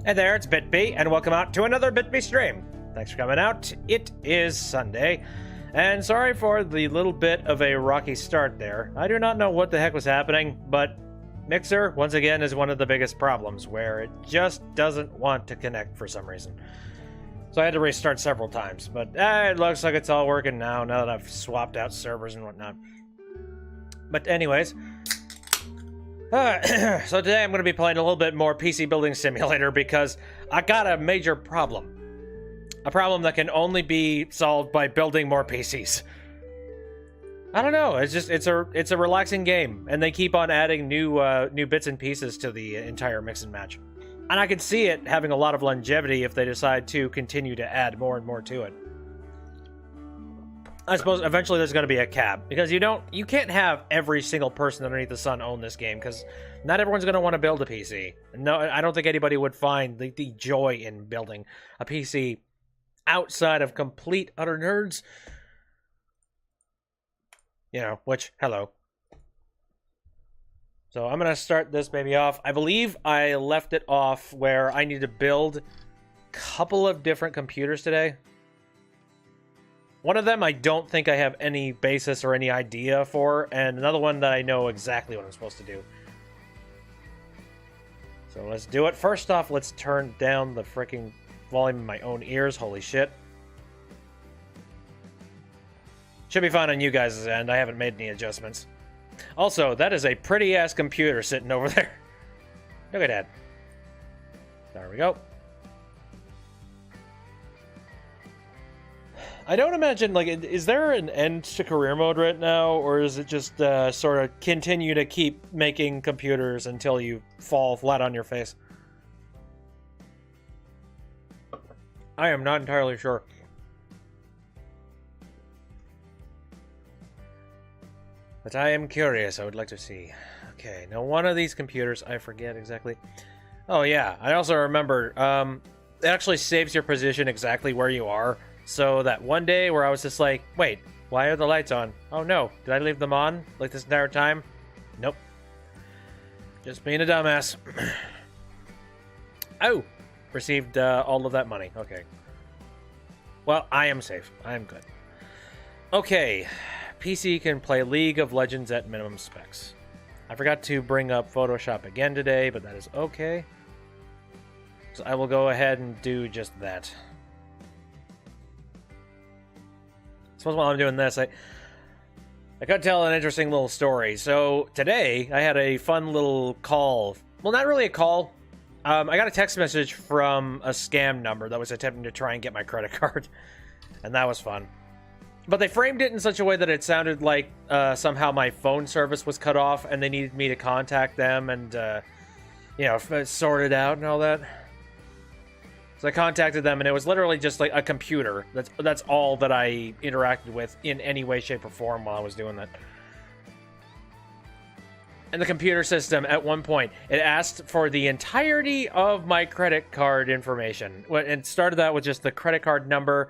Hey there, it's BitB, and welcome out to another BitB stream. Thanks for coming out. It is Sunday, and sorry for the little bit of a rocky start there. I do not know what the heck was happening, but Mixer, once again, is one of the biggest problems, where it just doesn't want to connect for some reason. So I had to restart several times, but it looks like it's all working now that I've swapped out servers and whatnot. But anyways... so today I'm going to be playing a little bit more PC Building Simulator because I got a major problem. A problem that can only be solved by building more PCs. I don't know, it's a relaxing game, and they keep on adding new bits and pieces to the entire mix and match. And I can see it having a lot of longevity if they decide to continue to add more and more to it. I suppose eventually there's going to be a cap, because you can't have every single person underneath the sun own this game, because not everyone's going to want to build a PC. No, I don't think anybody would find the joy in building a PC outside of complete utter nerds. You know, which, hello. So I'm going to start this baby off. I believe I left it off where I need to build a couple of different computers today. One of them I don't think I have any basis or any idea for, and another one that I know exactly what I'm supposed to do. So let's do it. First off, let's turn down the freaking volume in my own ears. Holy shit. Should be fine on you guys' end. I haven't made any adjustments. Also, that is a pretty-ass computer sitting over there. Look at that. There we go. I don't imagine, like, is there an end to career mode right now, or is it just sort of continue to keep making computers until you fall flat on your face? I am not entirely sure. But I am curious. I would like to see. Okay, now one of these computers, I forget exactly. Oh yeah, I also remember, it actually saves your position exactly where you are. So that one day where I was just like, wait, why are the lights on? Oh no, did I leave them on like this entire time? Nope. Just being a dumbass. Oh, received all of that money. Okay. Well, I am safe. I am good. Okay, PC can play League of Legends at minimum specs. I forgot to bring up Photoshop again today, but that is okay. So I will go ahead and do just that. Suppose while I'm doing this, I could tell an interesting little story. So today, I had a fun little call. Well, not really a call. I got a text message from a scam number that was attempting to try and get my credit card. And that was fun. But they framed it in such a way that it sounded like somehow my phone service was cut off and they needed me to contact them and, you know, sort it out and all that. So I contacted them, and it was literally just like a computer. That's all that I interacted with in any way, shape, or form while I was doing that. And the computer system, at one point, it asked for the entirety of my credit card information. It started out with just the credit card number,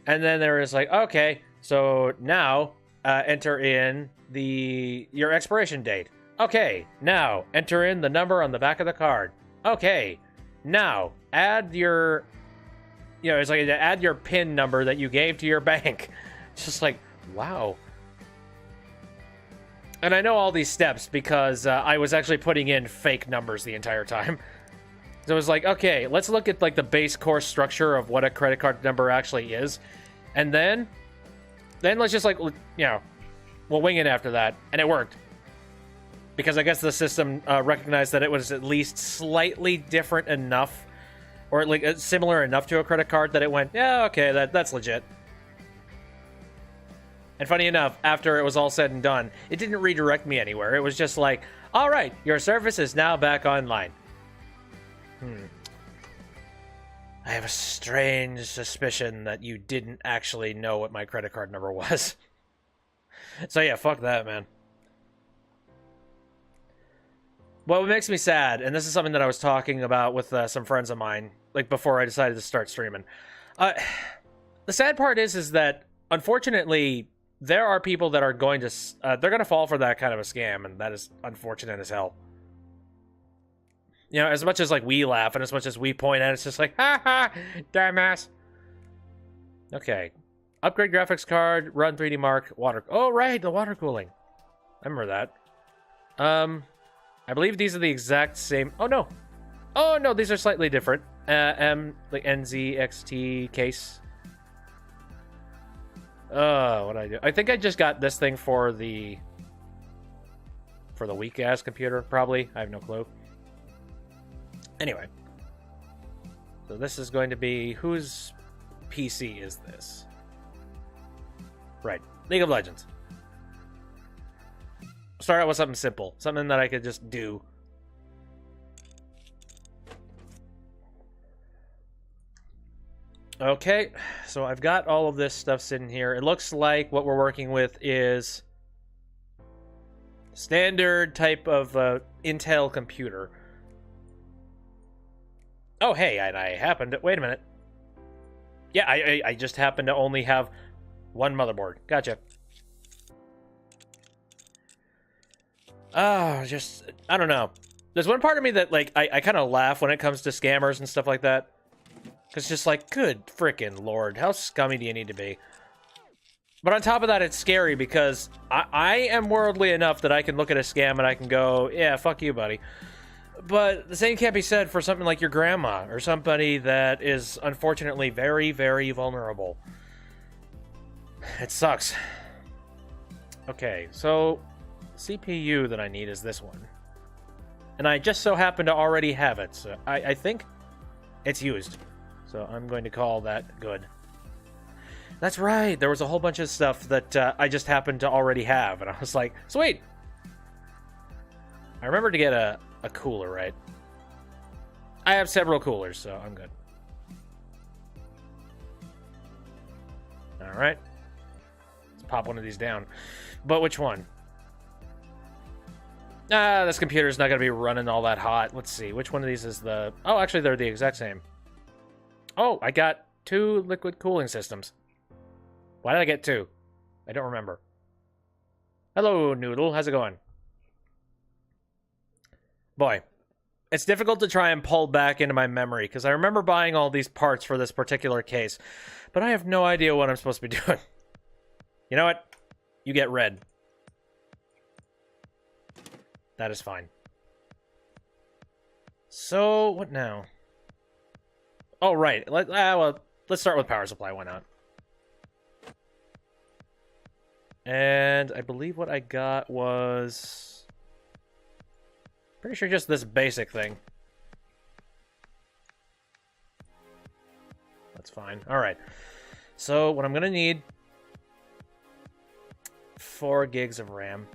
and then there was like, okay, so now enter in your expiration date. Okay, now enter in the number on the back of the card. Okay. Now, add your, it's like add your PIN number that you gave to your bank. Just like, wow. And I know all these steps because I was actually putting in fake numbers the entire time. So it was like, okay, let's look at like the base course structure of what a credit card number actually is. And then let's just like, we'll wing it after that. And it worked. Because I guess the system recognized that it was at least slightly different enough, or like similar enough to a credit card that it went, yeah, okay, that's legit. And funny enough, after it was all said and done, it didn't redirect me anywhere. It was just like, all right, your service is now back online. I have a strange suspicion that you didn't actually know what my credit card number was. So yeah, fuck that, man. Well, what makes me sad, and this is something that I was talking about with some friends of mine, like before I decided to start streaming. The sad part is that, unfortunately, there are people that are going to, they're going to fall for that kind of a scam, and that is unfortunate as hell. You know, as much as like we laugh and as much as we point at it, it's just like, ha ha, dumbass. Okay. Upgrade graphics card, run 3D Mark, water. Oh, right, the water cooling. I remember that. I believe these are the exact same. Oh, no. Oh, no, these are slightly different. The NZXT case. What did I do? I think I just got this thing for the weak-ass computer, probably. I have no clue. Anyway. So this is going to be... Whose PC is this? Right. League of Legends. Start out with something simple. Something that I could just do. Okay. So I've got all of this stuff sitting here. It looks like what we're working with is standard type of Intel computer. Oh, hey, and I happened to... Wait a minute. Yeah, I just happen to only have one motherboard. Gotcha. Just... I don't know. There's one part of me that, like, I kind of laugh when it comes to scammers and stuff like that. Because it's just like, good frickin' lord, how scummy do you need to be? But on top of that, it's scary because I am worldly enough that I can look at a scam and I can go, yeah, fuck you, buddy. But the same can't be said for something like your grandma or somebody that is unfortunately very, very vulnerable. It sucks. Okay, so CPU that I need is this one. And I just so happen to already have it, so I think it's used. So I'm going to call that good. That's right, there was a whole bunch of stuff that I just happened to already have, and I was like, sweet! I remember to get a cooler, right? I have several coolers, so I'm good. Alright. Let's pop one of these down. But which one? This computer's not going to be running all that hot. Let's see. Which one of these is the... Oh, actually, they're the exact same. Oh, I got 2 liquid cooling systems. Why did I get 2? I don't remember. Hello, Noodle. How's it going? Boy, it's difficult to try and pull back into my memory, because I remember buying all these parts for this particular case, but I have no idea what I'm supposed to be doing. You know what? You get red. That is fine. So, what now? Oh, right. Well, let's start with power supply. Why not? And I believe what I got was... Pretty sure just this basic thing. That's fine. Alright. So, what I'm going to need... 4 gigs of RAM.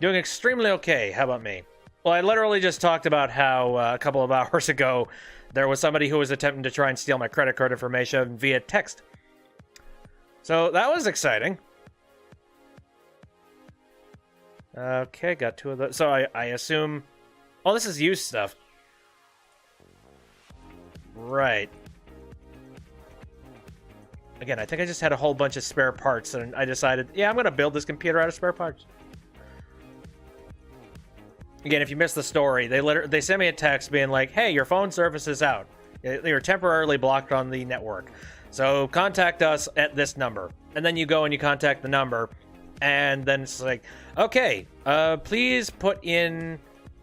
Doing extremely okay. How about me? Well, I literally just talked about how a couple of hours ago there was somebody who was attempting to try and steal my credit card information via text. So, that was exciting. Okay, got 2 of those. So I assume... Oh, this is used stuff. Right. Again, I think I just had a whole bunch of spare parts, and I decided, yeah, I'm going to build this computer out of spare parts. Again, if you missed the story, they sent me a text being like, hey, your phone service is out. You're temporarily blocked on the network. So contact us at this number. And then you go and you contact the number, and then it's like, okay, please put in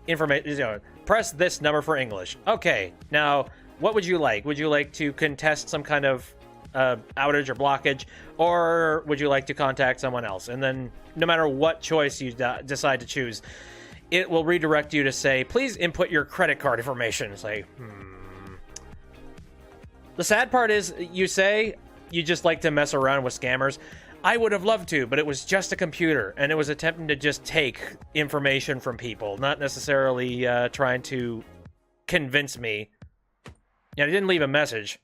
information, you know, press this number for English. Okay, now, what would you like? Would you like to contest some kind of outage or blockage, or would you like to contact someone else? And then, no matter what choice you decide to choose, it will redirect you to say, please input your credit card information. It's like, The sad part is, you say you just like to mess around with scammers. I would have loved to, but it was just a computer, and it was attempting to just take information from people, not necessarily trying to convince me. Yeah, they didn't leave a message.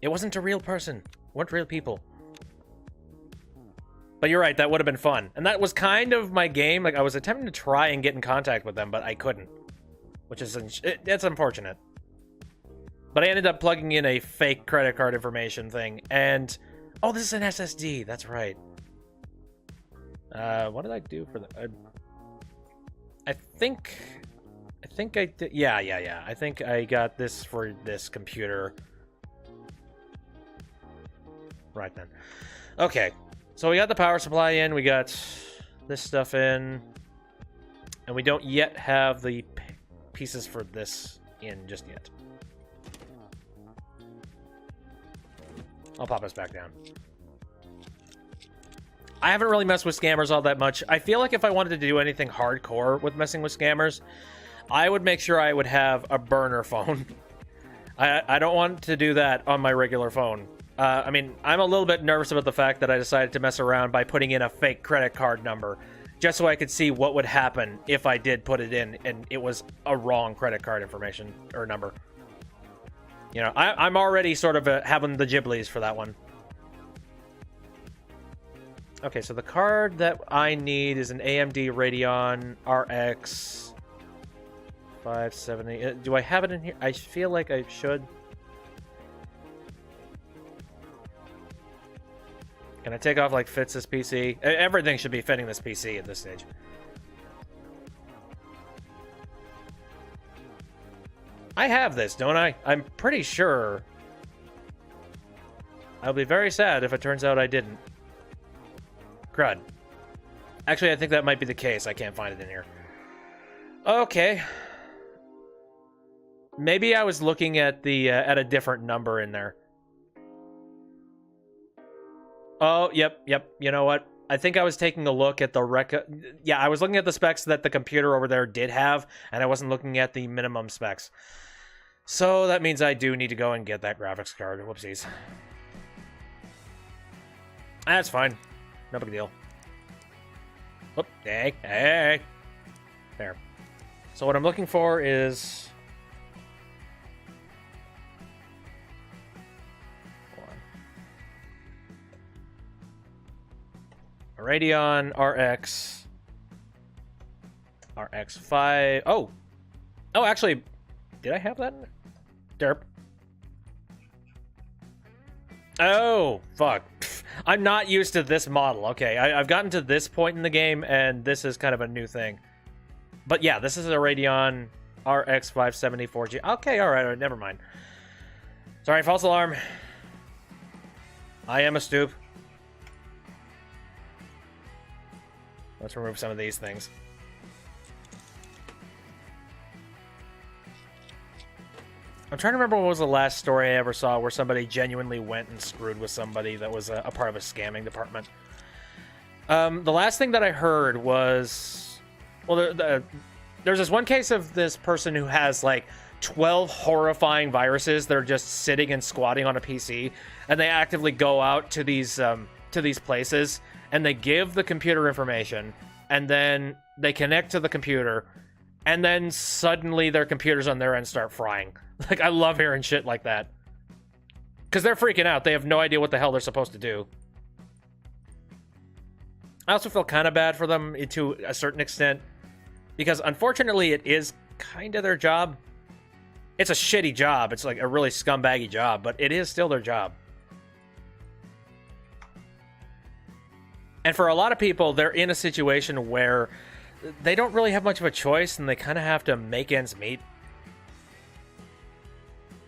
It wasn't a real person. Weren't real people. But you're right, that would have been fun. And that was kind of my game. Like, I was attempting to try and get in contact with them, but I couldn't. Which is... It's unfortunate. But I ended up plugging in a fake credit card information thing, and... Oh, this is an SSD. That's right. What did I do for the... I think I did. Yeah. I think I got this for this computer. Right then. Okay. So we got the power supply in. We got this stuff in. And we don't yet have the pieces for this in just yet. I'll pop us back down. I haven't really messed with scammers all that much. I feel like if I wanted to do anything hardcore with messing with scammers, I would make sure I would have a burner phone. I don't want to do that on my regular phone. I mean, I'm a little bit nervous about the fact that I decided to mess around by putting in a fake credit card number, just so I could see what would happen if I did put it in and it was a wrong credit card information or number. You know, I'm already sort of having the Ghiblies for that one. Okay, so the card that I need is an AMD Radeon RX 570. Do I have it in here? I feel like I should. Can I take off, like, fits this PC? Everything should be fitting this PC at this stage. I have this, don't I? I'm pretty sure. I'll be very sad if it turns out I didn't. Crud. Actually, I think that might be the case. I can't find it in here. Okay. Maybe I was looking at the at a different number in there. Oh, yep. You know what? I think I was taking a look at the Yeah, I was looking at the specs that the computer over there did have, and I wasn't looking at the minimum specs. So that means I do need to go and get that graphics card. Whoopsies. That's fine. No big deal. Whoop. Hey. There. So what I'm looking for is... a Radeon RX 5. Oh, actually, did I have that? Derp. Oh, fuck. I'm not used to this model. Okay, I've gotten to this point in the game, and this is kind of a new thing. But yeah, this is a Radeon RX 570 4G. Okay, all right, never mind. Sorry, false alarm. I am a stoop. Let's remove some of these things. I'm trying to remember what was the last story I ever saw where somebody genuinely went and screwed with somebody that was a part of a scamming department. The last thing that I heard was... well, there's this one case of this person who has, like, 12 horrifying viruses that are just sitting and squatting on a PC, and they actively go out to these places, and they give the computer information, and then they connect to the computer, and then suddenly their computers on their end start frying. Like, I love hearing shit like that. Because they're freaking out. They have no idea what the hell they're supposed to do. I also feel kind of bad for them to a certain extent, because unfortunately it is kind of their job. It's a shitty job. It's like a really scumbaggy job, but it is still their job. And for a lot of people, they're in a situation where they don't really have much of a choice, and they kind of have to make ends meet.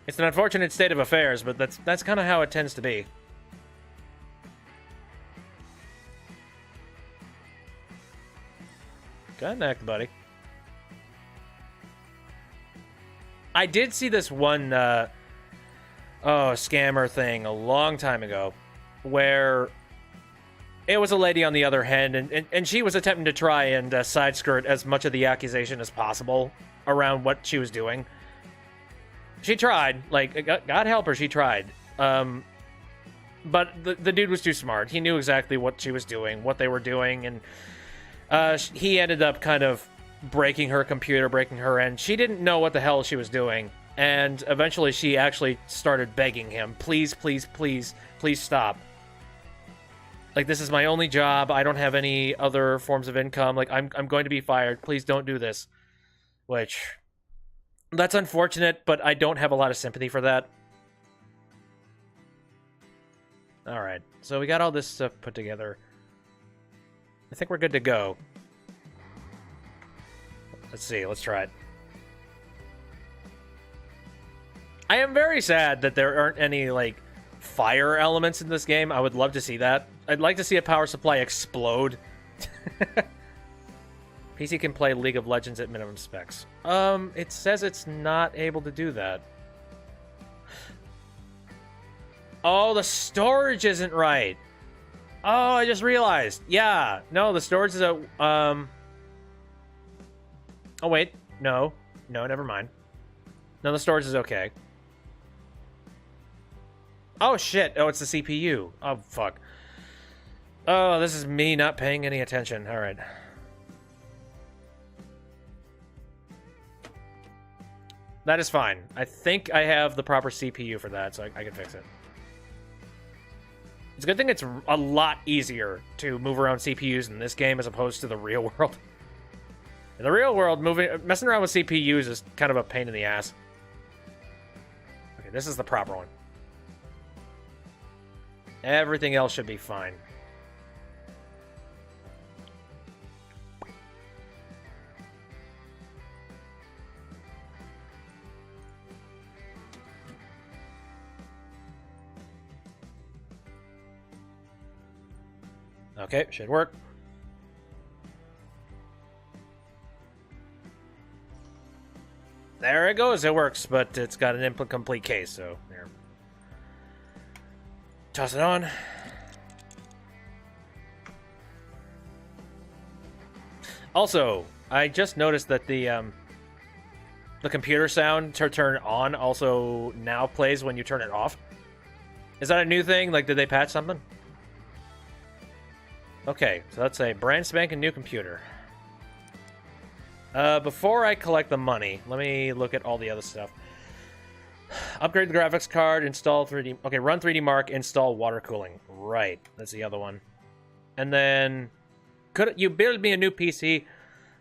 It's an unfortunate state of affairs, but that's kind of how it tends to be. Connect, buddy. I did see this one scammer thing a long time ago, where it was a lady on the other hand, and she was attempting to try and side skirt as much of the accusation as possible around what she was doing. She tried, like, God help her, she tried. But the dude was too smart. He knew exactly what she was doing, what they were doing, and he ended up kind of breaking her computer, breaking her end. She didn't know what the hell she was doing, and eventually she actually started begging him, please, please, please, please stop. Like, this is my only job. I don't have any other forms of income. Like, I'm going to be fired. Please don't do this. Which, that's unfortunate, but I don't have a lot of sympathy for that. Alright, so we got all this stuff put together. I think we're good to go. Let's see. Let's try it. I am very sad that there aren't any, like, fire elements in this game. I would love to see that. I'd like to see a power supply explode. PC can play League of Legends at minimum specs. It says it's not able to do that. Oh, the storage isn't right. Oh, I just realized. Yeah. No, the storage is a... Oh, wait. No. No, never mind. No, the storage is okay. Oh, shit. Oh, it's the CPU. Oh, fuck. Oh, this is me not paying any attention. All right. That is fine. I think I have the proper CPU for that, so I can fix it. It's a good thing it's a lot easier to move around CPUs in this game as opposed to the real world. In the real world, messing around with CPUs is kind of a pain in the ass. Okay, this is the proper one. Everything else should be fine. Okay, should work. There it goes, it works, but it's got an incomplete case, so there. Toss it on. Also, I just noticed that the computer sound to turn on also now plays when you turn it off. Is that a new thing? Like, did they patch something? Okay, so that's a brand spanking new computer. Before I collect the money, let me look at all the other stuff. Upgrade the graphics card, install 3D... Okay, run 3D Mark, install water cooling. Right, that's the other one. And then... Could you build me a new PC?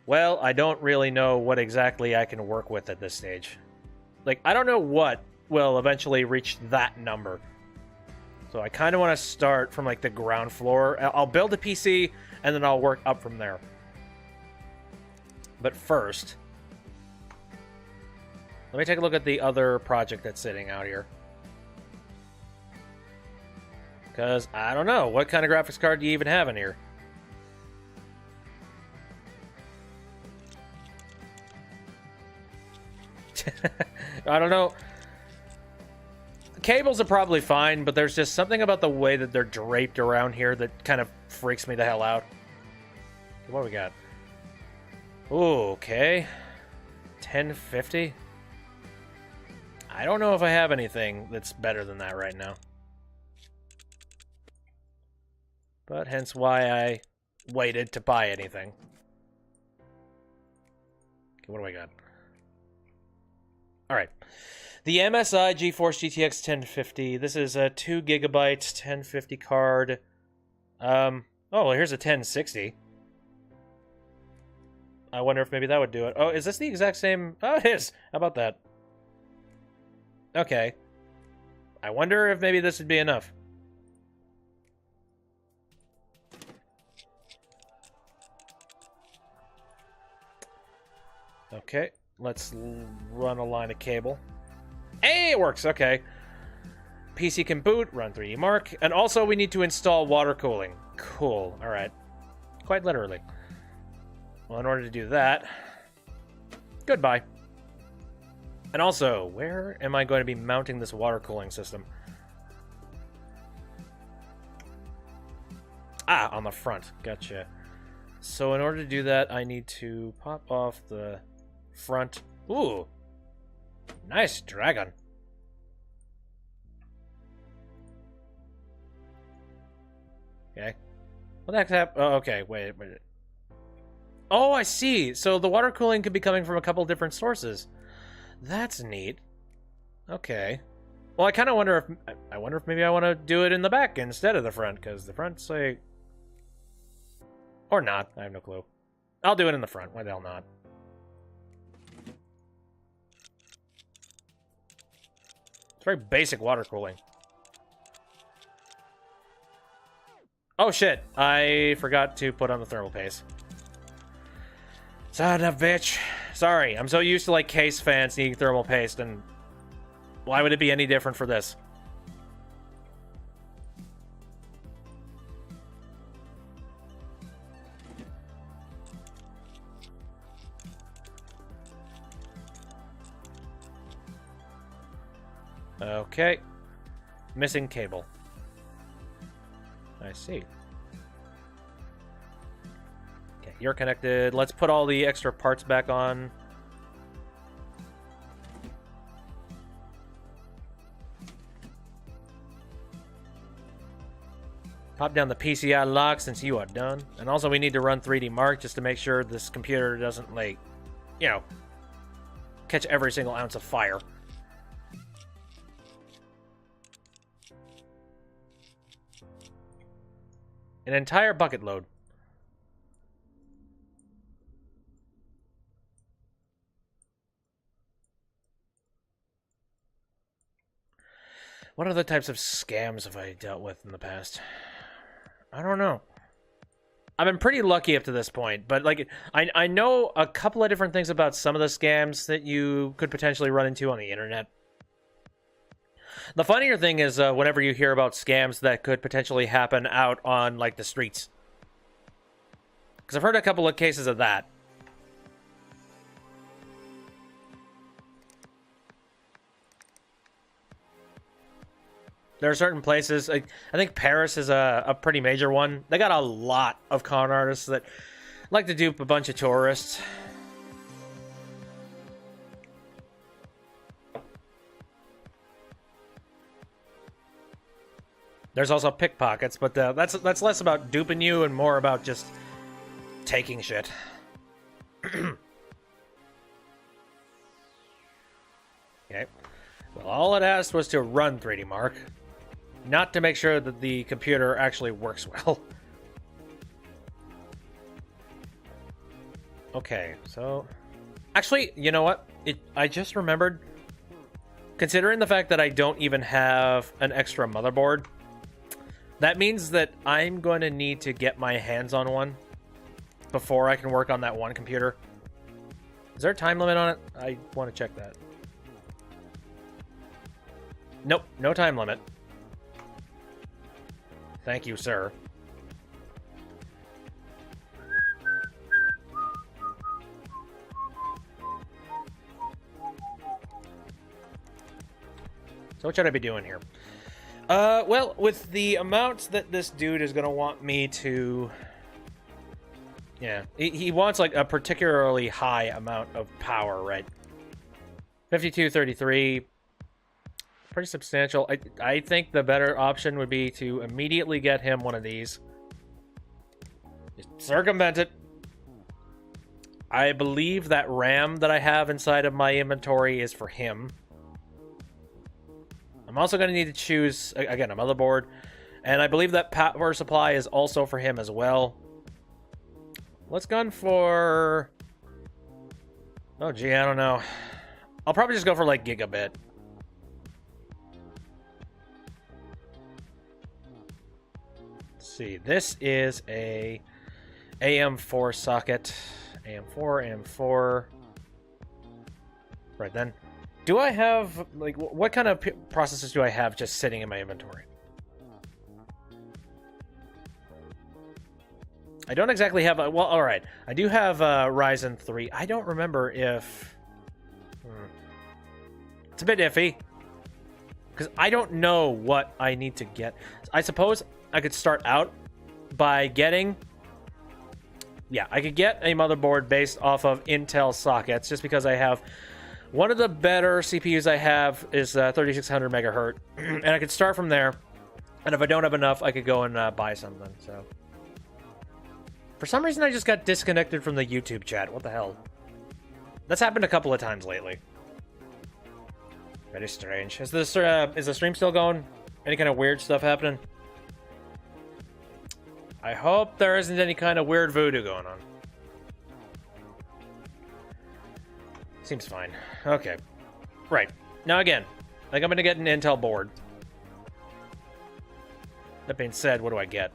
Well, I don't really know what exactly I can work with at this stage. Like, I don't know what will eventually reach that number. So I kind of want to start from, like, the ground floor. I'll build a PC, and then I'll work up from there. But first, let me take a look at the other project that's sitting out here. Because I don't know. What kind of graphics card do you even have in here? I don't know. Cables are probably fine, but there's just something about the way that they're draped around here that kind of freaks me the hell out. What do we got? Ooh, okay. 1050? I don't know if I have anything that's better than that right now. But hence why I waited to buy anything. Okay, what do I got? Alright. The MSI GeForce GTX 1050. This is a 2 gigabyte 1050 card. Oh, well, here's a 1060. I wonder if maybe that would do it. Oh, is this the exact same? Oh, it is. How about that? Okay. I wonder if maybe this would be enough. Okay, let's run a line of cable. Hey, it works. Okay. PC can boot, run 3D Mark, and also we need to install water cooling. Cool. All right. Quite literally. Well, in order to do that, goodbye. And also, where am I going to be mounting this water cooling system? Ah, on the front. Gotcha. So in order to do that, I need to pop off the front. Ooh. Nice dragon. Okay. What the heck's happening? Oh, okay. Wait. Oh, I see. So the water cooling could be coming from a couple different sources. That's neat. Okay. Well, I kind of wonder if maybe I want to do it in the back instead of the front, because the front's like... Or not. I have no clue. I'll do it in the front. Why the hell not? It's very basic water cooling. Oh, shit. I forgot to put on the thermal paste. Son of a bitch. Sorry, I'm so used to, like, case fans needing thermal paste, and why would it be any different for this? Okay. Missing cable. I see. Okay, you're connected. Let's put all the extra parts back on. Pop down the PCI lock since you are done. And also we need to run 3D Mark just to make sure this computer doesn't, like, you know, catch every single ounce of fire. An entire bucket load. What other types of scams have I dealt with in the past? I don't know. I've been pretty lucky up to this point, but like I know a couple of different things about some of the scams that you could potentially run into on the internet. The funnier thing is whenever you hear about scams that could potentially happen out on, like, the streets. Because I've heard a couple of cases of that. There are certain places, I think Paris is a pretty major one. They got a lot of con artists that like to dupe a bunch of tourists. There's also pickpockets, but that's less about duping you and more about just taking shit. Okay. Well, all it asked was to run 3D Mark, not to make sure that the computer actually works well. Okay, so... Actually, you know what? I just remembered, considering the fact that I don't even have an extra motherboard, that means that I'm going to need to get my hands on one before I can work on that one computer. Is there a time limit on it? I want to check that. Nope, no time limit. Thank you, sir. So what should I be doing here? Well, with the amount that this dude is going to want me to... Yeah, he wants, like, a particularly high amount of power, right? 5233. Pretty substantial. I think the better option would be to immediately get him one of these. Just circumvent it. I believe that RAM that I have inside of my inventory is for him. I'm also going to need to choose, again, a motherboard. And I believe that power supply is also for him as well. Let's gun for... Oh, gee, I don't know. I'll probably just go for, like, gigabit. Let's see. This is a AM4 socket. AM4, AM4. Right, then. Do I have, like, what kind of processors do I have just sitting in my inventory? I don't exactly have a... Well, alright. I do have Ryzen 3. I don't remember if... It's a bit iffy. Because I don't know what I need to get. I suppose I could start out by getting... Yeah, I could get a motherboard based off of Intel sockets, just because I have... One of the better CPUs I have is 3600 megahertz, and I could start from there. And if I don't have enough, I could go and buy something. So, for some reason, I just got disconnected from the YouTube chat. What the hell? That's happened a couple of times lately. Very strange. Is this is the stream still going? Any kind of weird stuff happening? I hope there isn't any kind of weird voodoo going on. Seems fine. Okay. Right. Now again, I think I'm going to get an Intel board. That being said, what do I get?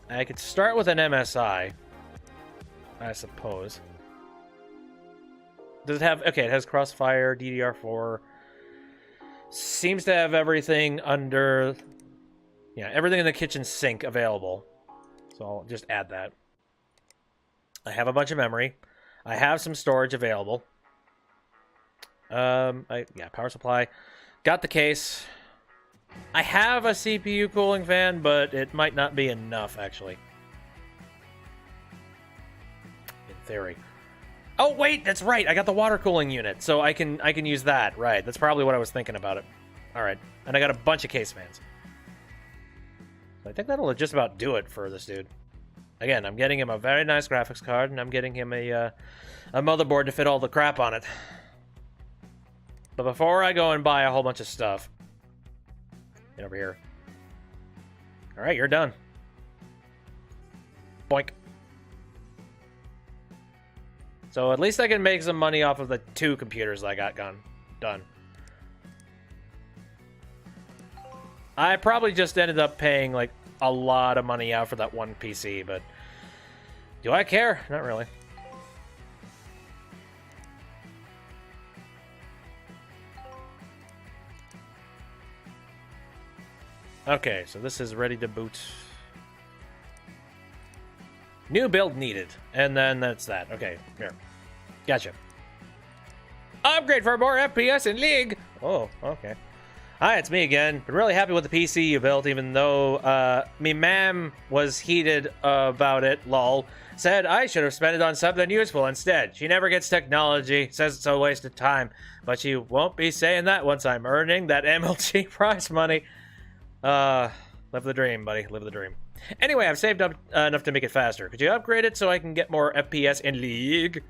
I could start with an MSI. I suppose. Does it have... Okay, it has Crossfire, DDR4. Seems to have everything under... Yeah, everything in the kitchen sink available. So I'll just add that. I have a bunch of memory. I have some storage available. Yeah, power supply. Got the case. I have a CPU cooling fan, but it might not be enough, actually. In theory. Oh, wait, that's right. I got the water cooling unit, so I can use that. Right, that's probably what I was thinking about it. All right, and I got a bunch of case fans. So I think that'll just about do it for this dude. Again, I'm getting him a very nice graphics card, and I'm getting him a motherboard to fit all the crap on it. But before I go and buy a whole bunch of stuff... Get over here. Alright, you're done. Boink. So at least I can make some money off of the 2 computers I got done. I probably just ended up paying, like, a lot of money out for that one PC, but... Do I care? Not really. Okay, so this is ready to boot. New build needed. And then that's that. Okay, here. Gotcha. Upgrade for more FPS in League! Oh, okay. Hi, it's me again. Been really happy with the PC you built, even though me ma'am was heated about it, lol. Said I should have spent it on something useful instead. She never gets technology, says it's a waste of time. But she won't be saying that once I'm earning that MLG prize money. Live the dream, buddy. Live the dream. Anyway, I've saved up enough to make it faster. Could you upgrade it so I can get more FPS in League?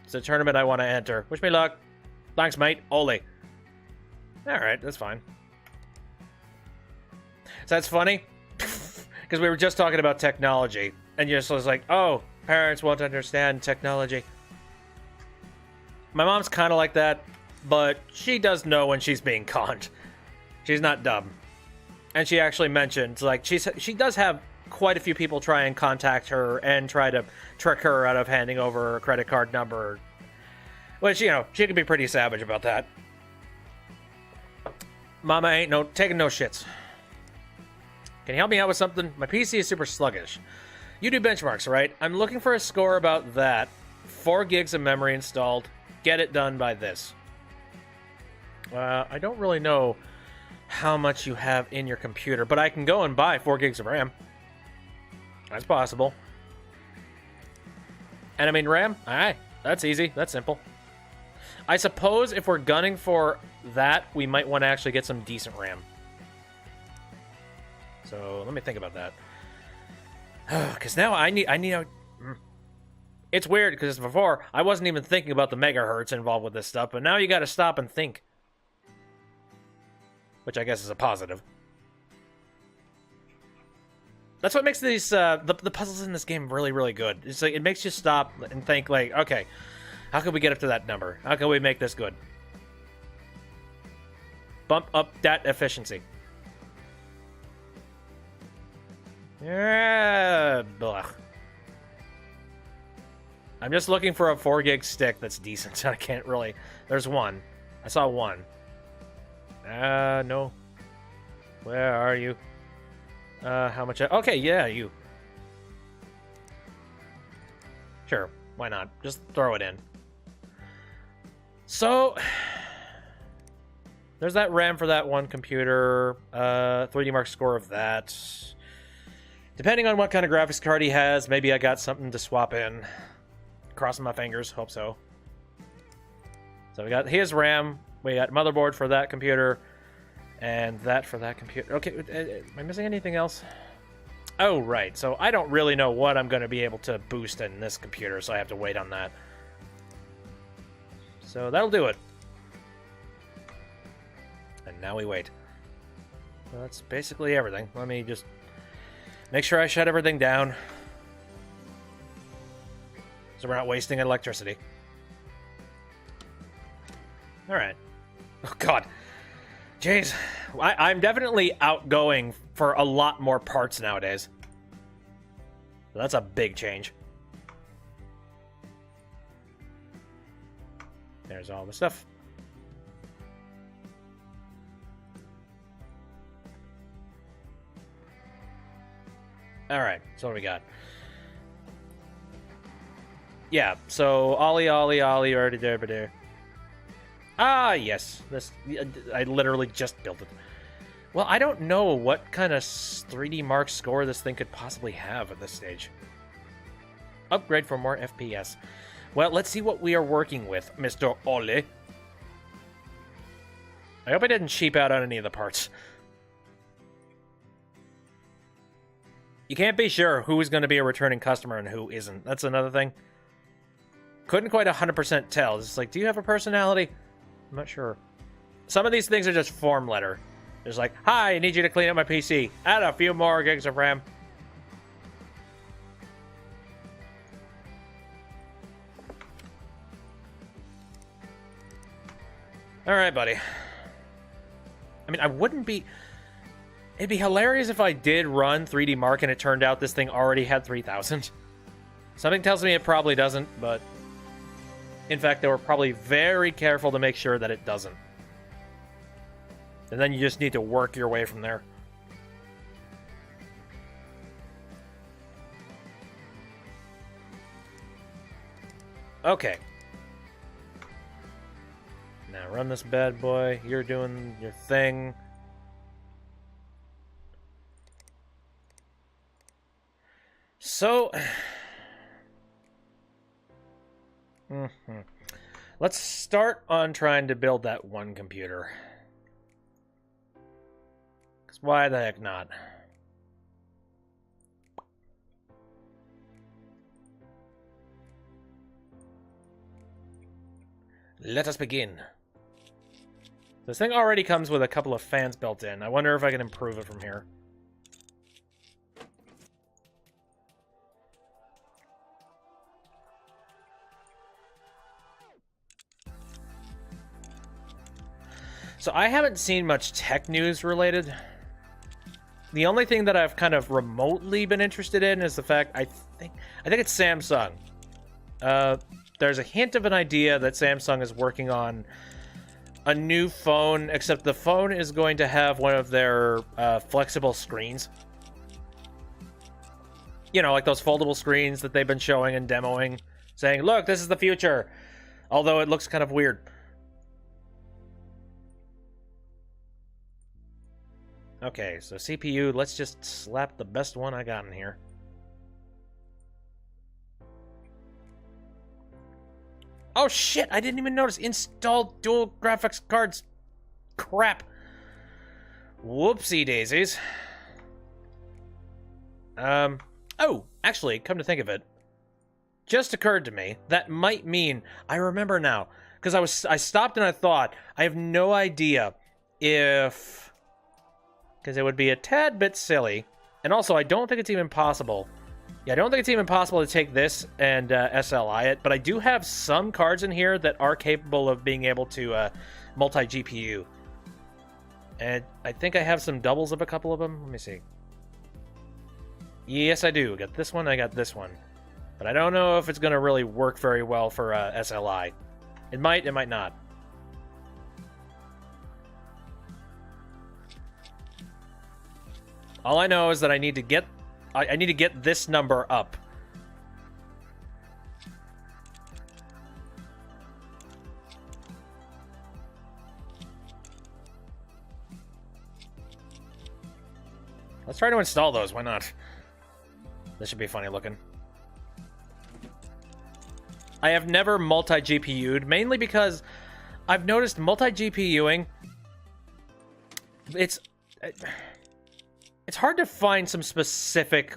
It's a tournament I want to enter. Wish me luck. Thanks, mate. Ole. Alright, that's fine. So that's funny. Because we were just talking about technology. And you're just was like, oh, parents won't understand technology. My mom's kind of like that. But she does know when she's being conned. She's not dumb. And she actually mentioned, like, she does have quite a few people try and contact her and try to trick her out of handing over her credit card number. Which, you know, she can be pretty savage about that. Mama ain't taking no shits. Can you help me out with something? My PC is super sluggish. You do benchmarks, right? I'm looking for a score about that. 4 gigs of memory installed. Get it done by this. I don't really know how much you have in your computer, but I can go and buy 4 gigs of RAM. That's possible. And I mean RAM? Alright, that's easy, that's simple. I suppose if we're gunning for that, we might want to actually get some decent RAM. So let me think about that. Because now I need a... It's weird, because before, I wasn't even thinking about the megahertz involved with this stuff, but now you gotta stop and think. Which I guess is a positive. That's what makes these the puzzles in this game really, really good. It's like it makes you stop and think, like, okay, how can we get up to that number? How can we make this good? Bump up that efficiency. Yeah, blah. I'm just looking for a 4 gig stick that's decent. I can't really. There's one. I saw one. No. Where are you? How much? Okay, yeah, you. Sure, why not? Just throw it in. So, there's that RAM for that one computer. 3D Mark score of that. Depending on what kind of graphics card he has, maybe I got something to swap in. Crossing my fingers, hope so. So we got his RAM. We got motherboard for that computer, and that for that computer. Okay, am I missing anything else? Oh, right. So I don't really know what I'm going to be able to boost in this computer, so I have to wait on that. So that'll do it. And now we wait. Well, that's basically everything. Let me just make sure I shut everything down, so we're not wasting electricity. All right. Oh, God. Jeez. I'm definitely outgoing for a lot more parts nowadays. So that's a big change. There's all the stuff. Alright, so what do we got? Yeah, so Ollie, already there. Ah, yes. This, I literally just built it. Well, I don't know what kind of 3D Mark score this thing could possibly have at this stage. Upgrade for more FPS. Well, let's see what we are working with, Mr. Ollie. I hope I didn't cheap out on any of the parts. You can't be sure who is going to be a returning customer and who isn't. That's another thing. Couldn't quite 100% tell. It's just like, do you have a personality? I'm not sure. Some of these things are just form letter. There's like, hi, I need you to clean up my PC. Add a few more gigs of RAM. Alright, buddy. I mean, I wouldn't be... It'd be hilarious if I did run 3D Mark and it turned out this thing already had 3000. Something tells me it probably doesn't, but... In fact, they were probably very careful to make sure that it doesn't. And then you just need to work your way from there. Okay. Now run this bad boy. You're doing your thing. So... Let's start on trying to build that one computer. Because why the heck not? Let us begin. This thing already comes with a couple of fans built in. I wonder if I can improve it from here. So I haven't seen much tech news related. The only thing that I've kind of remotely been interested in is the fact I think it's Samsung. There's a hint of an idea that Samsung is working on a new phone, except the phone is going to have one of their flexible screens. You know, like those foldable screens that they've been showing and demoing, saying, look, this is the future. Although it looks kind of weird. Okay, so CPU, let's just slap the best one I got in here. Oh shit, I didn't even notice. Installed dual graphics cards. Crap. Whoopsie daisies. Oh, actually, come to think of it, just occurred to me that might mean, I remember now, because I stopped and I thought, I have no idea if, because it would be a tad bit silly, and also I don't think it's even possible. Yeah, I don't think it's even possible to take this and SLI it, but I do have some cards in here that are capable of being able to multi-GPU. And I think I have some doubles of a couple of them. Let me see. Yes, I do. I got this one, I got this one. But I don't know if it's going to really work very well for SLI. It might not. All I know is that I need to get this number up. Let's try to install those, why not? This should be funny looking. I have never multi-GPU'd, mainly because I've noticed multi-GPUing, it's hard to find some specific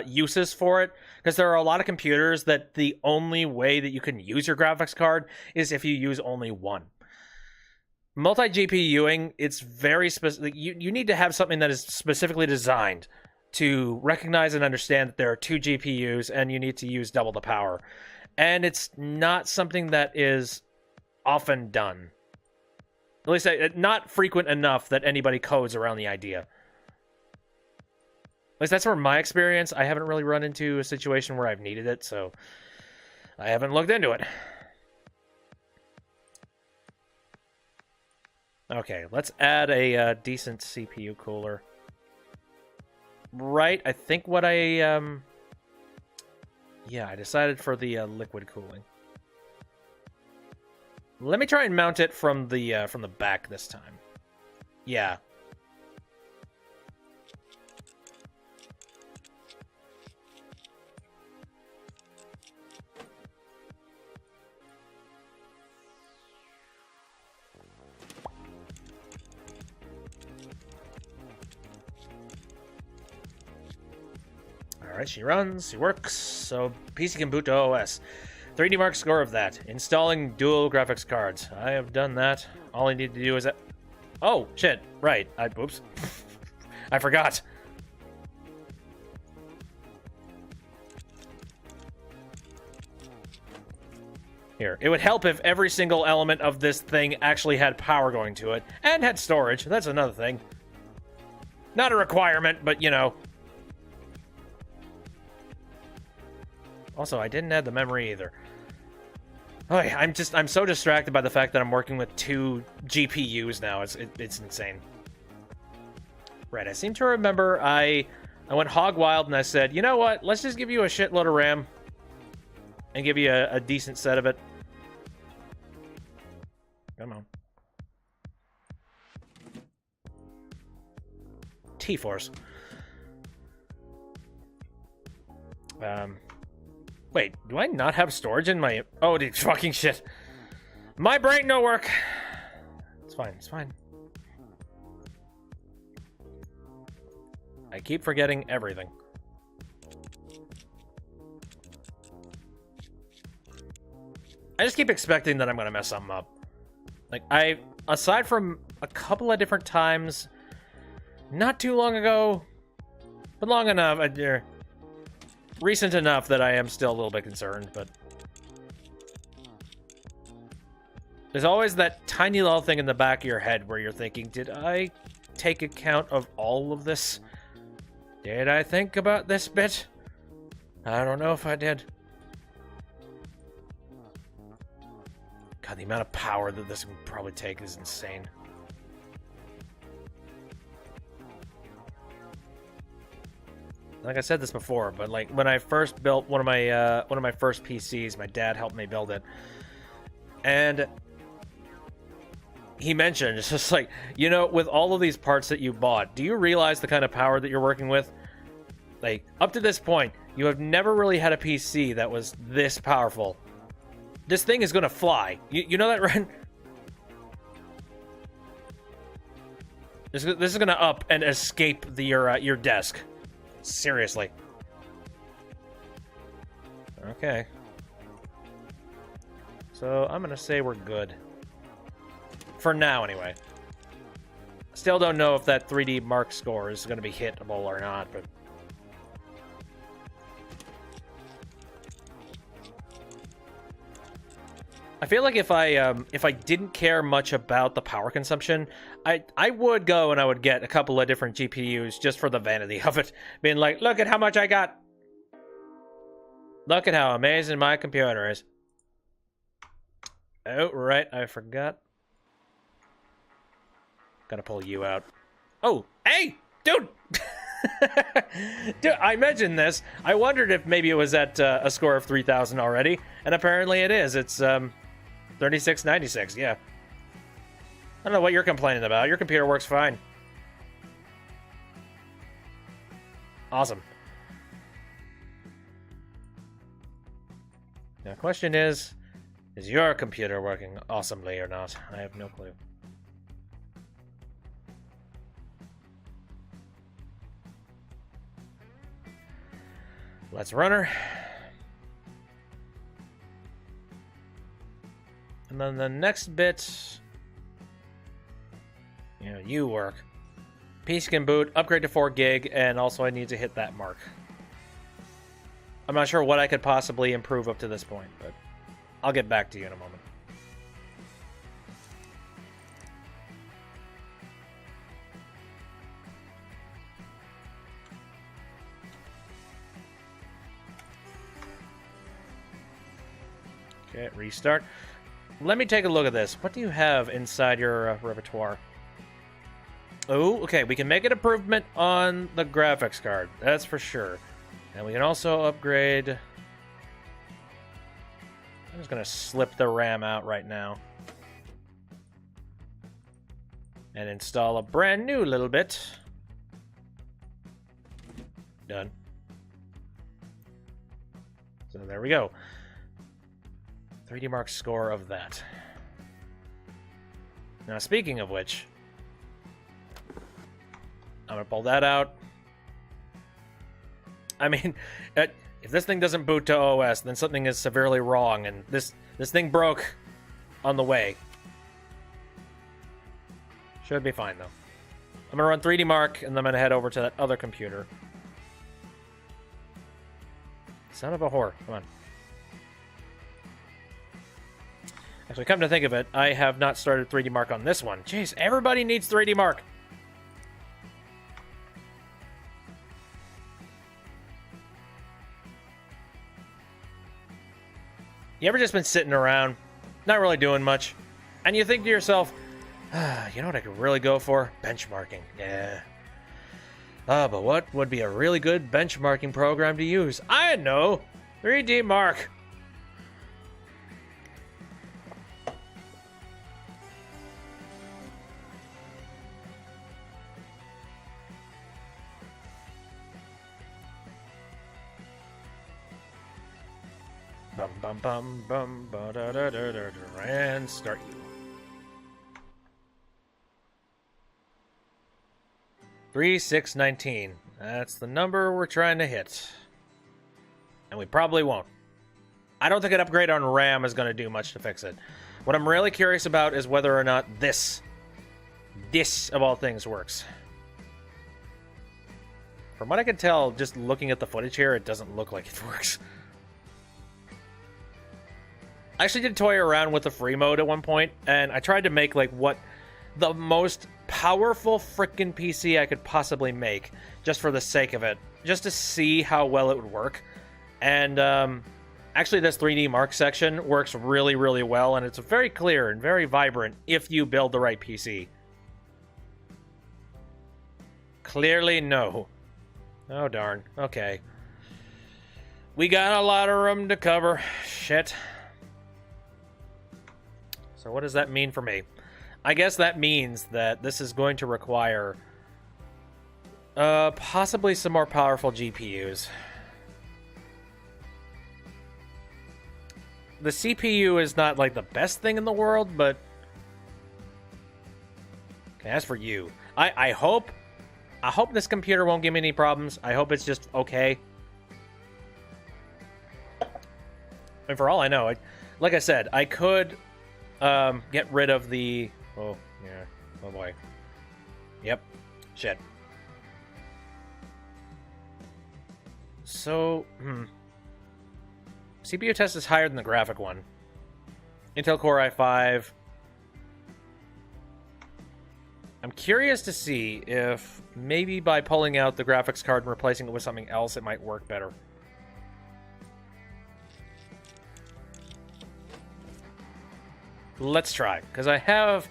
uses for it, because there are a lot of computers that the only way that you can use your graphics card is if you use only one. Multi-GPUing, it's very specific. You need to have something that is specifically designed to recognize and understand that there are two GPUs and you need to use double the power. And it's not something that is often done. At least not frequent enough that anybody codes around the idea. At least that's from my experience. I haven't really run into a situation where I've needed it, so I haven't looked into it. Okay, let's add a decent CPU cooler. Right, I think what I yeah, I decided for the liquid cooling. Let me try and mount it from the back this time. Yeah. Alright, she runs, she works, so PC can boot to OS. 3D Mark score of that. Installing dual graphics cards. I have done that. All I need to do is that... Oh, shit. Right. Oops. I forgot. Here. It would help if every single element of this thing actually had power going to it. And had storage. That's another thing. Not a requirement, but, you know... Also, I didn't add the memory either. Oh, I'm so distracted by the fact that I'm working with 2 GPUs now. It's insane. Right, I seem to remember I went hog wild and I said, you know what? Let's just give you a shitload of RAM and give you a decent set of it. Come on. T-Force. Wait, do I not have storage in my... Oh, dude, fucking shit. My brain no work. It's fine, it's fine. I keep forgetting everything. I just keep expecting that I'm gonna mess something up. Like, aside from a couple of different times, not too long ago, but long enough, recent enough that I am still a little bit concerned, but... There's always that tiny little thing in the back of your head where you're thinking, did I take account of all of this? Did I think about this bit? I don't know if I did. God, the amount of power that this would probably take is insane. Like I said this before, but like when I first built one of my first PCs, my dad helped me build it, and he mentioned, it's just like, you know, with all of these parts that you bought, do you realize the kind of power that you're working with? Like, up to this point, you have never really had a PC that was this powerful. This thing is gonna fly. You know that, right? This is gonna up and escape your desk. Seriously. Okay. So, I'm gonna say we're good. For now, anyway. Still don't know if that 3D Mark score is gonna be hittable or not, but... I feel like if I didn't care much about the power consumption, I would go and I would get a couple of different GPUs just for the vanity of it. Being like, look at how much I got. Look at how amazing my computer is. Oh, right, I forgot. Gotta pull you out. Oh, hey, dude! Dude, I mentioned this. I wondered if maybe it was at a score of 3,000 already, and apparently it is. It's 3696, yeah. I don't know what you're complaining about. Your computer works fine. Awesome. Now, the question is your computer working awesomely or not? I have no clue. Let's run her. And then the next bit, you know, you work. PC can boot, upgrade to 4 gig, and also I need to hit that mark. I'm not sure what I could possibly improve up to this point, but I'll get back to you in a moment. Okay, restart. let me take a look at this. What do you have inside your repertoire? Oh, okay. We can make an improvement on the graphics card. That's for sure. And we can also upgrade... I'm just going to slip the RAM out right now. And install a brand new little bit. Done. So there we go. 3D Mark score of that. Now, speaking of which, I'm going to pull that out. I mean, if this thing doesn't boot to OS, then something is severely wrong, and this thing broke on the way. Should be fine, though. I'm going to run 3D Mark, and then I'm going to head over to that other computer. Son of a whore. Come on. Actually, come to think of it, I have not started 3D Mark on this one. Jeez, everybody needs 3D Mark. You ever just been sitting around, not really doing much, and you think to yourself, you know what I could really go for? Benchmarking. Yeah. But what would be a really good benchmarking program to use? I know! 3D Mark. Bum bum bum bum ba da da da da da, and start you. 3619. That's the number we're trying to hit. And we probably won't. I don't think an upgrade on RAM is going to do much to fix it. What I'm really curious about is whether or not this of all things works. From what I can tell, just looking at the footage here, it doesn't look like it works. I actually did toy around with the free mode at one point, and I tried to make like what the most powerful frickin' PC I could possibly make, just for the sake of it, just to see how well it would work. And actually this 3D Mark section works really, really well, and it's very clear and very vibrant if you build the right PC. Clearly no. Oh darn. Okay. We got a lot of room to cover. Shit. So what does that mean for me? I guess that means that this is going to require possibly some more powerful GPUs. The CPU is not like the best thing in the world, but okay, as for you, I hope this computer won't give me any problems. I hope it's just okay. And for all I know, like I said, I could get rid of the... Oh, yeah. Oh, boy. Yep. Shit. So, CPU test is higher than the graphic one. Intel Core i5. I'm curious to see if maybe by pulling out the graphics card and replacing it with something else, it might work better. Let's try, because I have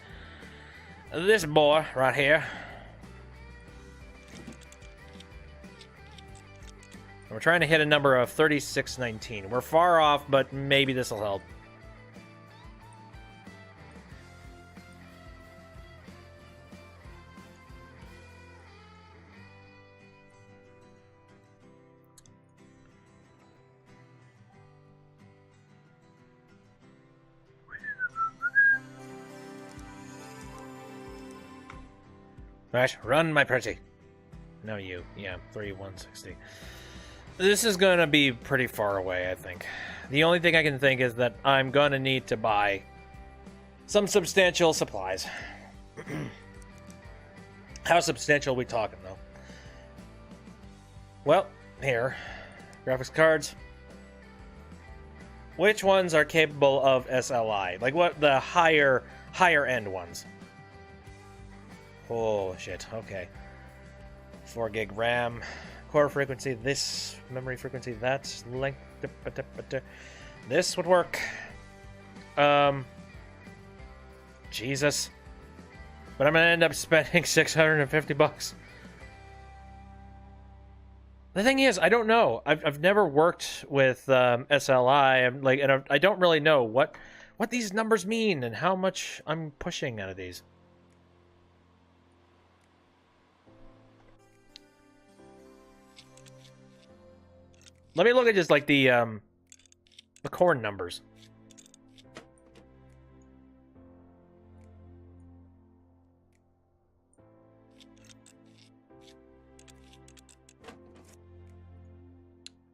this boy right here. We're trying to hit a number of 3619. We're far off, but maybe this will help. Right, run, my pretty. No, you. Yeah, 3160. This is gonna be pretty far away, I think. The only thing I can think is that I'm gonna need to buy some substantial supplies. How substantial are we talking, though? Well, here. Graphics cards. Which ones are capable of SLI? Like, what the higher end ones? Oh, shit. Okay. 4 gig RAM. Core frequency, this. Memory frequency, that. Length. This would work. Jesus. But I'm gonna end up spending 650 bucks. The thing is, I don't know. I've never worked with SLI. I don't really know what these numbers mean and how much I'm pushing out of these. Let me look at just like the core numbers.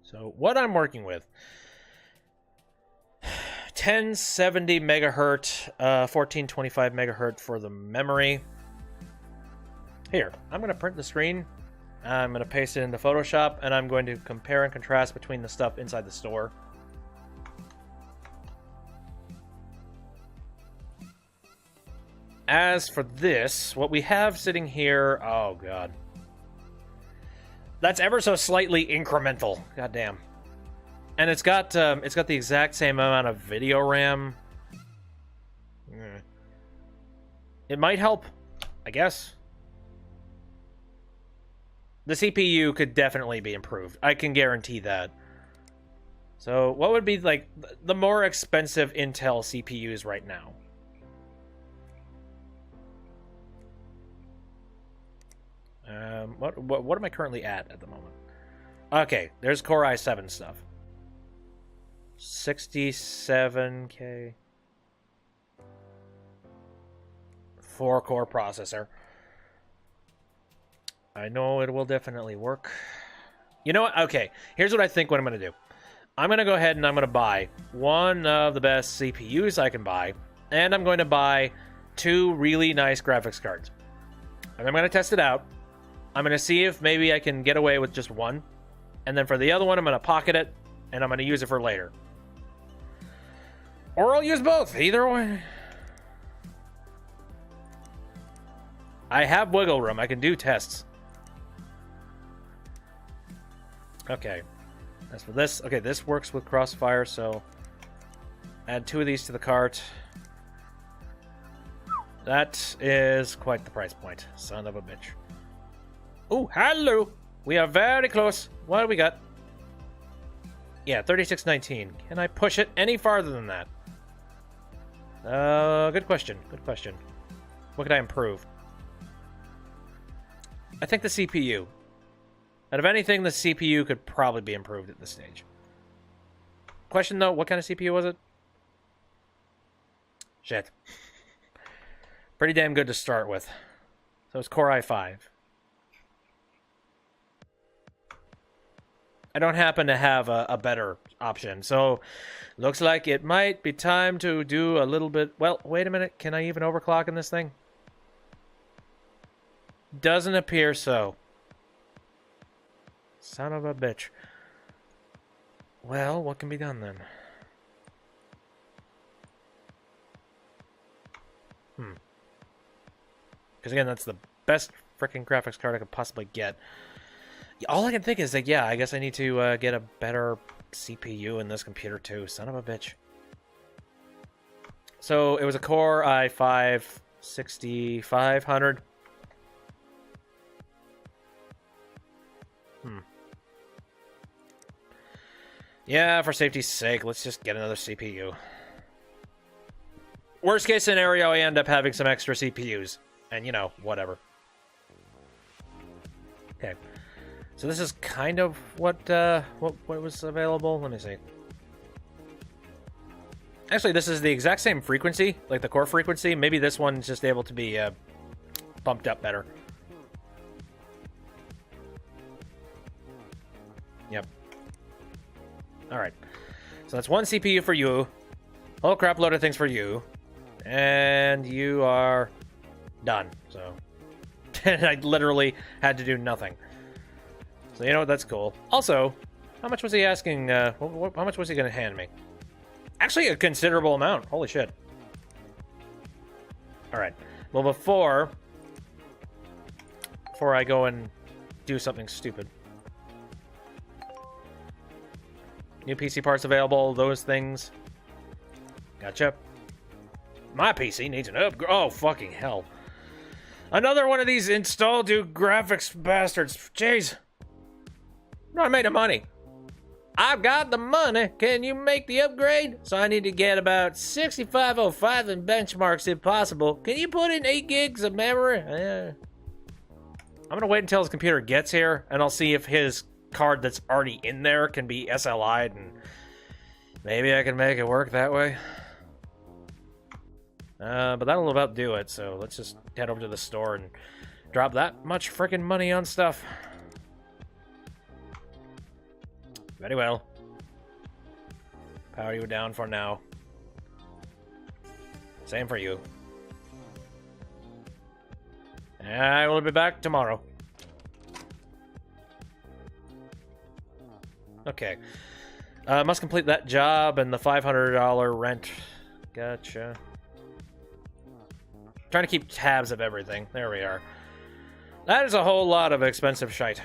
So what I'm working with, 1070 megahertz, 1425 megahertz for the memory. Here, I'm going to print the screen. I'm going to paste it into Photoshop, and I'm going to compare and contrast between the stuff inside the store. As for this, what we have sitting here, oh god. That's ever so slightly incremental. Goddamn. And it's got the exact same amount of video RAM. It might help, I guess. The CPU could definitely be improved. I can guarantee that. So, what would be like the more expensive Intel CPUs right now? What am I currently at the moment? Okay, there's Core i7 stuff. 67K. 4-core processor. I know it will definitely work. You know what? Okay, here's what I think what I'm going to do. I'm going to go ahead and I'm going to buy one of the best CPUs I can buy, and I'm going to buy 2 really nice graphics cards. And I'm going to test it out. I'm going to see if maybe I can get away with just one. And then for the other one, I'm going to pocket it, and I'm going to use it for later. Or I'll use both. Either way. I have wiggle room. I can do tests. Okay. As for this, okay, this works with Crossfire, so add 2 of these to the cart. That is quite the price point. Son of a bitch. Oh, hello! We are very close. What do we got? Yeah, 3619. Can I push it any farther than that? Good question. Good question. What could I improve? I think the CPU. Out of anything, the CPU could probably be improved at this stage. Question, though, what kind of CPU was it? Shit. Pretty damn good to start with. So it's Core i5. I don't happen to have a better option, so looks like it might be time to do a little bit... Well, wait a minute. Can I even overclock in this thing? Doesn't appear so. Son of a bitch. Well, what can be done then? Because again, that's the best freaking graphics card I could possibly get. All I can think is that, yeah, I guess I need to get a better CPU in this computer too. Son of a bitch. So it was a Core i5 6500. Yeah, for safety's sake, let's just get another CPU. Worst case scenario, I end up having some extra CPUs. And, you know, whatever. Okay. So this is kind of what was available. Let me see. Actually, this is the exact same frequency, like the core frequency. Maybe this one's just able to be bumped up better. Yep. Alright. So that's one CPU for you. A whole crap load of things for you. And you are done. So I literally had to do nothing. So you know what? That's cool. Also, how much was he asking? How much was he going to hand me? Actually, a considerable amount. Holy shit. Alright. Well, before I go and do something stupid. New PC parts available, those things. Gotcha. My PC needs an upgrade. Oh, fucking hell. Another one of these install do graphics bastards. Jeez. I made the money. I've got the money. Can you make the upgrade? So I need to get about 6505 in benchmarks if possible. Can you put in 8 gigs of memory? I'm going to wait until his computer gets here, and I'll see if his card that's already in there can be SLI'd, and maybe I can make it work that way. But that'll about do it, so let's just head over to the store and drop that much freaking money on stuff. Very well. Power you down for now. Same for you. I will be back tomorrow. Okay. Must complete that job and the $500 rent. Gotcha. Trying to keep tabs of everything. There we are. That is a whole lot of expensive shite.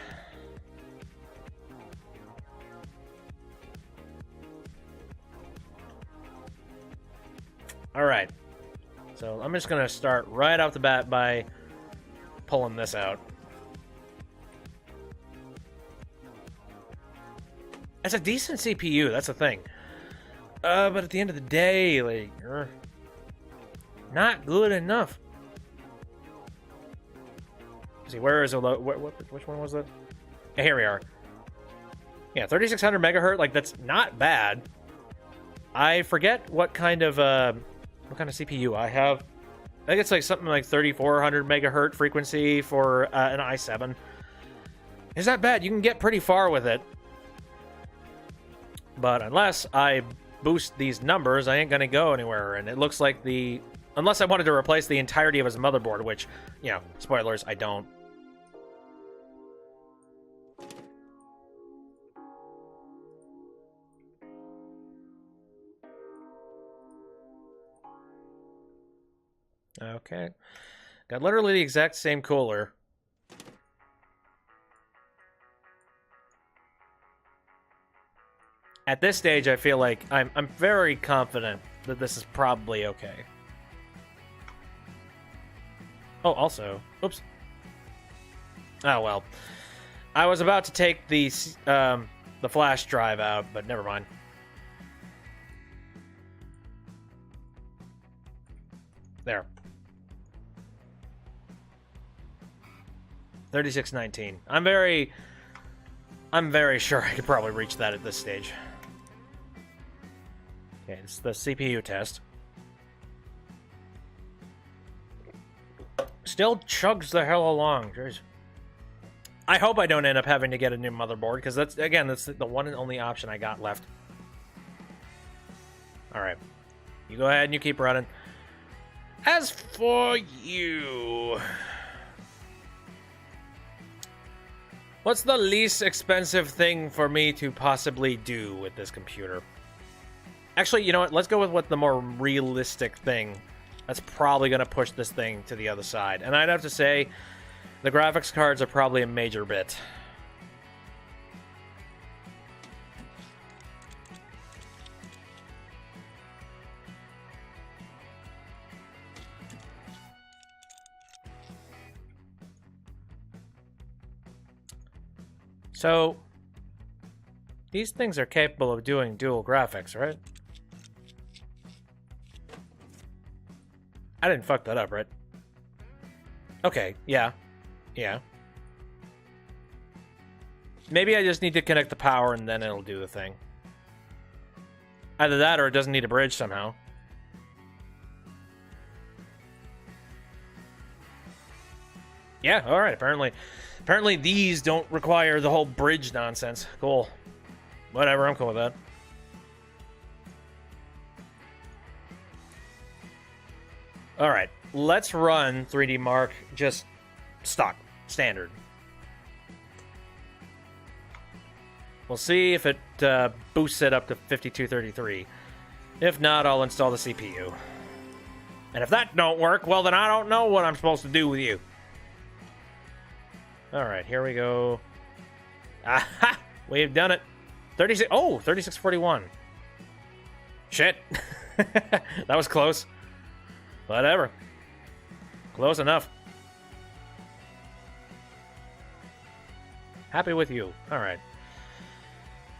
Alright. So I'm just going to start right off the bat by pulling this out. It's a decent CPU, that's the thing. But at the end of the day, like, not good enough. Let's see, where is it? Which one was that? Here we are. Yeah, 3600 megahertz. Like, that's not bad. I forget what kind of CPU I have. I think it's like something like 3400 megahertz frequency for an i7. It's not bad. You can get pretty far with it. But unless I boost these numbers, I ain't gonna go anywhere. And it looks like unless I wanted to replace the entirety of his motherboard, which, you know, spoilers, I don't. Okay. Got literally the exact same cooler. At this stage, I feel like I'm very confident that this is probably okay. Oh, also, oops. Oh well, I was about to take the flash drive out, but never mind. There. 3619. I'm very sure I could probably reach that at this stage. Okay, it's the CPU test. Still chugs the hell along. Jeez. I hope I don't end up having to get a new motherboard, because that's the one and only option I got left. Alright. You go ahead and you keep running. As for you... What's the least expensive thing for me to possibly do with this computer? Actually, you know what? Let's go with what the more realistic thing that's probably going to push this thing to the other side. And I'd have to say, the graphics cards are probably a major bit. So, these things are capable of doing dual graphics, right? I didn't fuck that up, right? Okay, yeah. Yeah. Maybe I just need to connect the power and then it'll do the thing. Either that or it doesn't need a bridge somehow. Yeah, alright, apparently these don't require the whole bridge nonsense. Cool. Whatever, I'm cool with that. Alright, let's run 3D Mark just stock, standard. We'll see if it boosts it up to 5233. If not, I'll install the CPU. And if that don't work, well then I don't know what I'm supposed to do with you. Alright, here we go. Aha! We've done it. 36. Oh, 3641. Shit. That was close. Whatever. Close enough. Happy with you. Alright.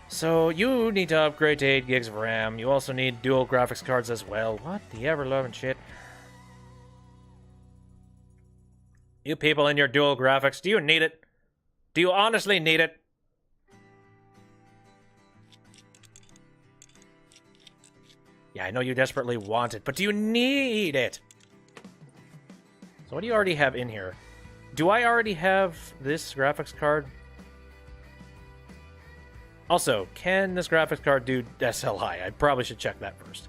So, you need to upgrade to 8 gigs of RAM. You also need dual graphics cards as well. What the ever-loving shit? You people in your dual graphics, do you need it? Do you honestly need it? Yeah, I know you desperately want it, but do you need it? So what do you already have in here? Do I already have this graphics card? Also, can this graphics card do SLI? I probably should check that first.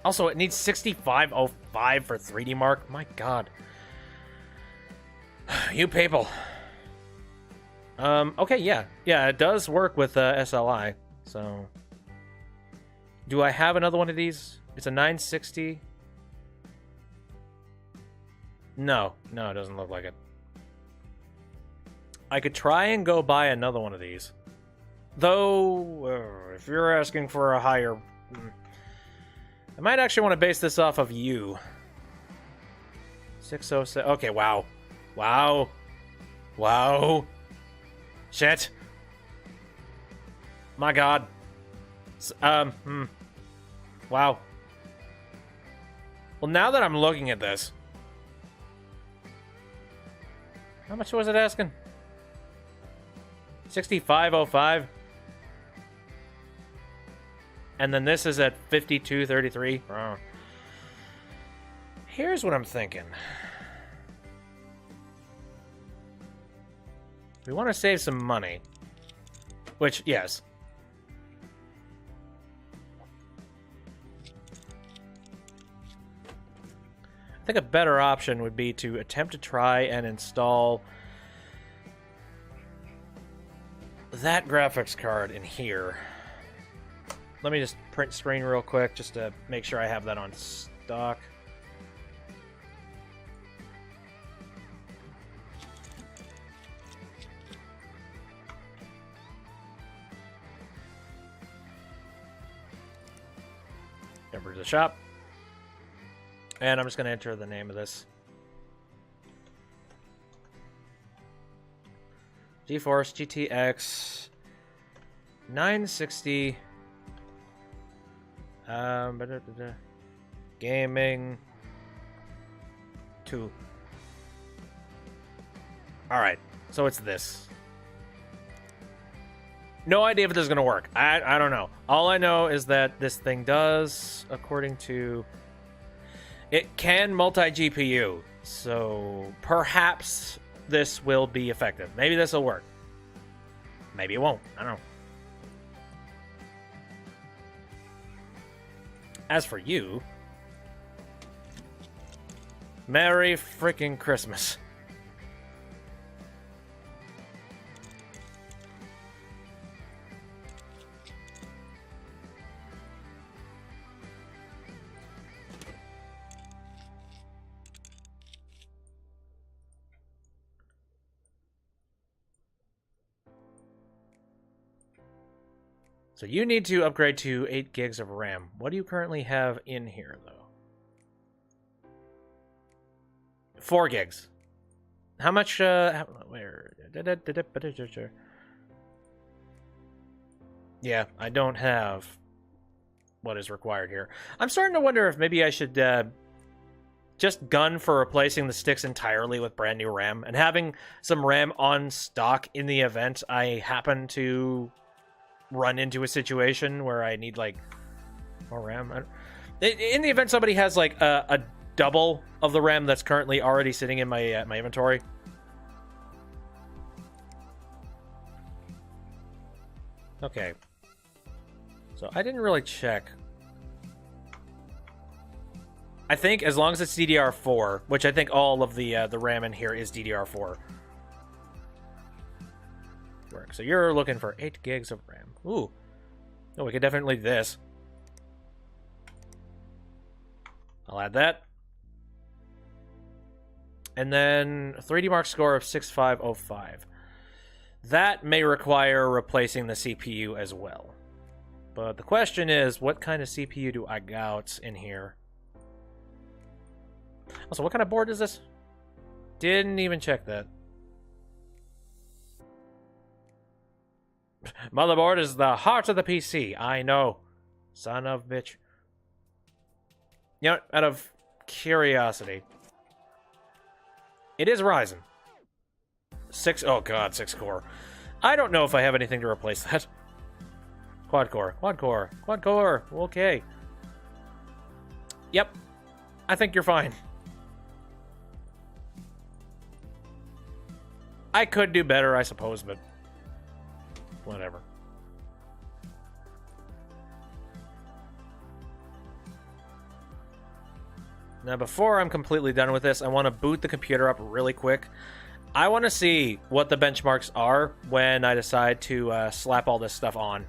Also, it needs 6505 for 3D Mark. My god. You people. Okay, yeah. Yeah, it does work with SLI. So, do I have another one of these? It's a 960. No, it doesn't look like it. I could try and go buy another one of these. Though, if you're asking for a higher... I might actually want to base this off of you. 607... Okay, wow. Wow. Wow. Shit. My god. Wow. Well, now that I'm looking at this... How much was it asking? 6505. And then this is at 5233. Oh. Here's what I'm thinking. We want to save some money. Which, yes. I think a better option would be to attempt to try and install that graphics card in here. Let me just print screen real quick just to make sure I have that on stock. Over to the shop. And I'm just going to enter the name of this. GeForce GTX 960 Gaming 2. Alright, so it's this. No idea if this is going to work. I don't know. All I know is that this thing does, according to... It can multi-GPU, so perhaps this will be effective. Maybe this will work. Maybe it won't. I don't know. As for you... Merry freaking Christmas. So you need to upgrade to 8 gigs of RAM. What do you currently have in here, though? 4 gigs. How much, where? Yeah, I don't have what is required here. I'm starting to wonder if maybe I should just gun for replacing the sticks entirely with brand new RAM and having some RAM on stock in the event I happen to run into a situation where I need like more RAM. In the event somebody has like a double of the RAM that's currently already sitting in my my inventory. Okay. So I didn't really check. I think as long as it's DDR4, which I think all of the RAM in here is DDR4. So you're looking for 8 gigs of RAM. Ooh. Oh, we could definitely do this. I'll add that. And then a 3D Mark score of 6505. that may require replacing the CPU as well. But the question is, what kind of CPU do I got in here? Also, what kind of board is this? Didn't even check that. Motherboard is the heart of the PC. I know. Son of a bitch. You know, out of curiosity, it is Ryzen. 6 core. I don't know if I have anything to replace that. Quad core. Okay. Yep. I think you're fine. I could do better, I suppose, but whatever. Now, before I'm completely done with this, I want to boot the computer up really quick. I want to see what the benchmarks are when I decide to slap all this stuff on.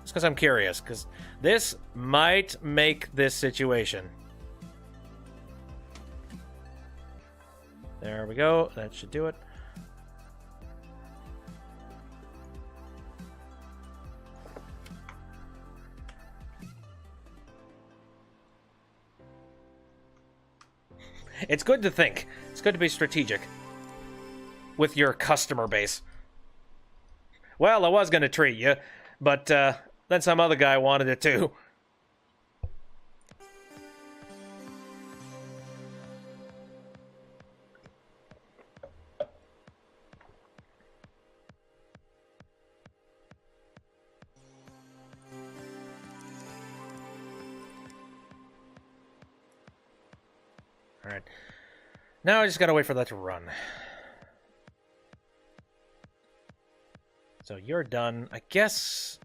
Just because I'm curious, because this might make this situation. There we go. That should do it. It's good to think. It's good to be strategic with your customer base. Well, I was going to treat you, but then some other guy wanted it too. Alright. Now I just gotta wait for that to run. So you're done. I guess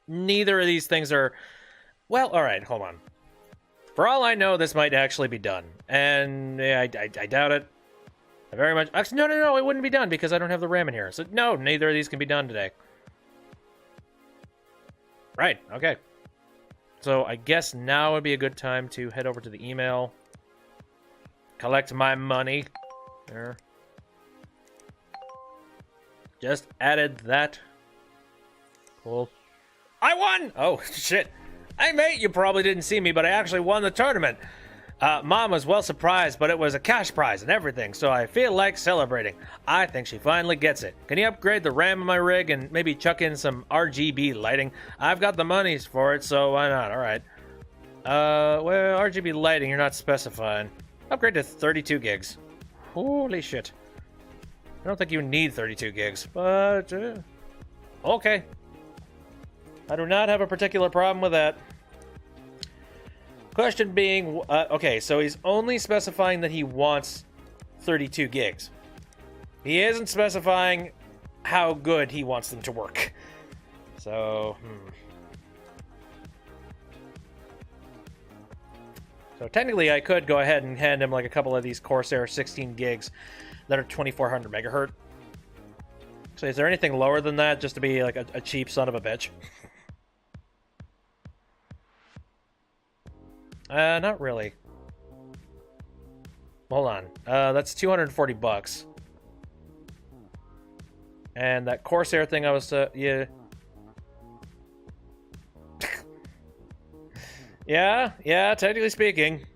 neither of these things are... Well, alright, hold on. For all I know, this might actually be done. And yeah, I doubt it. I very much... Actually, no, it wouldn't be done because I don't have the RAM in here. So no, neither of these can be done today. Right, okay. So I guess now would be a good time to head over to the email. Collect my money. There. Just added that. Cool. I won! Oh, shit. Hey, mate, you probably didn't see me, but I actually won the tournament. Mom was well surprised, but it was a cash prize and everything, so I feel like celebrating. I think she finally gets it. Can you upgrade the RAM in my rig and maybe chuck in some RGB lighting? I've got the monies for it, so why not? All right. Well, RGB lighting, you're not specifying. Upgrade to 32 gigs. Holy shit. I don't think you need 32 gigs, but... okay. I do not have a particular problem with that. Question being... okay, so he's only specifying that he wants 32 gigs. He isn't specifying how good he wants them to work. So... So technically, I could go ahead and hand him like a couple of these Corsair 16 gigs that are 2400 megahertz. So is there anything lower than that, just to be like a cheap son of a bitch? Not really. Hold on. That's 240 bucks. And that Corsair thing I was, yeah. Yeah, technically speaking.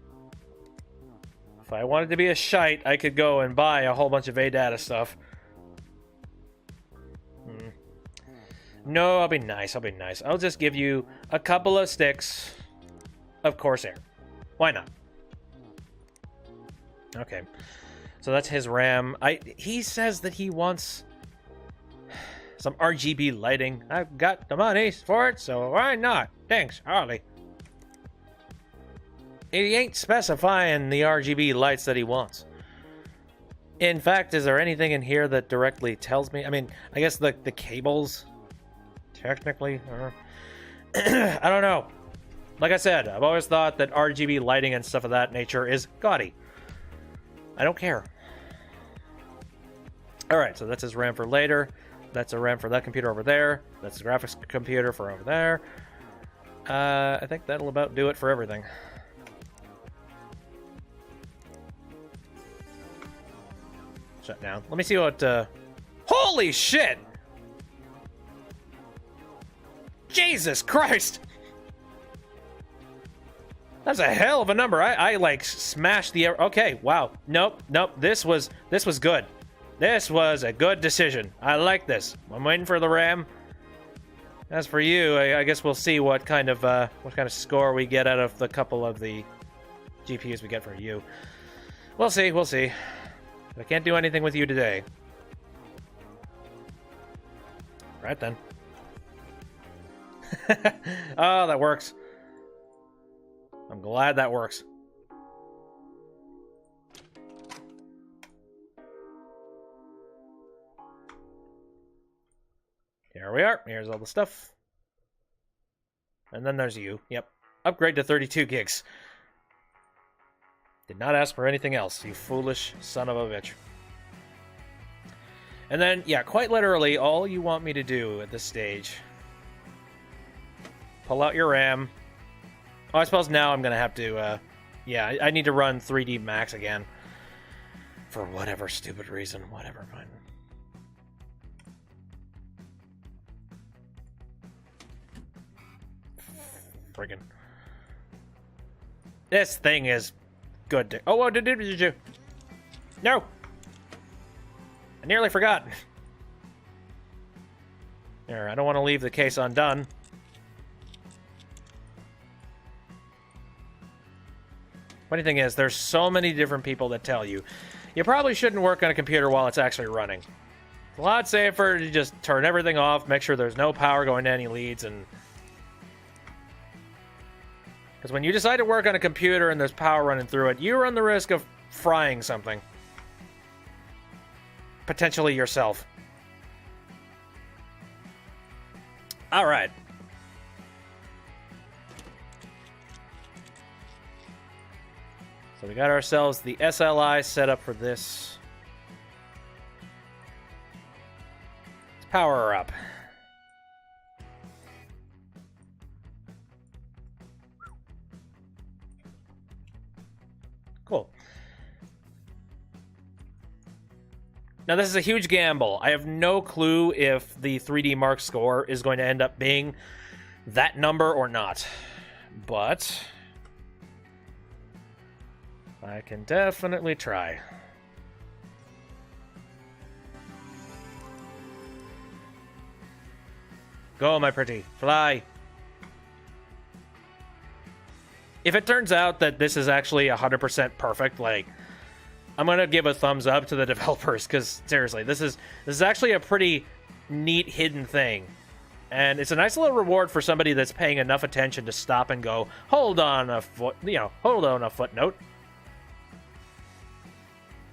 If I wanted to be a shite, I could go and buy a whole bunch of ADATA stuff. No, I'll be nice, I'll just give you a couple of sticks of Corsair. Why not? Okay. So that's his RAM. He says that he wants some RGB lighting. I've got the money for it, so why not? Thanks, Harley. He ain't specifying the RGB lights that he wants. In fact, is there anything in here that directly tells me? I mean, I guess the cables, technically. I don't know. Like I said, I've always thought that RGB lighting and stuff of that nature is gaudy. I don't care. Alright, so that's his RAM for later. That's a RAM for that computer over there. That's the graphics computer for over there. I think that'll about do it for everything. shut down. Let me see what, Holy shit! Jesus Christ! That's a hell of a number. I like smashed the... Okay, wow. Nope. This was good. This was a good decision. I like this. I'm waiting for the RAM. As for you, I guess we'll see what kind of score we get out of the couple of the GPUs we get for you. We'll see. I can't do anything with you today. Right then. Oh, that works. I'm glad that works. Here we are. Here's all the stuff. And then there's you. Yep. Upgrade to 32 gigs. Did not ask for anything else, you foolish son of a bitch. And then, yeah, quite literally, all you want me to do at this stage... Pull out your RAM. Oh, I suppose now I'm going to have to, yeah, I need to run 3D Max again. For whatever stupid reason. Whatever, fine. Friggin'. This thing is good to... Oh, what did you... No! I nearly forgot. There, I don't want to leave the case undone. Funny thing is, there's so many different people that tell you, you probably shouldn't work on a computer while it's actually running. It's a lot safer to just turn everything off, make sure there's no power going to any leads, and... Because when you decide to work on a computer and there's power running through it, you run the risk of frying something. Potentially yourself. Alright. So we got ourselves the SLI set up for this. Let's power her up. Cool. Now this is a huge gamble. I have no clue if the 3D Mark score is going to end up being that number or not. But... I can definitely try. Go, my pretty. Fly. If it turns out that this is actually 100% perfect, like, I'm going to give a thumbs up to the developers, because, seriously, this is actually a pretty neat hidden thing. And it's a nice little reward for somebody that's paying enough attention to stop and go, hold on a footnote.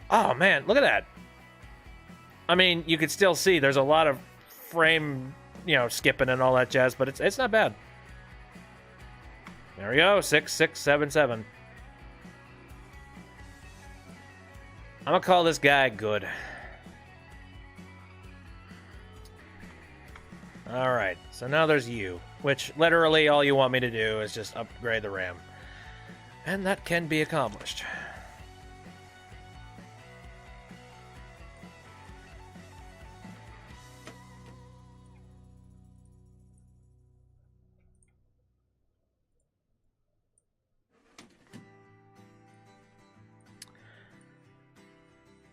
Oh, man, look at that. I mean, you could still see there's a lot of frame, skipping and all that jazz, but it's not bad. There we go, 6677. I'm gonna call this guy good. Alright, so now there's you, which literally all you want me to do is just upgrade the RAM. And that can be accomplished.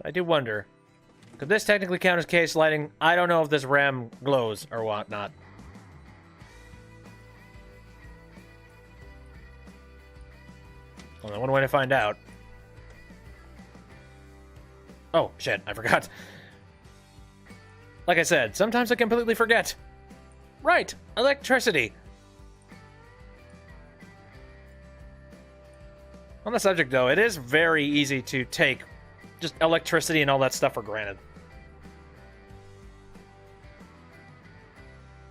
I do wonder, could this technically count as case lighting? I don't know if this RAM glows or whatnot. Only one way to find out. Oh, shit, I forgot. Like I said, sometimes I completely forget. Right, electricity. On the subject, though, it is very easy to take just electricity and all that stuff for granted.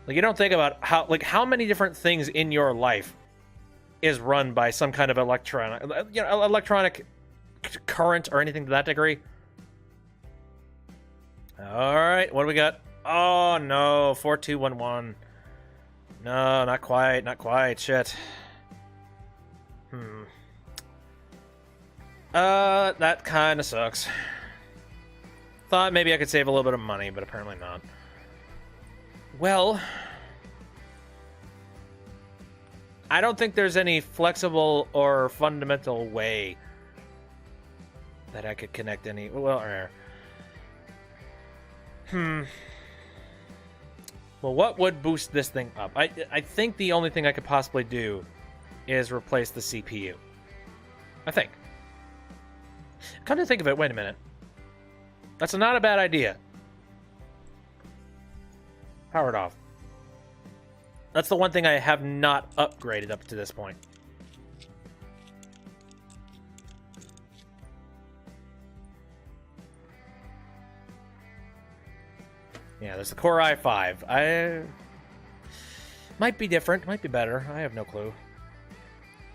Like, you don't think about how many different things in your life is run by some kind of electronic current or anything to that degree. All right, what do we got? Oh no, 4211. No, not quite. Shit. That kind of sucks. Thought maybe I could save a little bit of money, but apparently not. Well, I don't think there's any flexible or fundamental way that I could connect any... Well, Well, what would boost this thing up? I think the only thing I could possibly do is replace the CPU. I think. Come to think of it, wait a minute. That's not a bad idea. Powered off. That's the one thing I have not upgraded up to this point. Yeah, there's the Core i5. Might be different, might be better. I have no clue.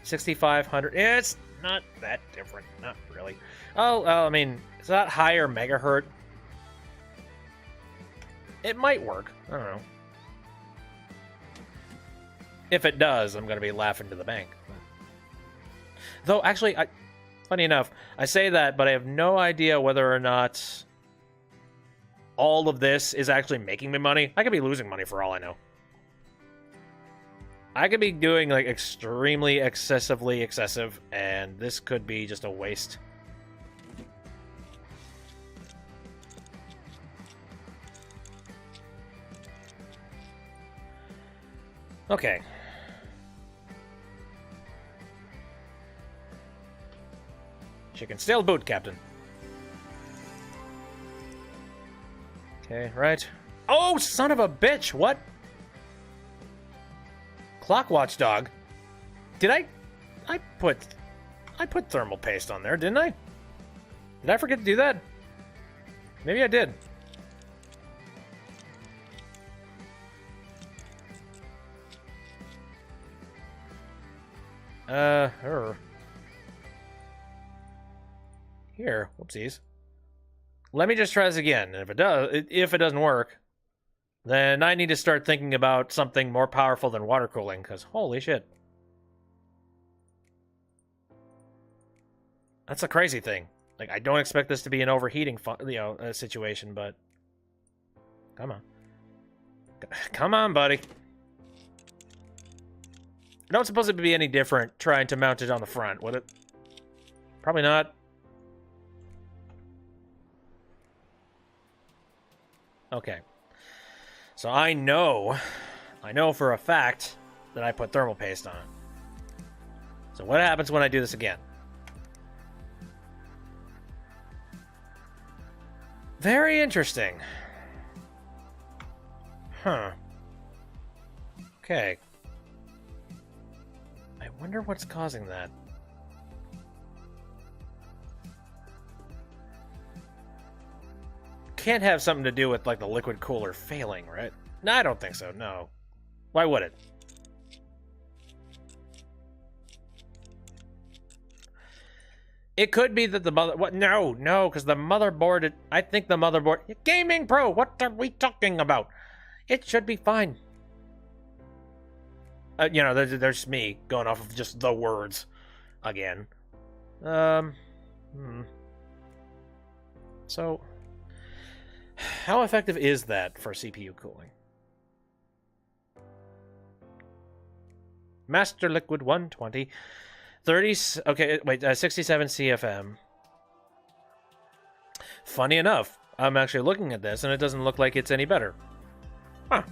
6500. It's not that different. Not really. Oh, I mean, it's not higher megahertz. It might work. I don't know. If it does, I'm going to be laughing to the bank. Though, actually, funny enough, I say that, but I have no idea whether or not all of this is actually making me money. I could be losing money for all I know. I could be doing, like, extremely excessive, and this could be just a waste. Okay. Chicken still boot, Captain. Okay, right. Oh, son of a bitch! What? Clock watchdog. Did I put thermal paste on there, didn't I? Did I forget to do that? Maybe I did. Here, whoopsies. Let me just try this again. And if it doesn't work, then I need to start thinking about something more powerful than water cooling, because holy shit. That's a crazy thing. Like, I don't expect this to be an overheating situation, but come on. Come on, buddy. I don't suppose it would be any different trying to mount it on the front, would it? Probably not. Okay. So I know for a fact that I put thermal paste on it. So what happens when I do this again? Very interesting. Huh. Okay. I wonder what's causing that. Can't have something to do with, like, the liquid cooler failing, right? No, I don't think so, no. Why would it? It could be that the mother... What? No, because the motherboard... I think the motherboard... Gaming Pro, what are we talking about? It should be fine. You know, there's me going off of just the words again. So, how effective is that for CPU cooling? Master Liquid 120. 30... Okay, wait, 67 CFM. Funny enough, I'm actually looking at this, and it doesn't look like it's any better. Huh.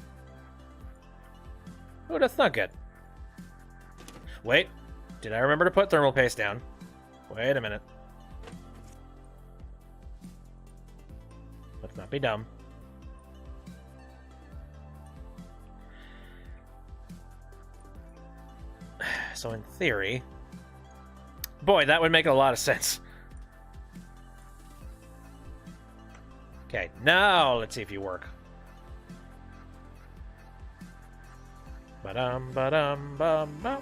Who would have thunk it? Wait, did I remember to put thermal paste down? Wait a minute. Let's not be dumb. So in theory... Boy, that would make a lot of sense. Okay, now let's see if you work. Ba-dum, ba-dum, bum, bum.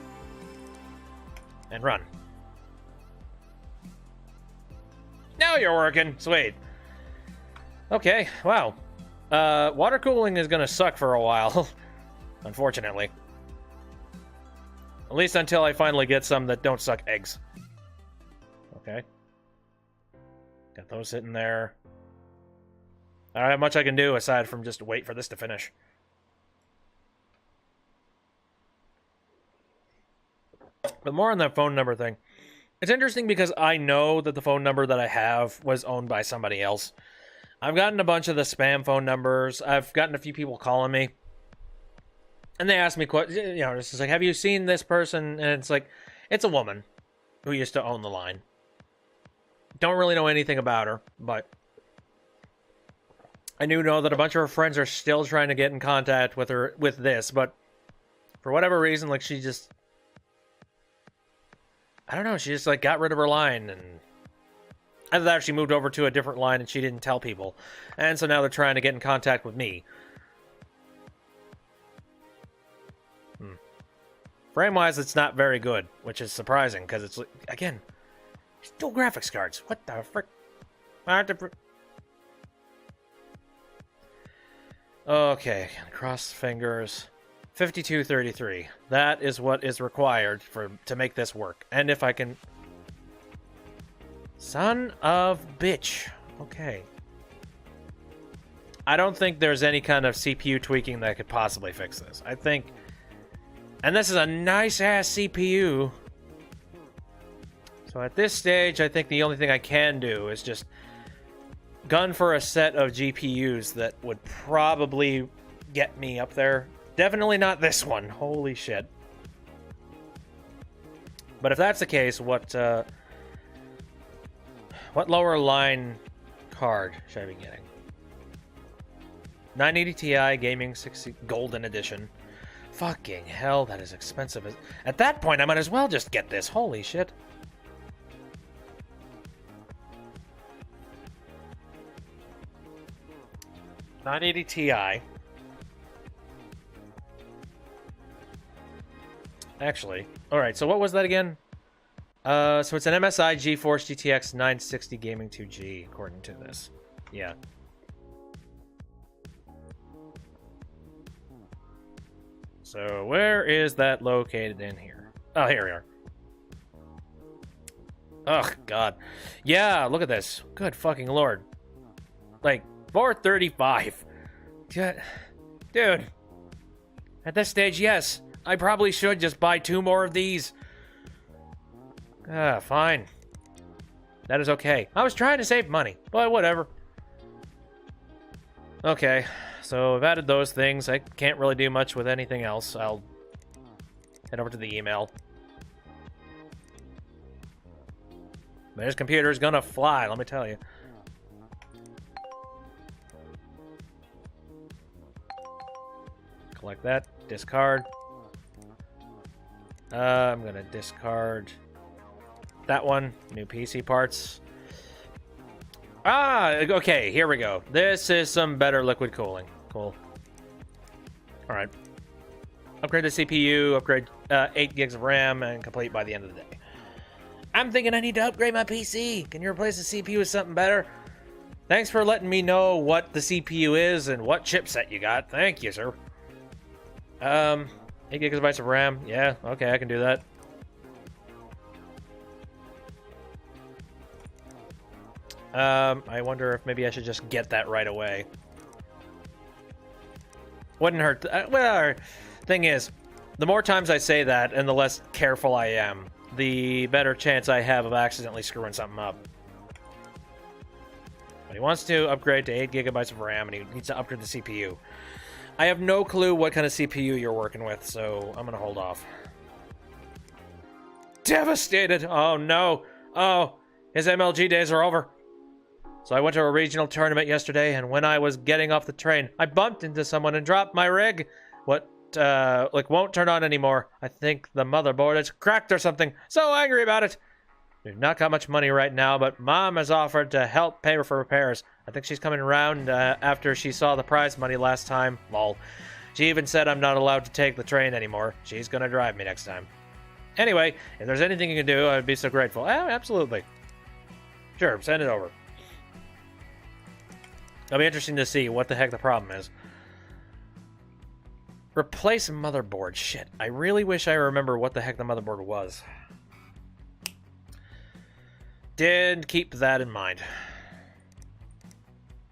And run. Now you're working. Sweet. Okay, wow. Water cooling is gonna suck for a while. Unfortunately. At least until I finally get some that don't suck eggs. Okay. Got those sitting there. I don't have much I can do aside from just wait for this to finish. But more on that phone number thing. It's interesting because I know that the phone number that I have was owned by somebody else. I've gotten a bunch of the spam phone numbers. I've gotten a few people calling me. And they ask me, it's just like, have you seen this person? And it's like, it's a woman who used to own the line. Don't really know anything about her, but I do know that a bunch of her friends are still trying to get in contact with her with this, but for whatever reason, like, she just, I don't know, she just, like, got rid of her line, and after that, she moved over to a different line, and she didn't tell people. And so now they're trying to get in contact with me. Frame-wise, it's not very good, which is surprising, because it's, again, it's dual graphics cards. What the frick? Okay, cross fingers. 5233. That is what is required to make this work. And if I can... Son of bitch. Okay. I don't think there's any kind of CPU tweaking that could possibly fix this. I think... And this is a nice-ass CPU. So at this stage, I think the only thing I can do is just gun for a set of GPUs that would probably get me up there. Definitely not this one. Holy shit. But if that's the case, what lower line card should I be getting? 980 Ti Gaming 60 Golden Edition. Fucking hell, that is expensive. At that point, I might as well just get this. Holy shit. .980 Ti. Actually, alright, so what was that again? So it's an MSI GeForce GTX 960 Gaming 2G, according to this. Yeah. So where is that located in here? Oh, here we are. Oh, God. Yeah, look at this. Good fucking lord. Like, 435. Dude. At this stage, yes. I probably should just buy 2 more of these. Fine. That is okay. I was trying to save money, but whatever. Okay, so I've added those things. I can't really do much with anything else. I'll head over to the email. But this computer is gonna fly, let me tell you. Collect that. Discard. I'm gonna discard that one. New PC parts. Okay, here we go. This is some better liquid cooling. Cool. Alright. Upgrade the CPU, upgrade 8 gigs of RAM, and complete by the end of the day. I'm thinking I need to upgrade my PC. Can you replace the CPU with something better? Thanks for letting me know what the CPU is and what chipset you got. Thank you, sir. 8 gigabytes of RAM. Yeah, okay, I can do that. I wonder if maybe I should just get that right away. Wouldn't hurt. Well, thing is, the more times I say that and the less careful I am, the better chance I have of accidentally screwing something up. But he wants to upgrade to 8 gigabytes of RAM, and he needs to upgrade the CPU. I have no clue what kind of CPU you're working with, so I'm going to hold off. Devastated! Oh, no. Oh, his MLG days are over. So I went to a regional tournament yesterday, and when I was getting off the train, I bumped into someone and dropped my rig. Won't turn on anymore. I think the motherboard is cracked or something. So angry about it. We've not got much money right now, but Mom has offered to help pay for repairs. I think she's coming around after she saw the prize money last time. Lol. She even said I'm not allowed to take the train anymore. She's gonna drive me next time. Anyway, if there's anything you can do, I'd be so grateful. Oh, absolutely. Sure, send it over. It'll be interesting to see what the heck the problem is. Replace motherboard. Shit, I really wish I remember what the heck the motherboard was. Did keep that in mind.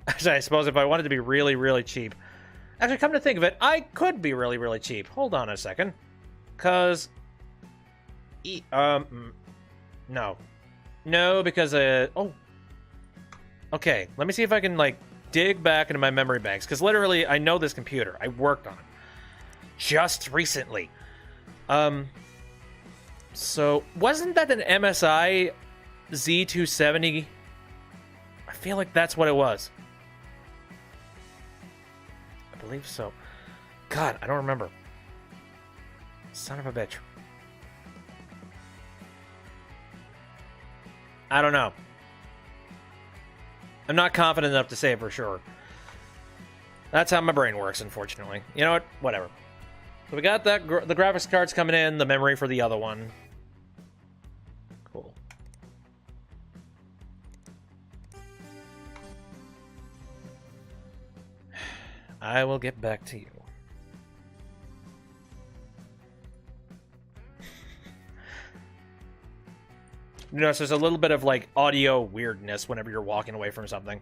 I suppose if I wanted to be really, really cheap. Actually, come to think of it, I could be really, really cheap. Hold on a second. Because... No. No, because, oh. Okay, let me see if I can, like, dig back into my memory banks. Because literally, I know this computer. I worked on it. Just recently. So, wasn't that an MSI Z270? I feel like that's what it was. I believe so. God, I don't remember. Son of a bitch. I don't know. I'm not confident enough to say for sure. That's how my brain works, unfortunately. You know what? Whatever. So we got that the graphics cards coming in, the memory for the other one. Cool. I will get back to you. You notice there's a little bit of, like, audio weirdness whenever you're walking away from something.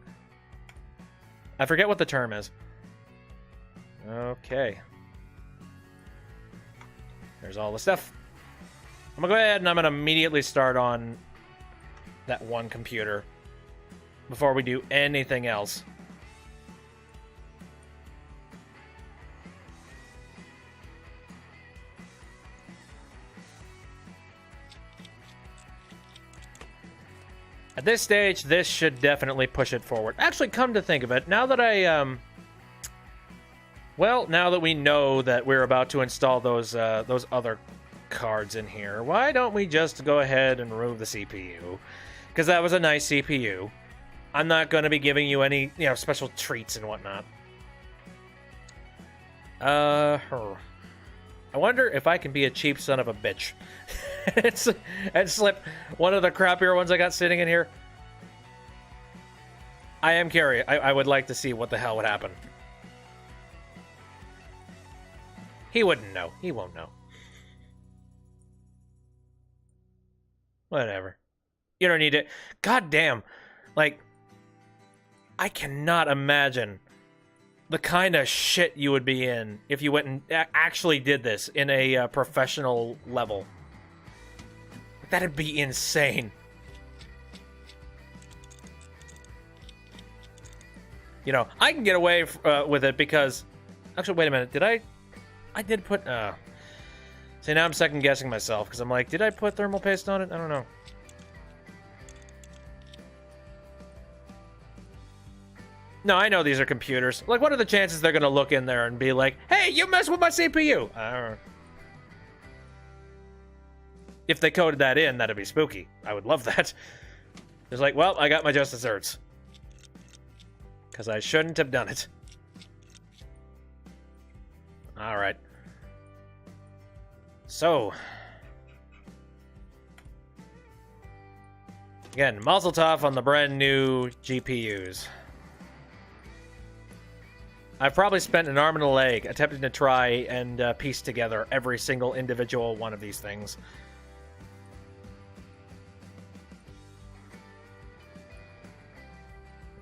I forget what the term is. Okay. There's all the stuff. I'm gonna go ahead and I'm gonna immediately start on that one computer before we do anything else. At this stage, this should definitely push it forward. Actually, come to think of it, now that well, now that we know that we're about to install those other cards in here, why don't we just go ahead and remove the CPU? Because that was a nice CPU. I'm not going to be giving you any, special treats and whatnot. I wonder if I can be a cheap son of a bitch. and slip one of the crappier ones I got sitting in here. I am curious. I would like to see what the hell would happen. He wouldn't know. He won't know. Whatever. You don't need it. God damn. Like, I cannot imagine the kind of shit you would be in if you went and actually did this in a professional level. That'd be insane. I can get away with it because... Actually, wait a minute. Did I did put... See, now I'm second-guessing myself because I'm like, did I put thermal paste on it? I don't know. No, I know these are computers. Like, what are the chances they're going to look in there and be like, hey, you messed with my CPU? If they coded that in, that'd be spooky. I would love that. It's like, well, I got my just desserts. Because I shouldn't have done it. Alright. So. Again, mazel tov on the brand new GPUs. I've probably spent an arm and a leg attempting to try and piece together every single individual one of these things.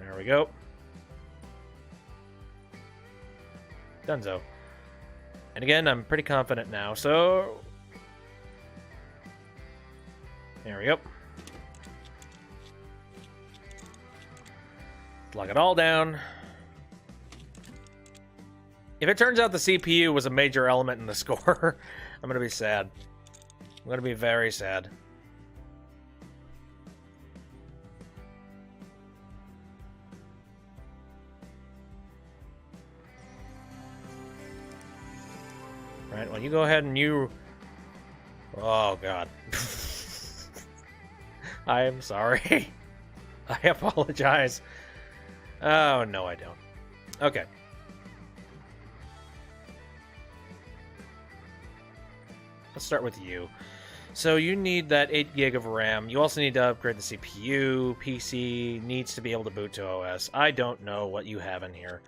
There we go. Dunzo. And again, I'm pretty confident now, so... There we go. Lock it all down. If it turns out the CPU was a major element in the score, I'm going to be sad. I'm going to be very sad. Right, well, you go ahead and you... Oh, God. I am sorry. I apologize. Oh, no, I don't. Okay. Let's start with you. So you need that 8 gig of RAM. You also need to upgrade the CPU. PC needs to be able to boot to OS. I don't know what you have in here.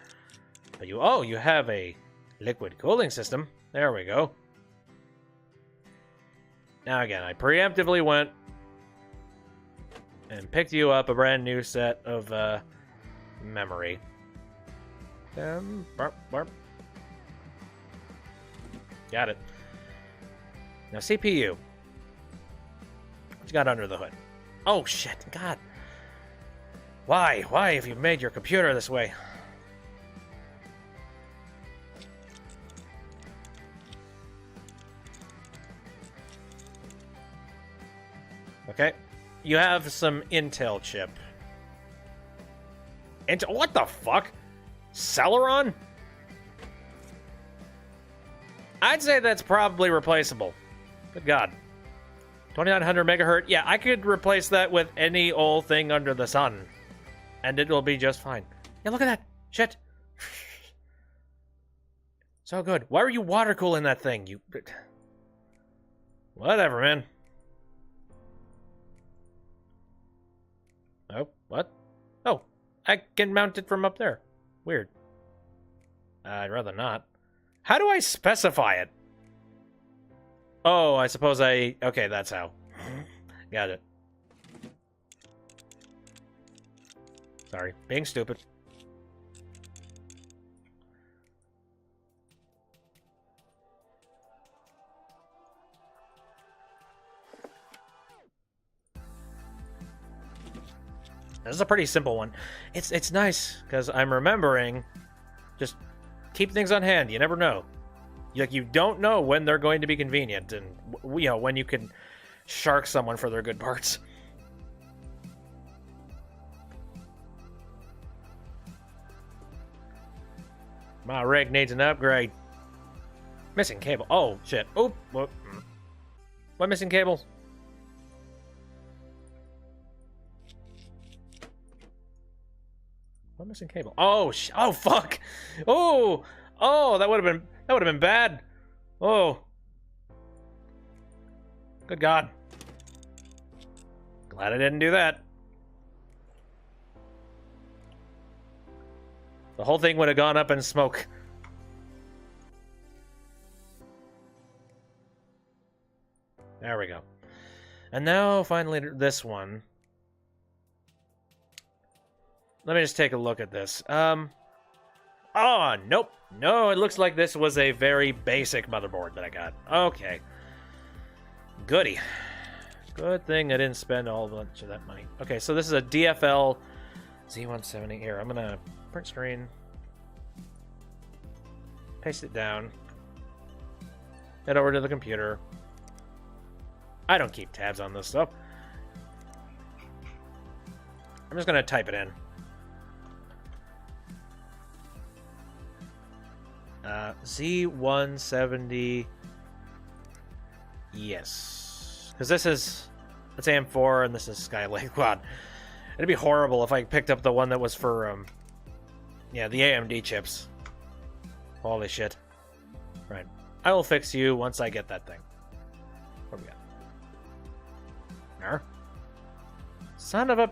But you have a liquid cooling system. There we go. Now again, I preemptively went and picked you up a brand new set of memory. Barp, barp. Got it. Now CPU. What you got under the hood? Oh shit, God. Why? Why have you made your computer this way? Okay. You have some Intel chip. Intel? What the fuck? Celeron? I'd say that's probably replaceable. Good God. 2900 megahertz. Yeah, I could replace that with any old thing under the sun. And it will be just fine. Yeah, look at that. Shit. So good. Why are you water cooling that thing? You... Whatever, man. Oh, what? Oh, I can mount it from up there. Weird. I'd rather not. How do I specify it? Oh, I suppose I... Okay, that's how. Got it. Sorry, being stupid. This is a pretty simple one. It's nice because I'm remembering. Just keep things on hand. You never know. You don't know when they're going to be convenient, and when you can shark someone for their good parts. My rig needs an upgrade. Missing cable. Oh shit. Oh, what missing cables? What missing cable? Oh oh fuck. Oh that would have been bad. Oh. Good God. Glad I didn't do that. The whole thing would have gone up in smoke. There we go. And now, finally, this one. Let me just take a look at this. Oh, nope. No, it looks like this was a very basic motherboard that I got. Okay. Goody. Good thing I didn't spend a whole bunch of that money. Okay, so this is a DFL Z170. Here, I'm gonna print screen. Paste it down. Head over to the computer. I don't keep tabs on this stuff. I'm just gonna type it in. Z170. Yes. Because this is... It's AM4 and this is Skylake. God. It'd be horrible if I picked up the one that was for, yeah, the AMD chips. Holy shit. Right. I will fix you once I get that thing. What we got? There. Son of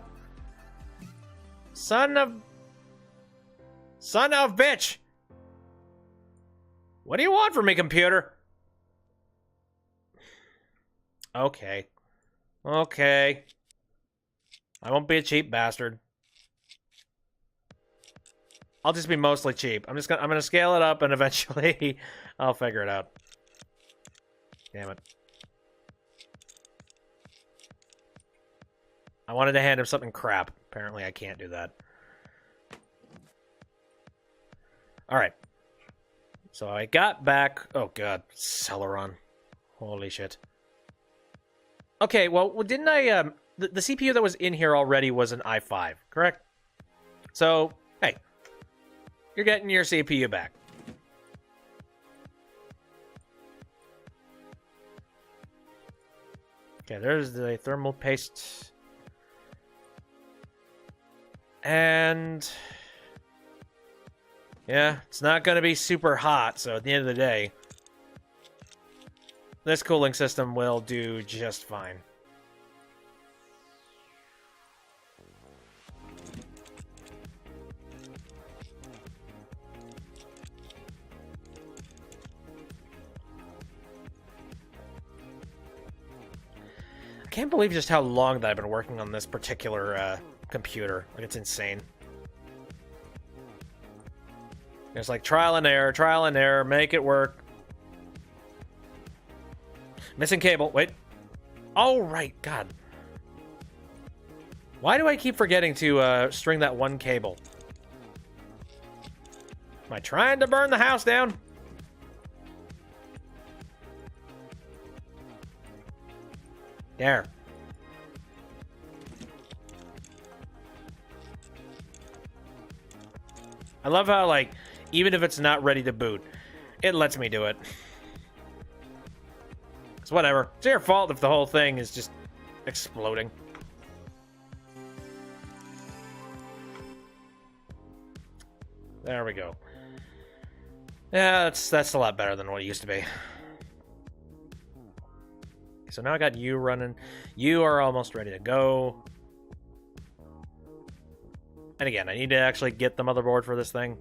bitch! What do you want from me, computer? Okay. Okay. I won't be a cheap bastard. I'll just be mostly cheap. I'm gonna scale it up and eventually I'll figure it out. Damn it. I wanted to hand him something crap. Apparently I can't do that. Alright. So I got back... Oh god, Celeron. Holy shit. Okay, well, didn't I... The CPU that was in here already was an i5, correct? So, hey. You're getting your CPU back. Okay, there's the thermal paste. And... yeah, it's not going to be super hot, so at the end of the day, this cooling system will do just fine. I can't believe just how long that I've been working on this particular computer. Like, it's insane. It's like trial and error, make it work. Missing cable. Wait. Oh, right. God. Why do I keep forgetting to string that one cable? Am I trying to burn the house down? There. I love how, like, even if it's not ready to boot, it lets me do it. It's whatever. It's your fault if the whole thing is just exploding. There we go. Yeah, that's a lot better than what it used to be. So now I got you running. You are almost ready to go. And again, I need to actually get the motherboard for this thing.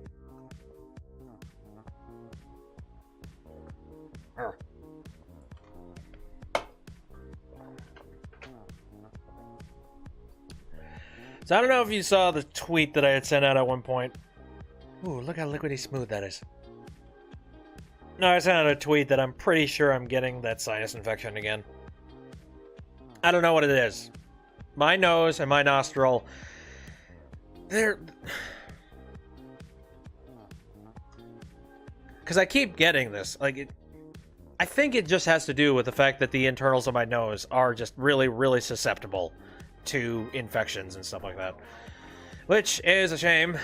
So I don't know if you saw the tweet that I had sent out at one point. Ooh, look how liquidy smooth that is. No, I sent out a tweet that I'm pretty sure I'm getting that sinus infection again. I don't know what it is. My nose and my nostril, they're... Because I keep getting this. Like, I think it just has to do with the fact that the internals of my nose are just really, really susceptible to infections and stuff like that. Which is a shame.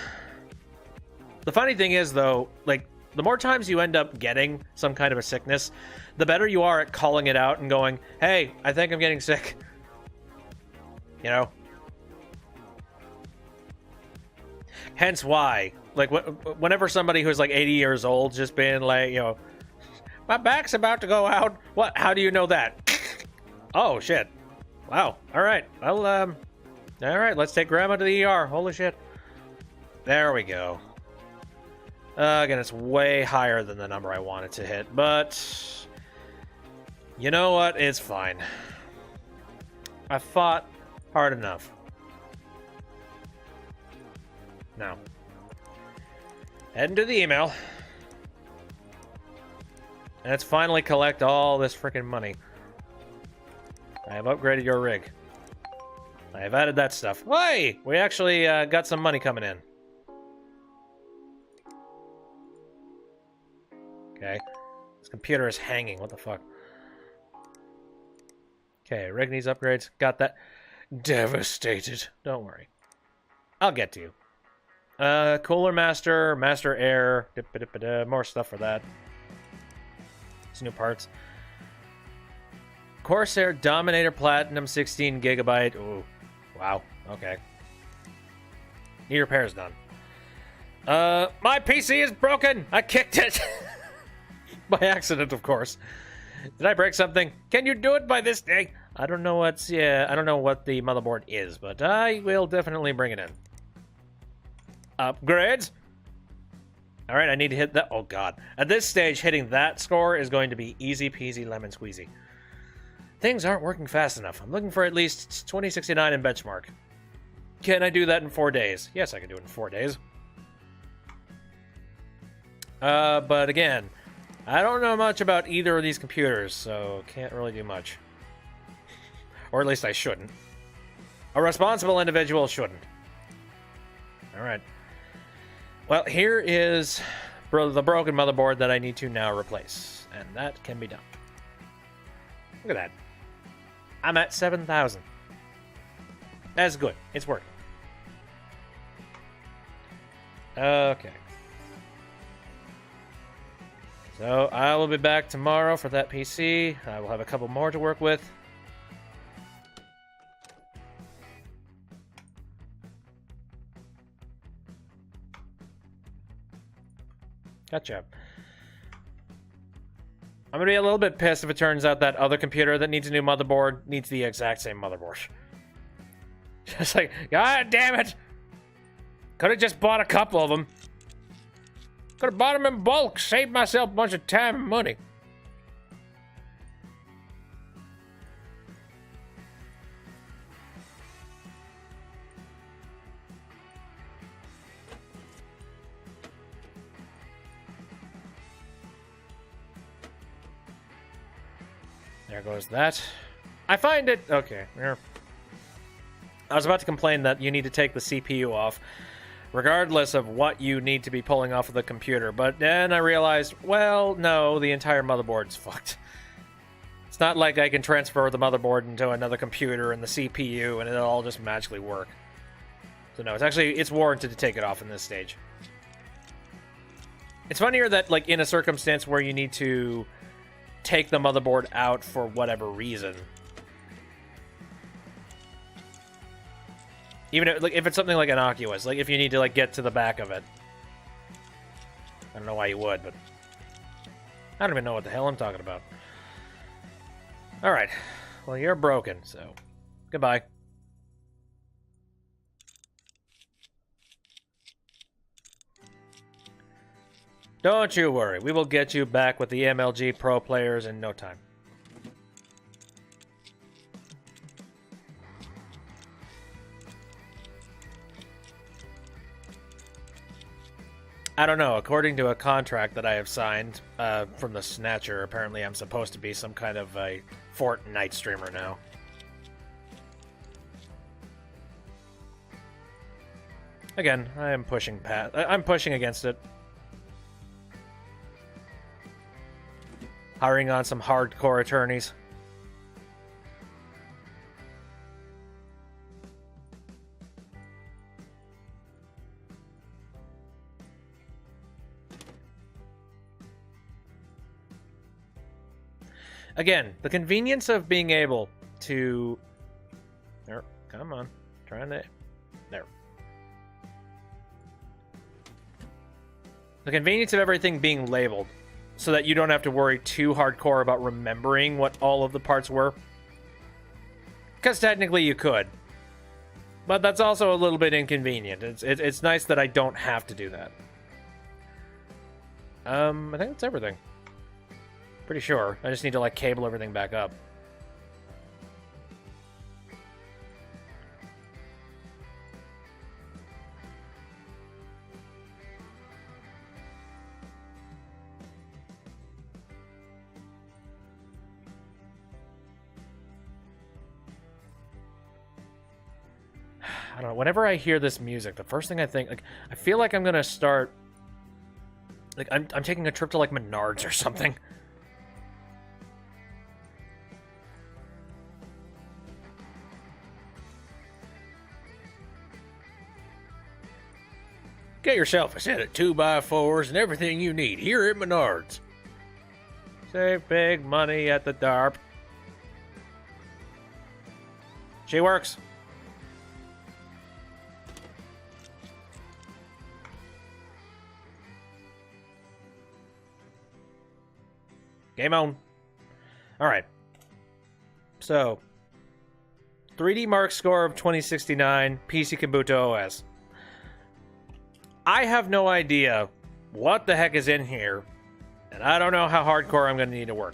The funny thing is, though, like, the more times you end up getting some kind of a sickness, the better you are at calling it out and going, hey, I think I'm getting sick. You know? Hence why, like, whenever somebody who's like 80 years old just being like, you know, my back's about to go out. What? How do you know that? Oh, shit. Wow. All right. Well, all right. Let's take Grandma to the ER. Holy shit. There we go. Again, it's way higher than the number I wanted to hit, but you know what? It's fine. I fought hard enough. Now, heading to the email. And let's finally collect all this freaking money. I have upgraded your rig. I have added that stuff. Hey! We actually got some money coming in. Okay. This computer is hanging. What the fuck? Okay, rig needs upgrades. Got that. Devastated. Don't worry. I'll get to you. Cooler Master, Master Air, more stuff for that. Some new parts. Corsair Dominator Platinum 16 gigabyte. Ooh, wow. Okay. Need repairs done. My PC is broken. I kicked it by accident, of course. Did I break something? Can you do it by this day? I don't know what's I don't know what the motherboard is, but I will definitely bring it in. Upgrades. All right, I need to hit that. Oh god. At this stage, hitting that score is going to be easy peasy lemon squeezy. Things aren't working fast enough. I'm looking for at least 2069 in benchmark. Can I do that in 4 days? Yes, I can do it in 4 days. But again, I don't know much about either of these computers, so can't really do much. Or at least I shouldn't. A responsible individual shouldn't. Alright. Well, here is the broken motherboard that I need to now replace. And that can be done. Look at that. I'm at 7,000. That's good. It's working. Okay. So, I will be back tomorrow for that PC. I will have a couple more to work with. Gotcha. I'm gonna be a little bit pissed if it turns out that other computer that needs a new motherboard needs the exact same motherboard. Just like, god damn it! Could have just bought a couple of them. Could have bought them in bulk, saved myself a bunch of time and money. There goes that. I find it... Okay, there. I was about to complain that you need to take the CPU off, regardless of what you need to be pulling off of the computer, but then I realized, well, no, the entire motherboard's fucked. It's not like I can transfer the motherboard into another computer and the CPU and it'll all just magically work. So no, it's warranted to take it off in this stage. It's funnier that, like, in a circumstance where you need to take the motherboard out for whatever reason. Even if it's something like innocuous, like if you need to, like, get to the back of it. I don't know why you would, but I don't even know what the hell I'm talking about. Alright. Well, you're broken, so goodbye. Don't you worry, we will get you back with the MLG Pro players in no time. I don't know, according to a contract that I have signed from the Snatcher, apparently I'm supposed to be some kind of a Fortnite streamer now. Again, I'm pushing against it. Hiring on some hardcore attorneys. Again, the convenience of being able to... There, come on. Trying to... There. The convenience of everything being labeled, so that you don't have to worry too hardcore about remembering what all of the parts were. Because technically you could. But that's also a little bit inconvenient. It's nice that I don't have to do that. I think that's everything. Pretty sure. I just need to, like, cable everything back up. I don't know. Whenever I hear this music, the first thing I think, like, I feel like I'm gonna start, like, I'm taking a trip to, like, Menards or something. Get yourself a set of 2x4s and everything you need here at Menards. Save big money at the DARP. She works. Game on. Alright. So, 3D Mark score of 2069, PC Kombuto OS. I have no idea what the heck is in here, and I don't know how hardcore I'm going to need to work.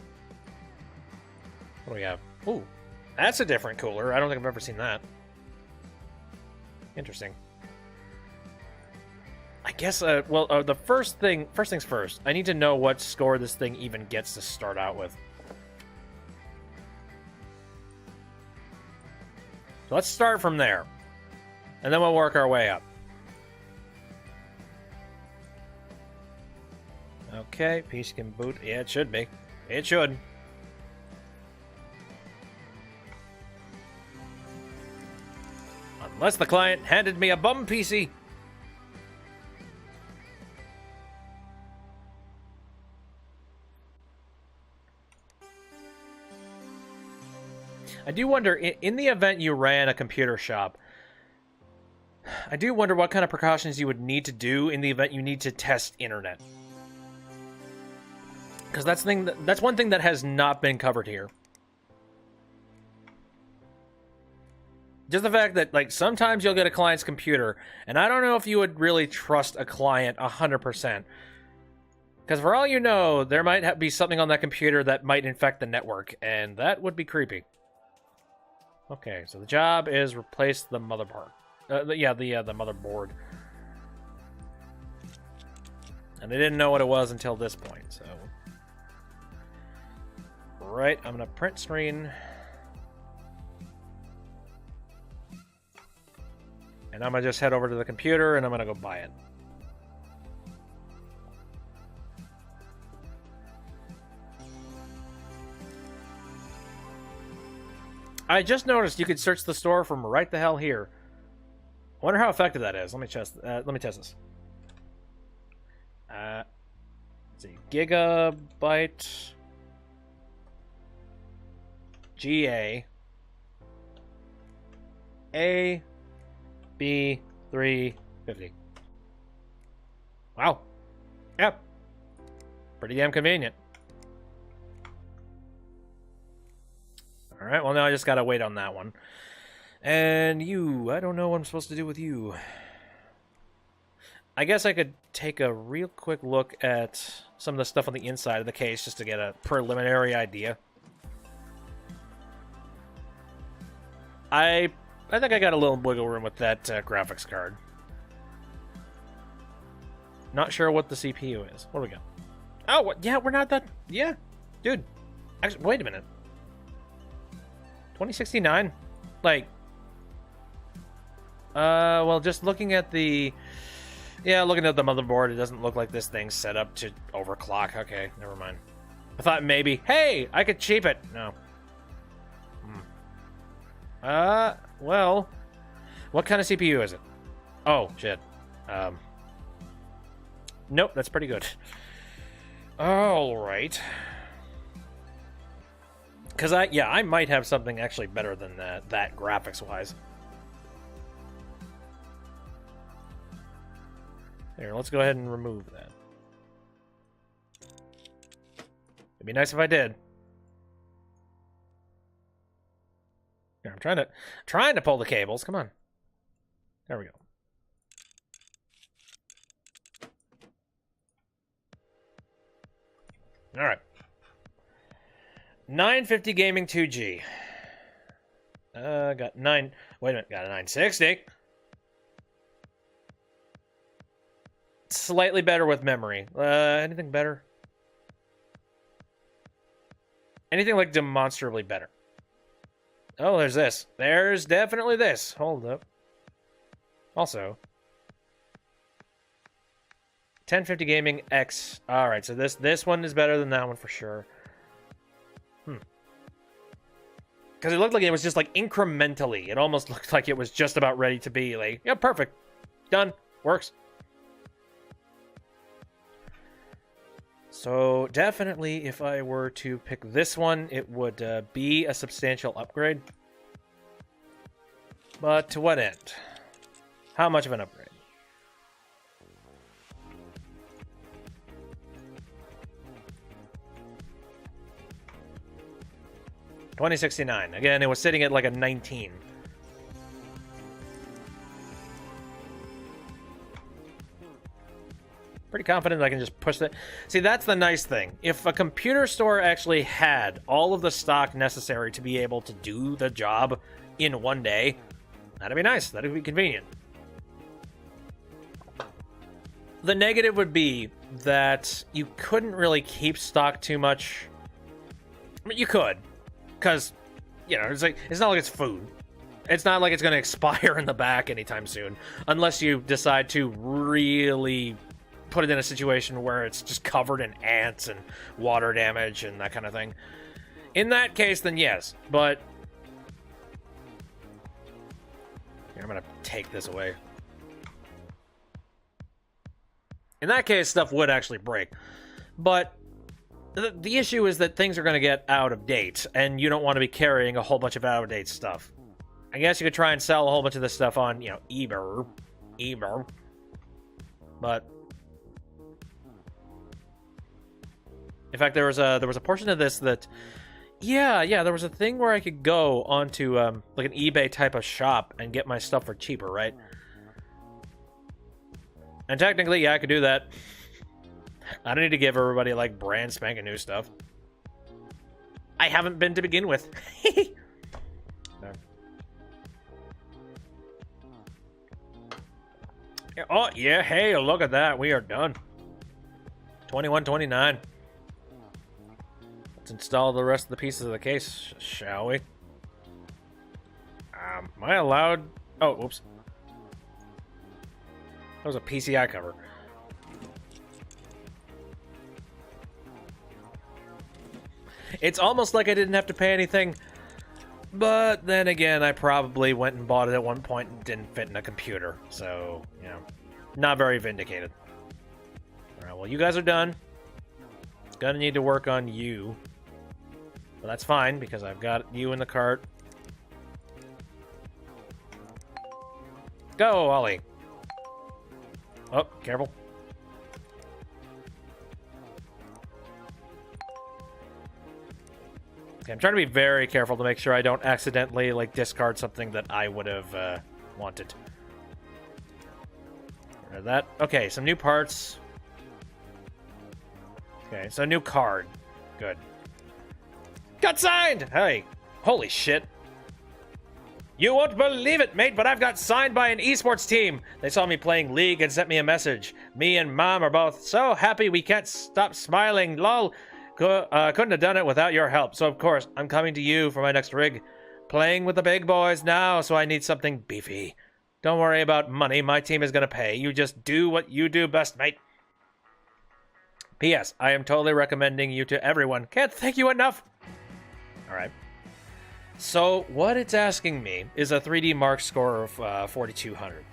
What do we have? Ooh, that's a different cooler. I don't think I've ever seen that. Interesting. I guess, the first things first. I need to know what score this thing even gets to start out with. So let's start from there, and then we'll work our way up. Okay, PC can boot. Yeah, it should be. It should. Unless the client handed me a bum PC. I do wonder, in the event you ran a computer shop, I do wonder what kind of precautions you would need to do in the event you need to test internet. Because that's one thing that has not been covered here. Just the fact that, like, sometimes you'll get a client's computer, and I don't know if you would really trust a client 100%. Because for all you know, there might be something on that computer that might infect the network, and that would be creepy. Okay, so the job is replace the motherboard. The motherboard. And they didn't know what it was until this point, so... Right, I'm gonna print screen. And I'm gonna just head over to the computer and I'm gonna go buy it. I just noticed you could search the store from right the hell here. I wonder how effective that is. Let me test this. Let's see. Gigabyte GA A B 350. Wow. Yep. Pretty damn convenient. Alright, well now I just gotta wait on that one. And you, I don't know what I'm supposed to do with you. I guess I could take a real quick look at some of the stuff on the inside of the case just to get a preliminary idea. I think I got a little wiggle room with that graphics card. Not sure what the CPU is. What do we got? Oh, what? Yeah, we're not that... Yeah, dude. Actually, wait a minute. 2069? Like... well, just looking at the... Yeah, looking at the motherboard, it doesn't look like this thing's set up to overclock. Okay, never mind. I thought maybe, hey, I could cheap it. No. Well, what kind of CPU is it? Oh, shit. Nope, that's pretty good. Alright. Because I might have something actually better than that graphics-wise. Here, let's go ahead and remove that. It'd be nice if I did. Here, I'm trying to pull the cables. Come on. There we go. All right. 950 Gaming 2G. Got 9. Wait a minute. Got a 960. Slightly better with memory. Anything better? Anything like demonstrably better? Oh, there's this. There's definitely this. Hold up. Also, 1050 Gaming X. All right, so this one is better than that one for sure. Because it looked like it was just like incrementally. It almost looked like it was just about ready to be like, yeah, perfect, done, works. So definitely, if I were to pick this one, it would be a substantial upgrade. But to what end? How much of an upgrade? $2069. Again, it was sitting at like a 19. Pretty confident I can just push that. See, that's the nice thing. If a computer store actually had all of the stock necessary to be able to do the job in one day, that'd be nice. That'd be convenient. The negative would be that you couldn't really keep stock too much. I mean, you could, because, you know, it's not like it's food. It's not like it's going to expire in the back anytime soon, unless you decide to really put it in a situation where it's just covered in ants and water damage and that kind of thing. In that case, then yes, but here, I'm gonna take this away. In that case, stuff would actually break, but the issue is that things are going to get out of date, and you don't want to be carrying a whole bunch of out of date stuff. I guess you could try and sell a whole bunch of this stuff on, you know, eBay, but in fact, there was a portion of this that, yeah, there was a thing where I could go onto like an eBay type of shop and get my stuff for cheaper, right? And technically, yeah, I could do that. I don't need to give everybody like brand spanking new stuff. I haven't been to begin with. No. Oh yeah, hey, look at that. We are done. 2129. Let's install the rest of the pieces of the case, shall we? Am I allowed? Oh, whoops. That was a PCI cover. It's almost like I didn't have to pay anything, but then again, I probably went and bought it at one point and didn't fit in a computer, so, you know, not very vindicated. Alright, well, you guys are done. Gonna need to work on you. But that's fine, because I've got you in the cart. Go, Ollie! Oh, careful. Okay, I'm trying to be very careful to make sure I don't accidentally, like, discard something that I would have wanted. That. Okay, some new parts. Okay, so new card. Good. Got signed! Hey, holy shit. You won't believe it, mate, but I've got signed by an esports team. They saw me playing League and sent me a message. Me and Mom are both so happy we can't stop smiling. Lol. Couldn't have done it without your help. So, of course, I'm coming to you for my next rig. Playing with the big boys now, so I need something beefy. Don't worry about money. My team is going to pay. You just do what you do best, mate. P.S. I am totally recommending you to everyone. Can't thank you enough. All right. So, what it's asking me is a 3D Mark score of 4,200.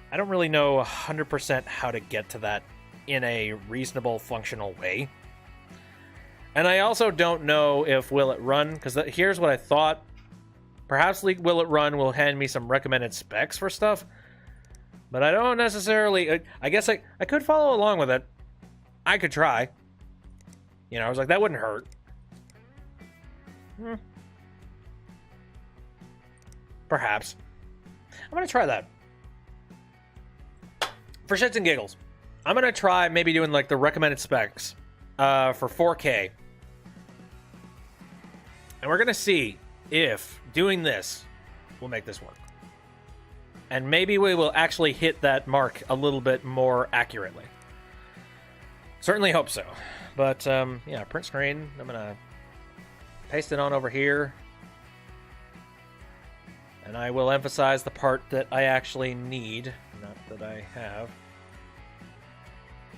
I don't really know 100% how to get to that in a reasonable, functional way. And I also don't know if Will It Run, because here's what I thought. Perhaps Will It Run will hand me some recommended specs for stuff. But I don't necessarily... I guess I could follow along with it. I could try. You know, I was like, that wouldn't hurt. Perhaps. I'm going to try that. For shits and giggles. I'm going to try maybe doing like the recommended specs for 4K. And we're going to see if doing this will make this work. And maybe we will actually hit that mark a little bit more accurately. Certainly hope so. But, yeah, print screen. I'm going to paste it on over here. And I will emphasize the part that I actually need, not that I have.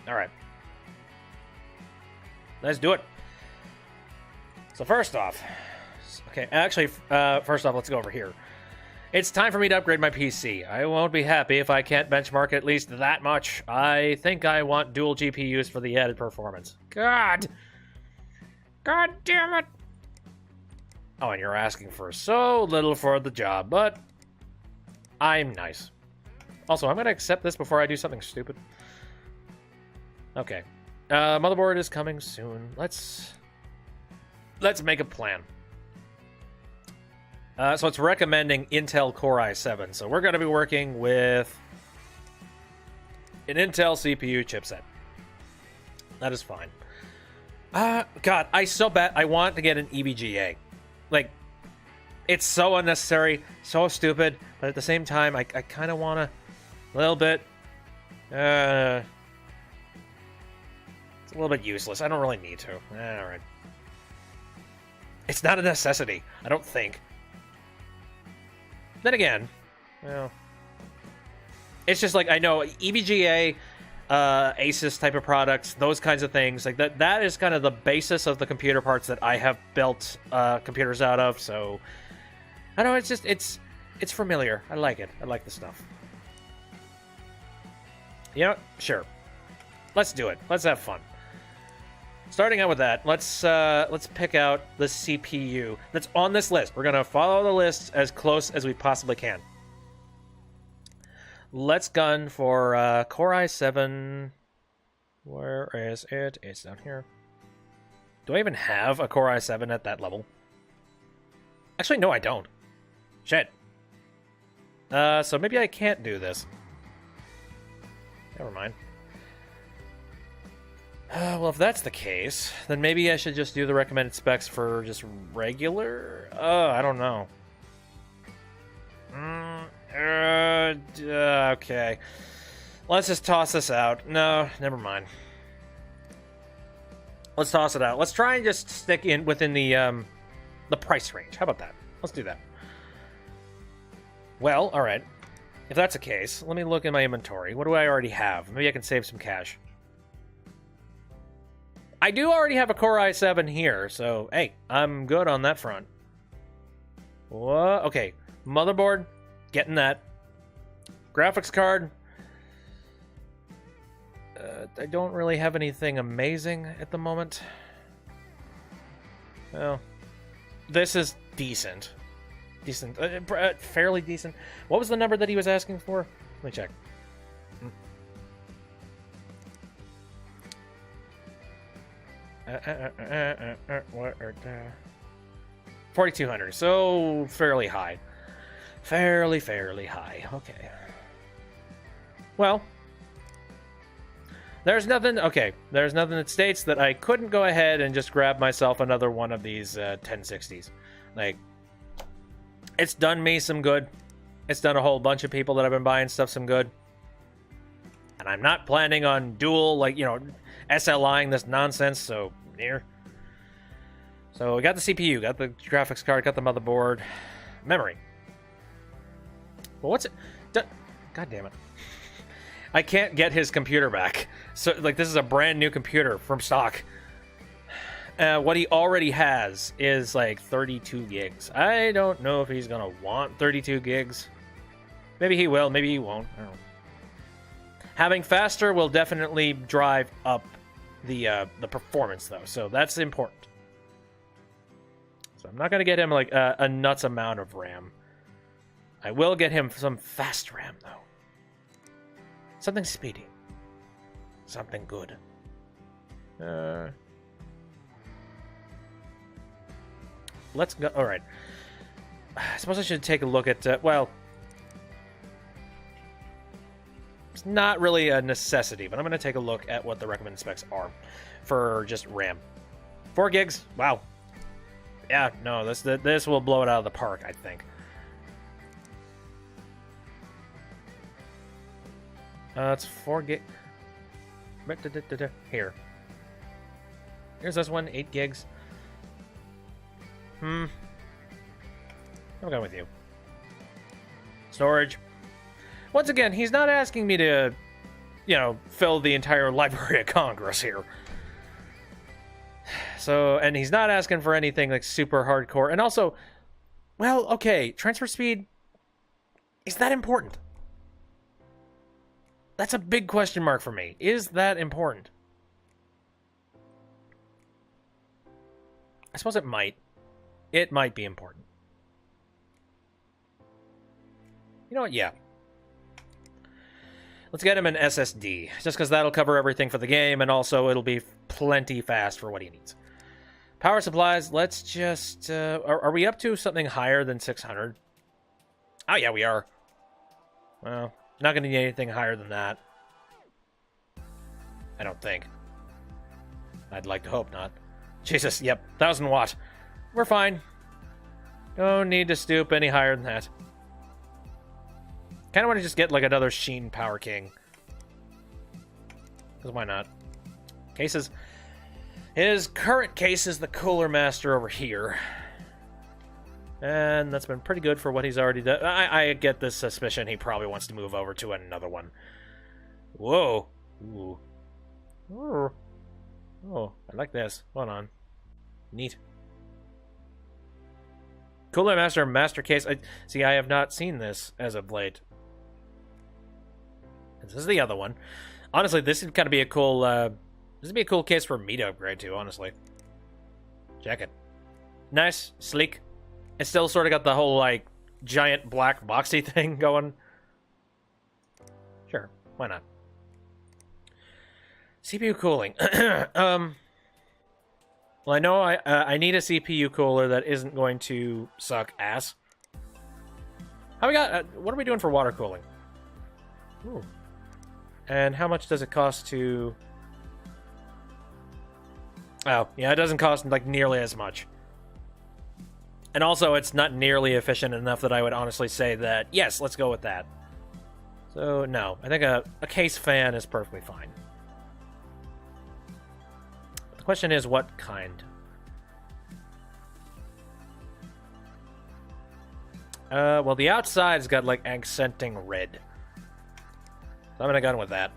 Alright. Let's do it. So first off... Okay, actually, first off, let's go over here. It's time for me to upgrade my PC. I won't be happy if I can't benchmark at least that much. I think I want dual GPUs for the added performance. God! God damn it! Oh, and you're asking for so little for the job, but I'm nice. Also, I'm going to accept this before I do something stupid. Okay. Motherboard is coming soon. Let's make a plan. So it's recommending Intel Core i7. So we're going to be working with an Intel CPU chipset. That is fine. God, I want to get an EVGA. Like, it's so unnecessary, so stupid, but at the same time, I kind of want to, a little bit, it's a little bit useless. I don't really need to. Alright. It's not a necessity, I don't think. Then again, well, it's just like, I know, EVGA, Asus type of products, those kinds of things, like that is kind of the basis of the computer parts that I have built computers out of, so I know it's familiar. I like it. I like the stuff. Yeah, sure. Let's do it. Let's have fun. Starting out with that, let's pick out the CPU that's on this list. We're gonna follow the list as close as we possibly can. Let's gun for Core i7. Where is it? It's down here. Do I even have a Core i7 at that level? Actually, no, I don't. Shit. So maybe I can't do this. Never mind. Well, if that's the case, then maybe I should just do the recommended specs for just regular? I don't know. Okay. Let's just toss this out. No, never mind. Let's toss it out. Let's try and just stick in within the price range. How about that? Let's do that. Well, all right. If that's the case, let me look in my inventory. What do I already have? Maybe I can save some cash. I do already have a Core i7 here, so hey, I'm good on that front. What? Okay, motherboard, getting that. Graphics card. I don't really have anything amazing at the moment. Well, this is decent. Decent. Fairly decent. What was the number that he was asking for? Let me check. 4,200. So fairly high. Fairly high. Okay. Well, there's nothing. Okay, there's nothing that states that I couldn't go ahead and just grab myself another one of these 1060s. Like, it's done me some good. It's done a whole bunch of people that have been buying stuff some good. And I'm not planning on dual, like, you know, SLIing this nonsense, so here. So we got the CPU, got the graphics card, got the motherboard. Memory. Well, what's it? God damn it. I can't get his computer back. So, like, this is a brand new computer from stock. What he already has is, like, 32 gigs. I don't know if he's gonna want 32 gigs. Maybe he will, maybe he won't. I don't know. Having faster will definitely drive up the performance, though, so that's important. So I'm not going to get him, like, a nuts amount of RAM. I will get him some fast RAM, though. Something speedy. Something good. Let's go. All right. I suppose I should take a look at, well... It's not really a necessity, but I'm going to take a look at what the recommended specs are for just RAM. 4 gigs. Wow. Yeah, no, this will blow it out of the park, I think. It's 4 gig. Here. Here's this one, 8 gigs. I'm going with you. Storage. Once again, he's not asking me to, you know, fill the entire Library of Congress here. So, and he's not asking for anything like super hardcore. And also, well, okay, transfer speed, is that important? That's a big question mark for me. Is that important? I suppose it might. It might be important. You know what? Yeah. Let's get him an SSD, just because that'll cover everything for the game, and also it'll be plenty fast for what he needs. Power supplies, let's just... are we up to something higher than 600? Oh, yeah, we are. Well, not going to need anything higher than that. I don't think. I'd like to hope not. Jesus, yep, 1,000 watt. We're fine. Don't need to stoop any higher than that. Kind of want to just get, like, another Sheen Power King. Because why not? Cases. His current case is the Cooler Master over here. And that's been pretty good for what he's already done. I get this suspicion he probably wants to move over to another one. Whoa. Ooh. Oh, I like this. Hold on. Neat. Cooler Master Master Case. See, I have not seen this as of late. This is the other one. Honestly, this would kind of be a cool, this would be a cool case for me to upgrade to, honestly. Check it. Nice, sleek. It's still sort of got the whole, like, giant black boxy thing going. Sure, why not? CPU cooling. Well, I know I need a CPU cooler that isn't going to suck ass. How we got? What are we doing for water cooling? Ooh. And how much does it cost to... Oh, yeah, it doesn't cost, like, nearly as much. And also, it's not nearly efficient enough that I would honestly say that, yes, let's go with that. So, no. I think a case fan is perfectly fine. Question is, what kind? Well, the outside's got, like, accenting red. So I'm gonna go with that.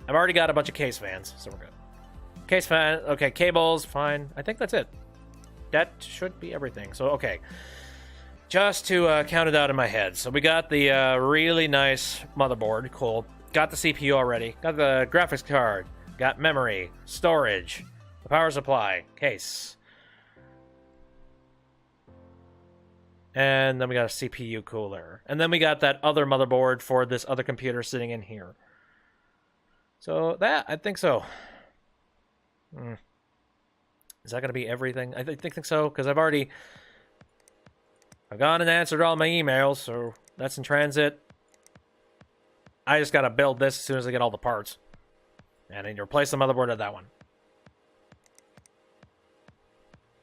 I've already got a bunch of case fans, so we're good. Case fan, okay, cables, fine. I think that's it. That should be everything. So, okay. Just to count it out in my head. So we got the really nice motherboard, cool. Got the CPU already. Got the graphics card. Got memory, storage, the power supply, case. And then we got a CPU cooler. And then we got that other motherboard for this other computer sitting in here. So that, I think so. Is that going to be everything? I think so, because I've gone and answered all my emails, so that's in transit. I just got to build this as soon as I get all the parts. And I need to replace the motherboard of that one.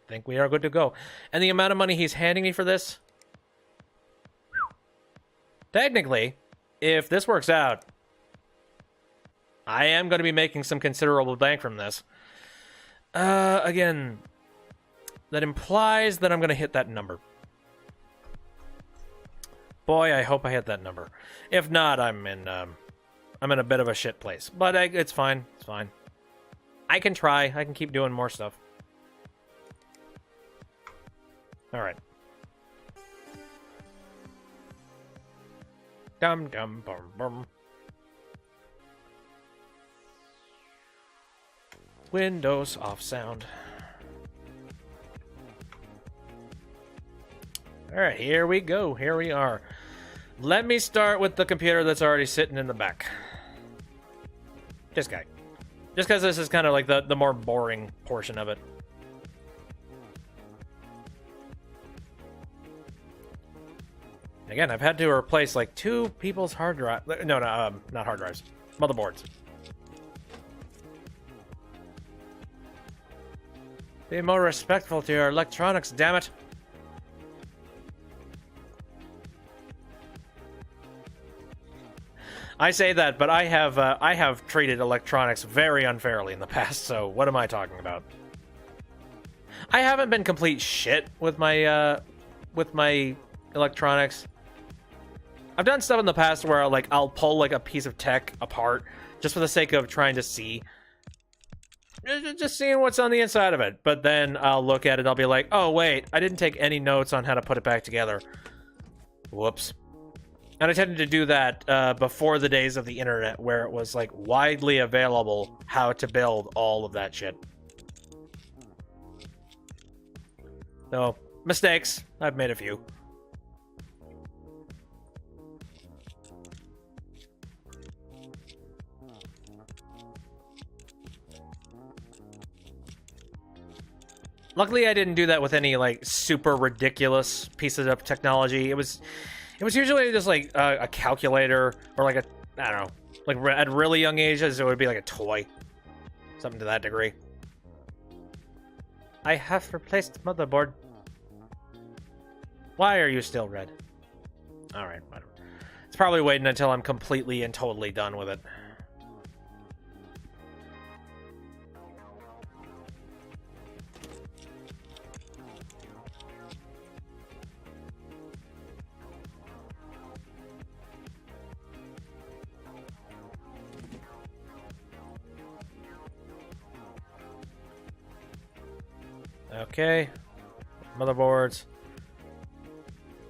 I think we are good to go. And the amount of money he's handing me for this... Technically, if this works out, I am going to be making some considerable bank from this. Again, that implies that I'm going to hit that number. Boy, I hope I hit that number. If not, I'm in a bit of a shit place. But it's fine. It's fine. I can try. I can keep doing more stuff. All right. Dum dum bum bum. Windows off sound. All right, here we go. Here we are. Let me start with the computer that's already sitting in the back. This guy. Just because this is kind of like the more boring portion of it. Again, I've had to replace like 2 people's hard drive. No, not hard drives. Motherboards. Be more respectful to your electronics, damn it. I say that, but I have treated electronics very unfairly in the past, so what am I talking about? I haven't been complete shit with my electronics. I've done stuff in the past where I'll pull like a piece of tech apart just for the sake of trying to see. Just seeing what's on the inside of it. But then I'll look at it and I'll be like, oh wait, I didn't take any notes on how to put it back together. Whoops. And I tended to do that before the days of the internet where it was like widely available how to build all of that shit. So, mistakes. I've made a few. Luckily, I didn't do that with any like super ridiculous pieces of technology. It was usually just like a calculator or like I don't know, like at really young ages it would be like a toy, something to that degree. I have replaced motherboard. Why are you still red? All right, whatever. It's probably waiting until I'm completely and totally done with it. Okay, motherboards.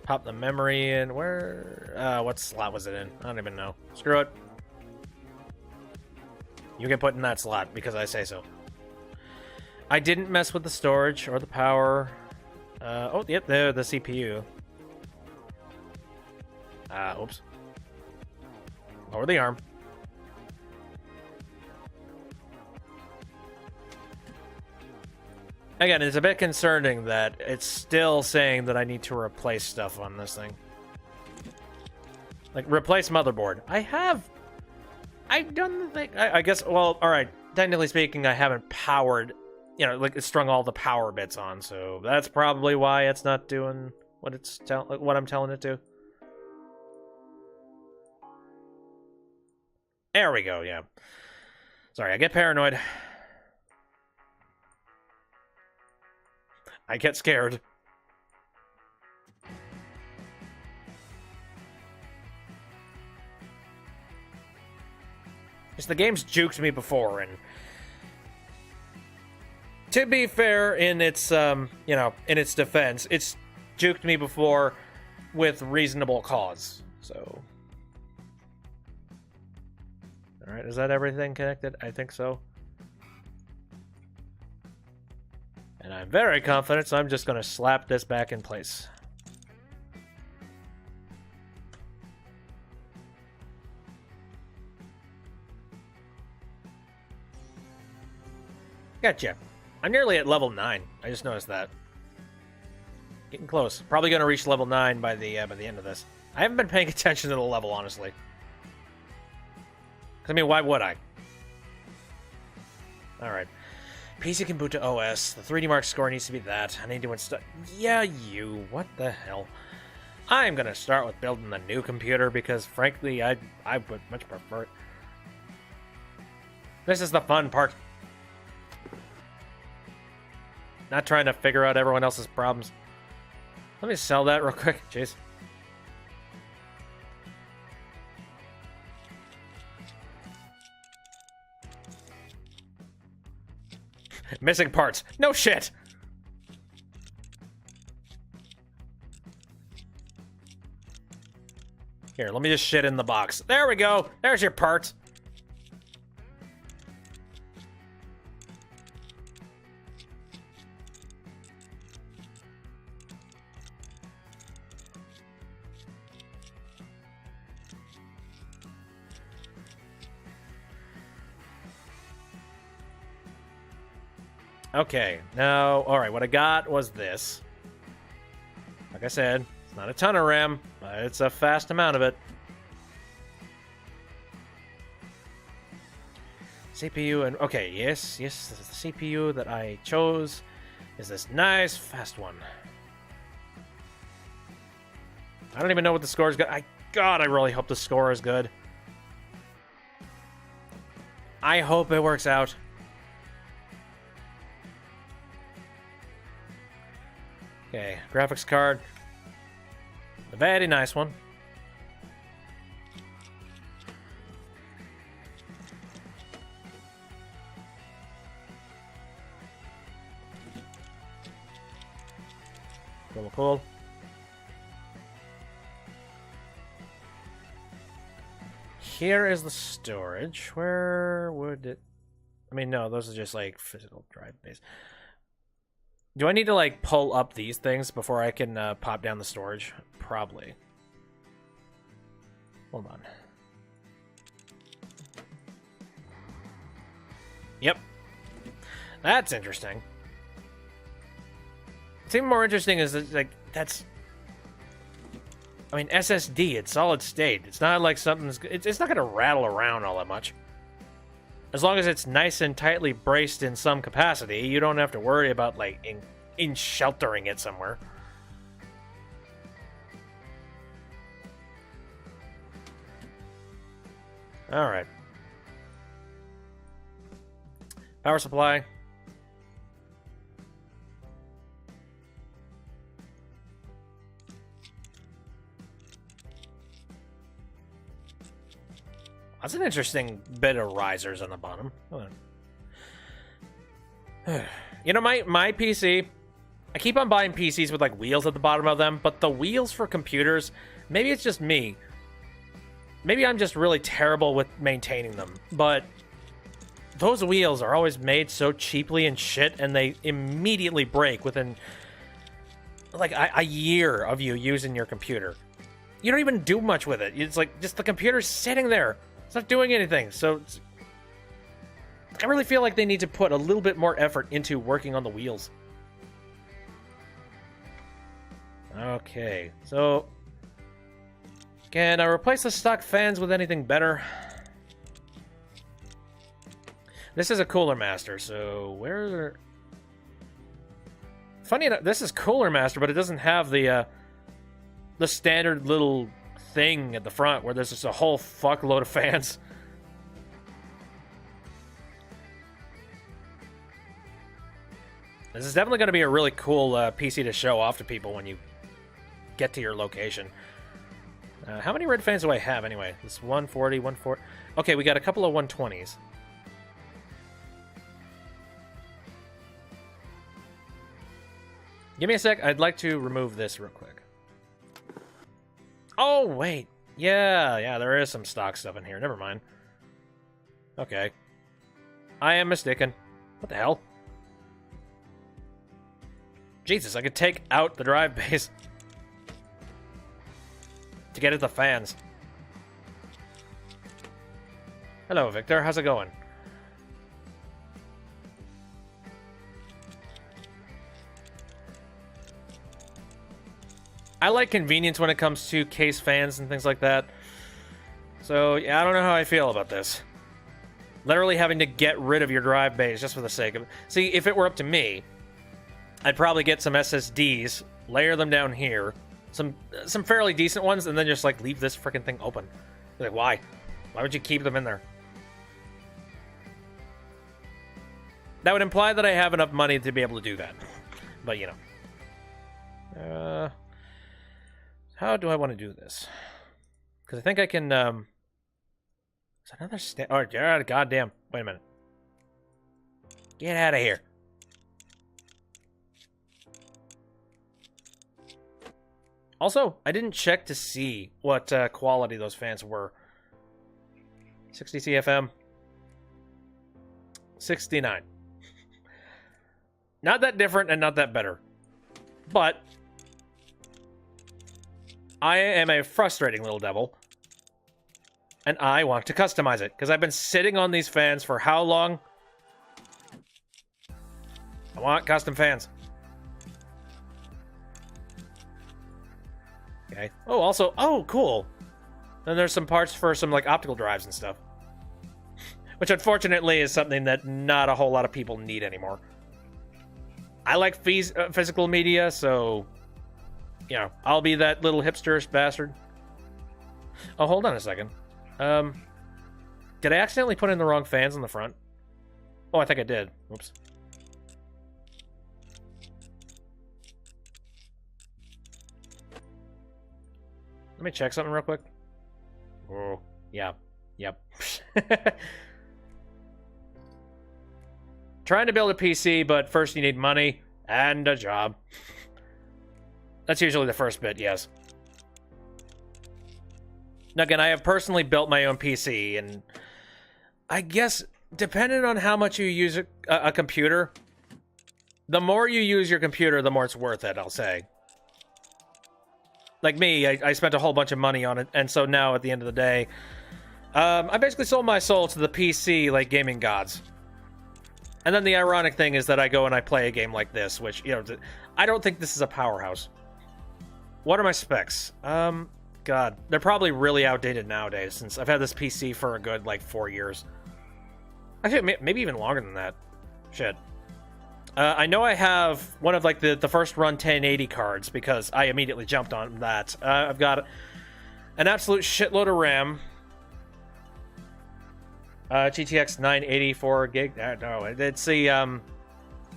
Pop the memory in. Where? What slot was it in? I don't even know. Screw it. You get put in that slot because I say so. I didn't mess with the storage or the power. Oh, yep, the CPU. Oops. Lower the arm. Again, it's a bit concerning that it's still saying that I need to replace stuff on this thing. Like, replace motherboard. I've done the thing. I guess, well, alright. Technically speaking, I haven't powered, you know, like, strung all the power bits on, so that's probably why it's not doing what what I'm telling it to. There we go, yeah. Sorry, I get paranoid. I get scared. Because the game's juked me before, and to be fair, in its in its defense, it's juked me before with reasonable cause. So, all right, is that everything connected? I think so. And I'm very confident, so I'm just going to slap this back in place. Gotcha. I'm nearly at level 9. I just noticed that. Getting close. Probably going to reach level 9 by the end of this. I haven't been paying attention to the level, honestly. I mean, why would I? Alright. PC Kombucha OS. The 3D Mark score needs to be that. I need to install... Yeah, you. What the hell? I'm going to start with building the new computer because, frankly, I would much prefer it. This is the fun part. Not trying to figure out everyone else's problems. Let me sell that real quick. Jeez. Missing parts. No shit! Here, let me just shit in the box. There we go! There's your parts! Okay, now, alright, what I got was this. Like I said, it's not a ton of RAM, but it's a fast amount of it. CPU and, okay, yes, this is the CPU that I chose is this nice, fast one. I don't even know what the score is good. God, I really hope the score is good. I hope it works out. Okay, graphics card. A very nice one. Cool. Here is the storage. Where would it... I mean, no, those are just like physical drive base. Do I need to, like, pull up these things before I can pop down the storage? Probably. Hold on. Yep. That's interesting. What's even more interesting is that, like, that's... I mean, SSD, it's solid state. It's not like something's... It's not going to rattle around all that much. As long as it's nice and tightly braced in some capacity, you don't have to worry about, like, in sheltering it somewhere. Alright. Power supply. That's an interesting bit of risers on the bottom. You know, my PC, I keep on buying PCs with, like, wheels at the bottom of them, but the wheels for computers, maybe it's just me. Maybe I'm just really terrible with maintaining them, but those wheels are always made so cheaply and shit, and they immediately break within, like, a year of you using your computer. You don't even do much with it. It's like, just the computer's sitting there. It's not doing anything, so I really feel like they need to put a little bit more effort into working on the wheels. Okay, so can I replace the stock fans with anything better? This is a Cooler Master, so where... Funny enough, this is Cooler Master, but it doesn't have the standard little thing at the front where there's just a whole fuckload of fans. This is definitely going to be a really cool PC to show off to people when you get to your location. How many red fans do I have anyway? This 140, 140. Okay, we got a couple of 120s. Give me a sec. I'd like to remove this real quick. Oh, wait. Yeah, there is some stock stuff in here. Never mind. Okay. I am mistaken. What the hell? Jesus, I could take out the drive base to get at the fans. Hello, Victor. How's it going? I like convenience when it comes to case fans and things like that. So, yeah, I don't know how I feel about this. Literally having to get rid of your drive bays just for the sake of it. See, if it were up to me, I'd probably get some SSDs, layer them down here, some fairly decent ones, and then just, like, leave this freaking thing open. Like, why? Why would you keep them in there? That would imply that I have enough money to be able to do that. But, you know. How do I want to do this? Because I think I can, Is another oh, goddamn. Wait a minute. Get out of here. Also, I didn't check to see what quality those fans were. 60 CFM. 69. Not that different and not that better. But I am a frustrating little devil. And I want to customize it. Because I've been sitting on these fans for how long? I want custom fans. Okay. Oh, also, oh, cool. Then there's some parts for some, like, optical drives and stuff. Which, unfortunately, is something that not a whole lot of people need anymore. I like physical media, so, you know, I'll be that little hipsterish bastard. Oh, hold on a second. Did I accidentally put in the wrong fans in the front? Oh, I think I did. Oops. Let me check something real quick. Oh, yeah. Yep. Trying to build a PC, but first you need money and a job. That's usually the first bit, yes. Now, again, I have personally built my own PC, and I guess, depending on how much you use a computer, the more you use your computer, the more it's worth it, I'll say. Like me, I spent a whole bunch of money on it, and so now, at the end of the day, I basically sold my soul to the PC, like, gaming gods. And then the ironic thing is that I go and I play a game like this, which, you know, I don't think this is a powerhouse. What are my specs? God, they're probably really outdated nowadays, since I've had this PC for a good, like, 4 years. Actually, maybe even longer than that. Shit. I know I have one of, like, the first run 1080 cards, because I immediately jumped on that. I've got an absolute shitload of RAM. GTX 980 4 gig. No, it's the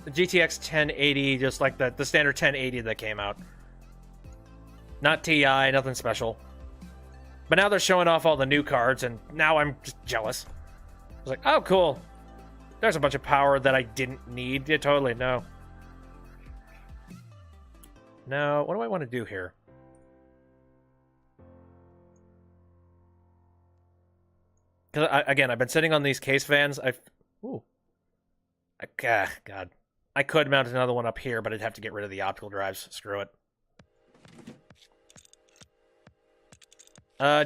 GTX 1080, just like the standard 1080 that came out. Not TI, nothing special. But now they're showing off all the new cards, and now I'm just jealous. I was like, oh, cool. There's a bunch of power that I didn't need. Yeah, totally, no. Now, what do I want to do here? Because, again, I've been sitting on these case fans. God. I could mount another one up here, but I'd have to get rid of the optical drives. Screw it.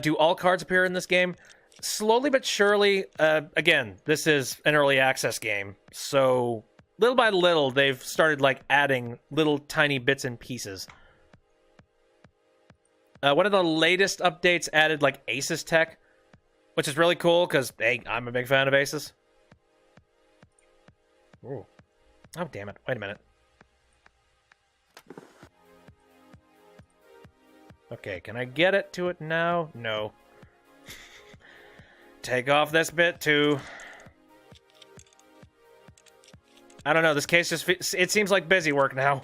Do all cards appear in this game? Slowly but surely. Again, this is an early access game, so little by little, they've started, like, adding little tiny bits and pieces. One of the latest updates added, like, Asus tech, which is really cool, because, hey, I'm a big fan of Asus. Ooh. Oh, damn it. Wait a minute. Okay, can I get it to it now? No. Take off this bit, too. I don't know, this case just, it seems like busy work now.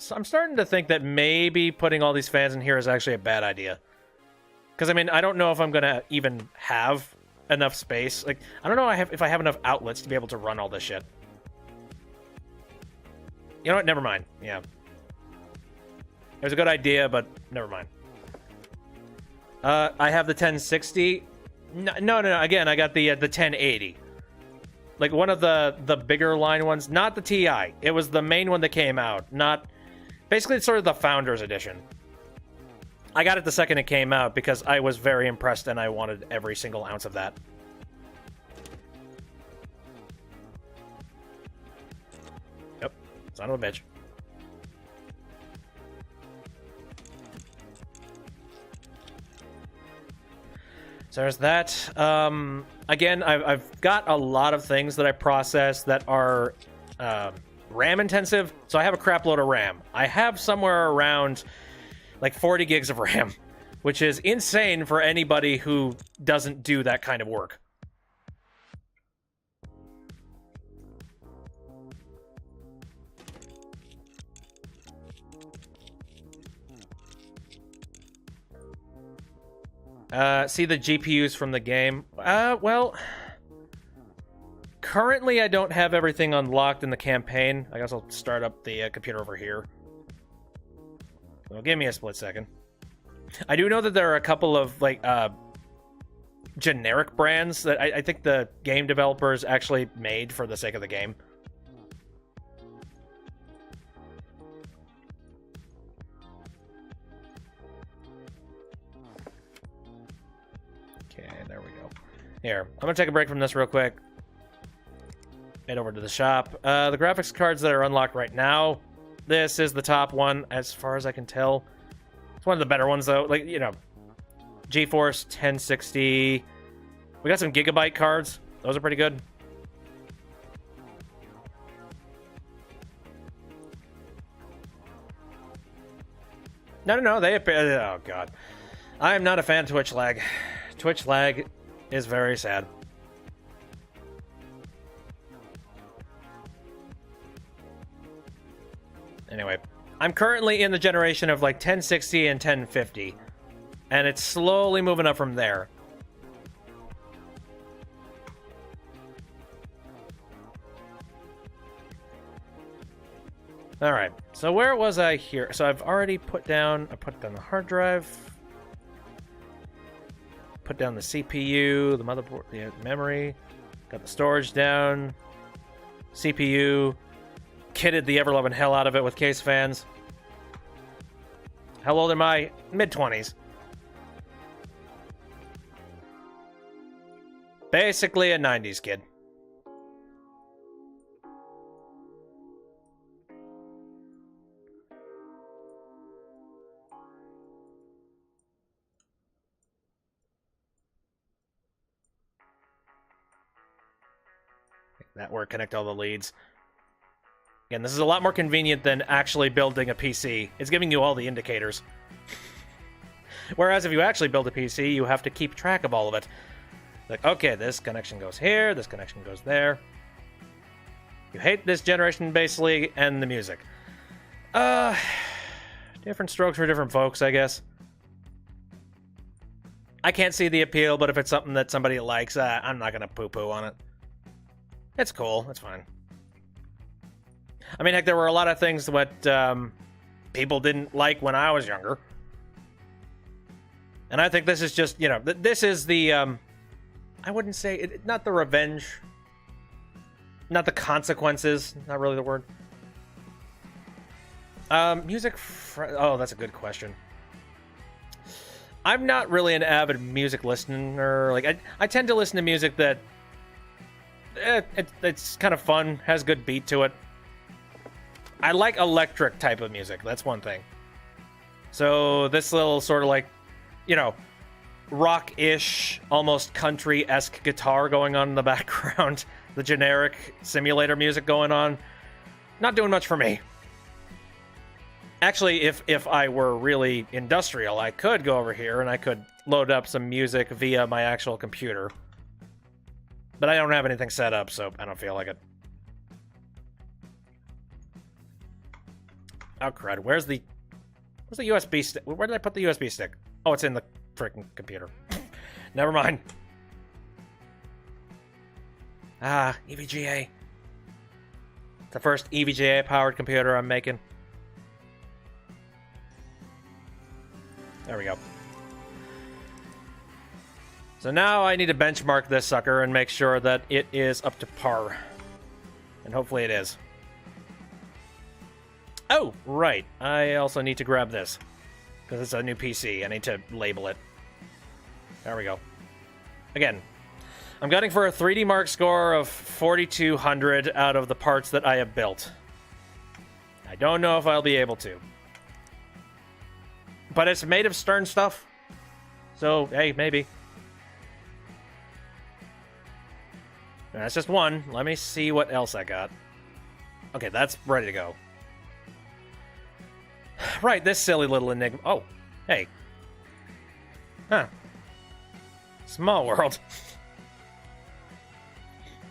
So I'm starting to think that maybe putting all these fans in here is actually a bad idea. Because, I mean, I don't know if I'm going to even have enough space. Like, I don't know if I have enough outlets to be able to run all this shit. You know what? Never mind. Yeah. It was a good idea, but never mind. I have the 1060. No. Again, I got the 1080. Like, one of the bigger line ones. Not the TI. It was the main one that came out. Not... Basically, it's sort of the Founders Edition. I got it the second it came out because I was very impressed and I wanted every single ounce of that. Yep. Son of a bitch. So there's that. Again, I've got a lot of things that I process that are RAM intensive, so I have a crap load of RAM. I have somewhere around like 40 gigs of RAM, which is insane for anybody who doesn't do that kind of work. See the GPUs from the game. Well, currently I don't have everything unlocked in the campaign. I guess I'll start up the computer over here. Well, give me a split second. I do know that there are a couple of, like, generic brands that I think the game developers actually made for the sake of the game. Okay, there we go. Here, I'm gonna take a break from this real quick. Head over to the shop. The graphics cards that are unlocked right now, this is the top one, as far as I can tell. It's one of the better ones, though. Like, you know, GeForce 1060. We got some Gigabyte cards. Those are pretty good. No, they appear... Oh, God. I am not a fan of Twitch lag. Twitch lag is very sad. Anyway, I'm currently in the generation of like 1060 and 1050, and it's slowly moving up from there. All right, so where was I here? So I've already put down the hard drive, put down the CPU, the motherboard, the memory, got the storage down, CPU. Kitted the ever-loving hell out of it with case fans. How old am I? Mid-20s. Basically a 90s kid. That work, connect all the leads. Again, this is a lot more convenient than actually building a PC. It's giving you all the indicators. Whereas if you actually build a PC, you have to keep track of all of it. Like, okay, this connection goes here, this connection goes there. You hate this generation, basically, and the music. Different strokes for different folks, I guess. I can't see the appeal, but if it's something that somebody likes, I'm not gonna poo-poo on it. It's cool, it's fine. I mean, heck, there were a lot of things that people didn't like when I was younger. And I think this is just, you know, this is the, I wouldn't say, not the revenge, not the consequences, not really the word. Oh, that's a good question. I'm not really an avid music listener. Like, I tend to listen to music that, it's kind of fun, has good beat to it. I like electric type of music. That's one thing. So this little sort of like, you know, rock-ish, almost country-esque guitar going on in the background. The generic simulator music going on. Not doing much for me. Actually, if I were really industrial, I could go over here and I could load up some music via my actual computer. But I don't have anything set up, so I don't feel like it. Oh, crud. Where's the USB stick? Where did I put the USB stick? Oh, it's in the freaking computer. Never mind. Ah, EVGA. It's the first EVGA-powered computer I'm making. There we go. So now I need to benchmark this sucker and make sure that it is up to par. And hopefully it is. Oh, right. I also need to grab this. Because it's a new PC. I need to label it. There we go. Again, I'm gunning for a 3D Mark score of 4,200 out of the parts that I have built. I don't know if I'll be able to. But it's made of Stern stuff. So, hey, maybe. That's just one. Let me see what else I got. Okay, that's ready to go. Right, this silly little enigma. Oh, hey. Huh. Small world.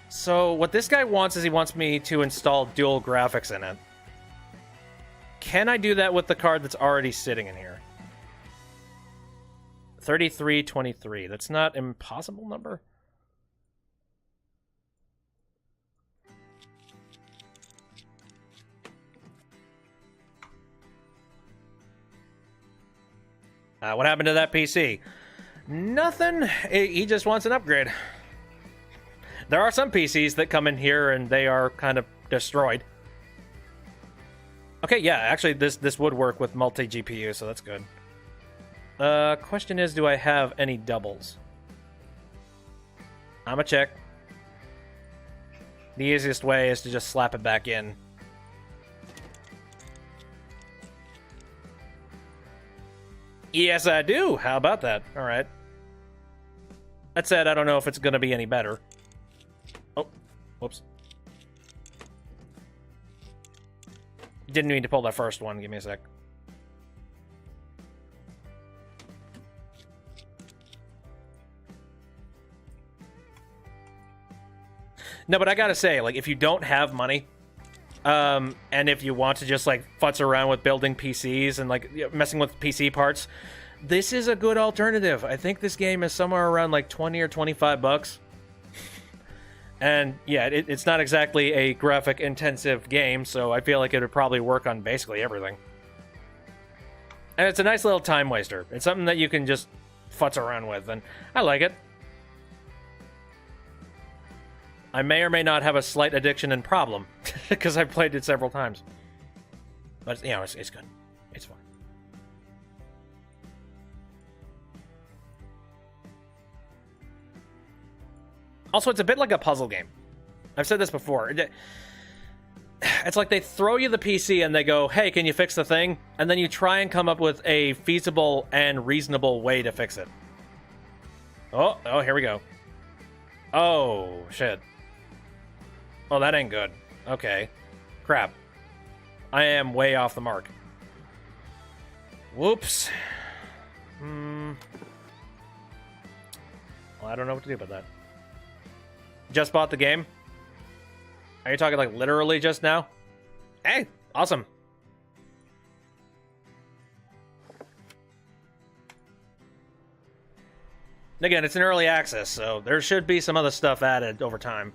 So, what this guy wants is he wants me to install dual graphics in it. Can I do that with the card that's already sitting in here? 3323. That's not an impossible number? What happened to that PC? Nothing. He just wants an upgrade. There are some PCs that come in here and they are kind of destroyed. Okay, yeah, actually this would work with multi-GPU, so that's good. Question is, do I have any doubles? I'ma check. The easiest way is to just slap it back in. Yes, I do. How about that? All right. That said, I don't know if it's going to be any better. Oh, whoops. Didn't mean to pull that first one. Give me a sec. No, but I gotta say, like, if you don't have money, and if you want to just, like, futz around with building PCs and, like, messing with PC parts, this is a good alternative. I think this game is somewhere around, like, 20 or 25 bucks. And, yeah, it's not exactly a graphic-intensive game, so I feel like it would probably work on basically everything. And it's a nice little time waster. It's something that you can just futz around with, and I like it. I may or may not have a slight addiction and problem, because I've played it several times. But, you know, it's good. It's fine. Also, it's a bit like a puzzle game. I've said this before. It's like they throw you the PC and they go, hey, can you fix the thing? And then you try and come up with a feasible and reasonable way to fix it. Oh, here we go. Oh, shit. Oh, that ain't good. Okay. Crap. I am way off the mark. Whoops. Well, I don't know what to do about that. Just bought the game? Are you talking, like, literally just now? Hey, awesome. Again, it's an early access, so there should be some other stuff added over time.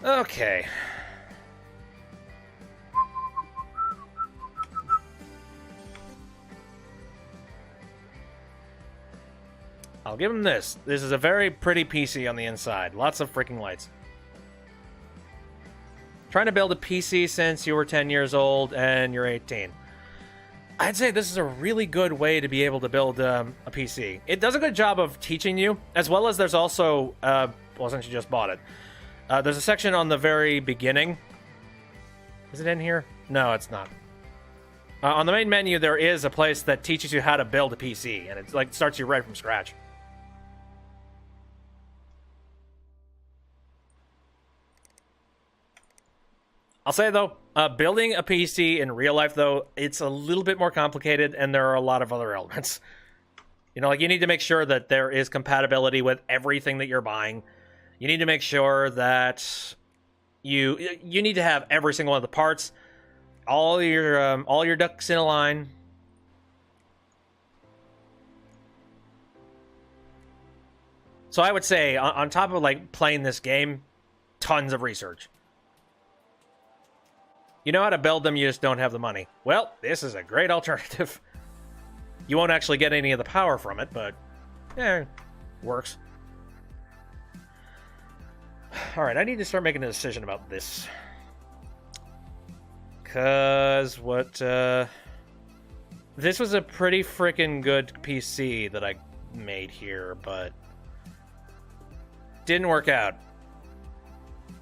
Okay. I'll give him this. This is a very pretty PC on the inside. Lots of freaking lights. Trying to build a PC since you were 10 years old and you're 18. I'd say this is a really good way to be able to build a PC. It does a good job of teaching you, as well as there's also, well, since you just bought it, there's a section on the very beginning. Is it in here? No, it's not. On the main menu, there is a place that teaches you how to build a PC, and it's like starts you right from scratch. I'll say though, building a PC in real life though, it's a little bit more complicated, and there are a lot of other elements. You know, like you need to make sure that there is compatibility with everything that you're buying. You need to make sure that you need to have every single one of the parts, all your ducks in a line. So I would say, on top of like playing this game, tons of research. You know how to build them, you just don't have the money. Well, this is a great alternative. You won't actually get any of the power from it, but works. Alright, I need to start making a decision about this. Because this was a pretty freaking good PC that I made here, but didn't work out.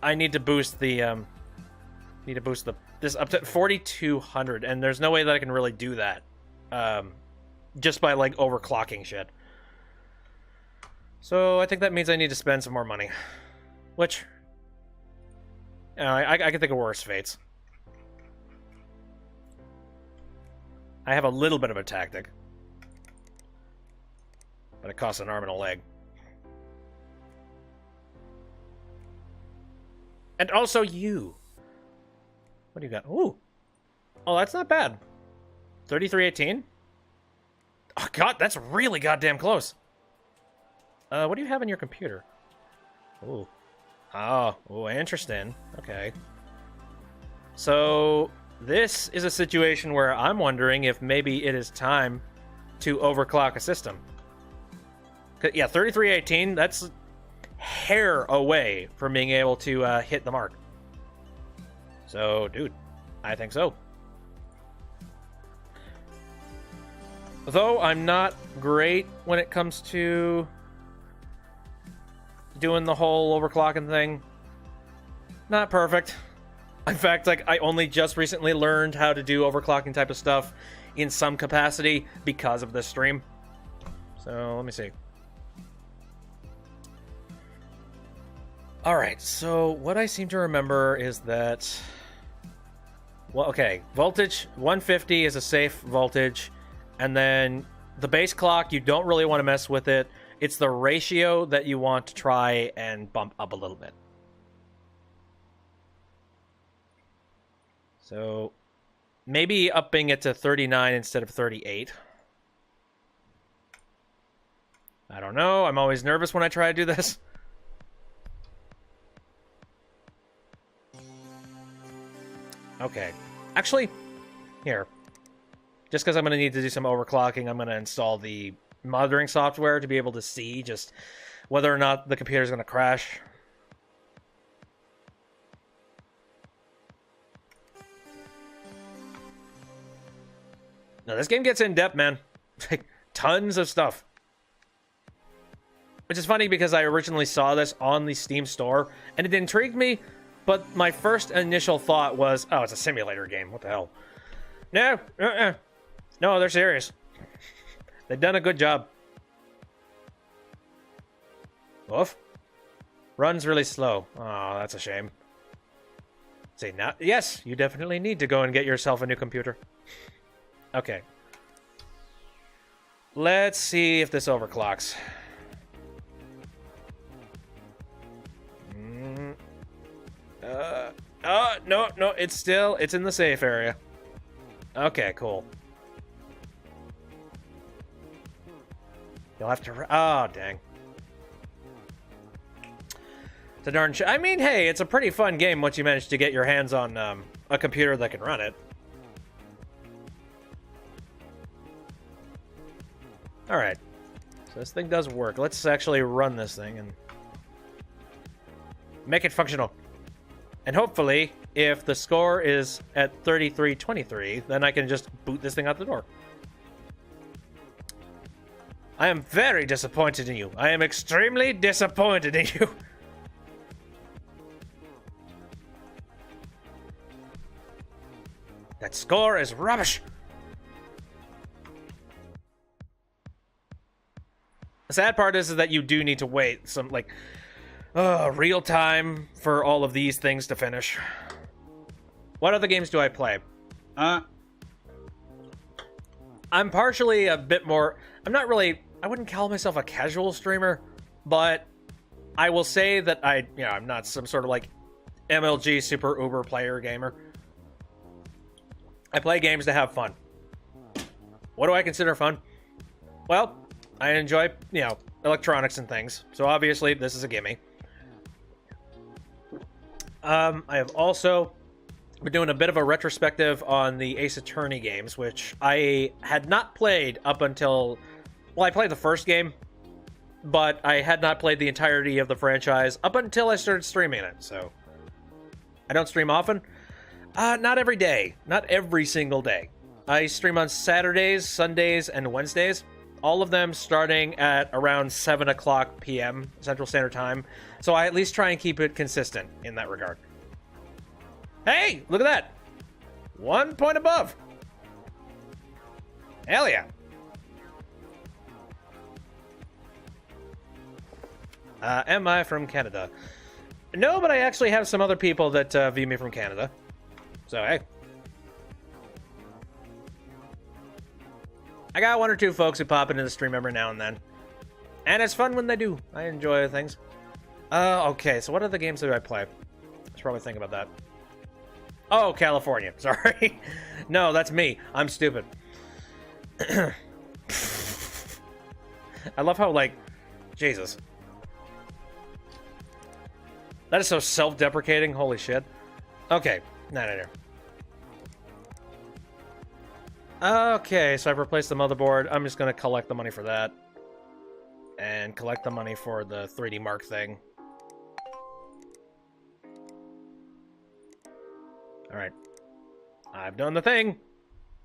I need to boost the this up to 4,200, and there's no way that I can really do that just by like overclocking shit. So I think that means I need to spend some more money, which I can think of worse fates. I have a little bit of a tactic, but it costs an arm and a leg. And also you. What do you got? Ooh. Oh, that's not bad. 3318? Oh, God, that's really goddamn close. What do you have in your computer? Ooh. Oh, interesting. Okay. So, this is a situation where I'm wondering if maybe it is time to overclock a system. Yeah, 3318, that's hair away from being able to hit the mark. So, dude, I think so. Though I'm not great when it comes to doing the whole overclocking thing. Not perfect. In fact, like, I only just recently learned how to do overclocking type of stuff in some capacity because of this stream. So, let me see. Alright, so what I seem to remember is that... Well, okay, voltage 150 is a safe voltage, and then the base clock, you don't really want to mess with it. It's the ratio that you want to try and bump up a little bit. So, maybe upping it to 39 instead of 38. I don't know, I'm always nervous when I try to do this. Okay. Actually, here. Just because I'm going to need to do some overclocking, I'm going to install the monitoring software to be able to see just whether or not the computer is going to crash. Now, this game gets in-depth, man. Like, tons of stuff. Which is funny because I originally saw this on the Steam store, and it intrigued me. But my first initial thought was, oh, it's a simulator game. What the hell? No, no, they're serious. They've done a good job. Woof. Runs really slow. Oh, that's a shame. Say not. Yes, you definitely need to go and get yourself a new computer. Okay. Let's see if this overclocks. No, it's in the safe area. Okay, cool. You'll have to, oh, dang. It's a darn I mean, hey, it's a pretty fun game once you manage to get your hands on a computer that can run it. Alright. So this thing does work. Let's actually run this thing and make it functional. And hopefully, if the score is at 3323, then I can just boot this thing out the door. I am very disappointed in you. I am extremely disappointed in you. That score is rubbish. The sad part is that you do need to wait some, like... real time for all of these things to finish. What other games do I play? I'm partially a bit more... I'm not really... I wouldn't call myself a casual streamer, but I will say that I'm not some sort of like MLG super uber player gamer. I play games to have fun. What do I consider fun? Well, I enjoy, electronics and things. So obviously this is a gimme. I have also been doing a bit of a retrospective on the Ace Attorney games, which I had not played up until... Well, I played the first game, but I had not played the entirety of the franchise up until I started streaming it, so... I don't stream often. Not every day. Not every single day. I stream on Saturdays, Sundays, and Wednesdays. All of them starting at around 7 o'clock p.m. Central Standard Time. So I at least try and keep it consistent in that regard. Hey, look at that. 1 point above. Hell yeah. Am I from Canada? No, but I actually have some other people that view me from Canada. So, hey. I got 1 or 2 folks who pop into the stream every now and then. And it's fun when they do. I enjoy things. Okay, so what other games do I play? Let's probably think about that. Oh, California. Sorry. No, that's me. I'm stupid. I love how, like... Jesus. That is so self-deprecating. Holy shit. Okay. No. Okay, so I've replaced the motherboard. I'm just going to collect the money for that. And collect the money for the 3D Mark thing. Alright. I've done the thing.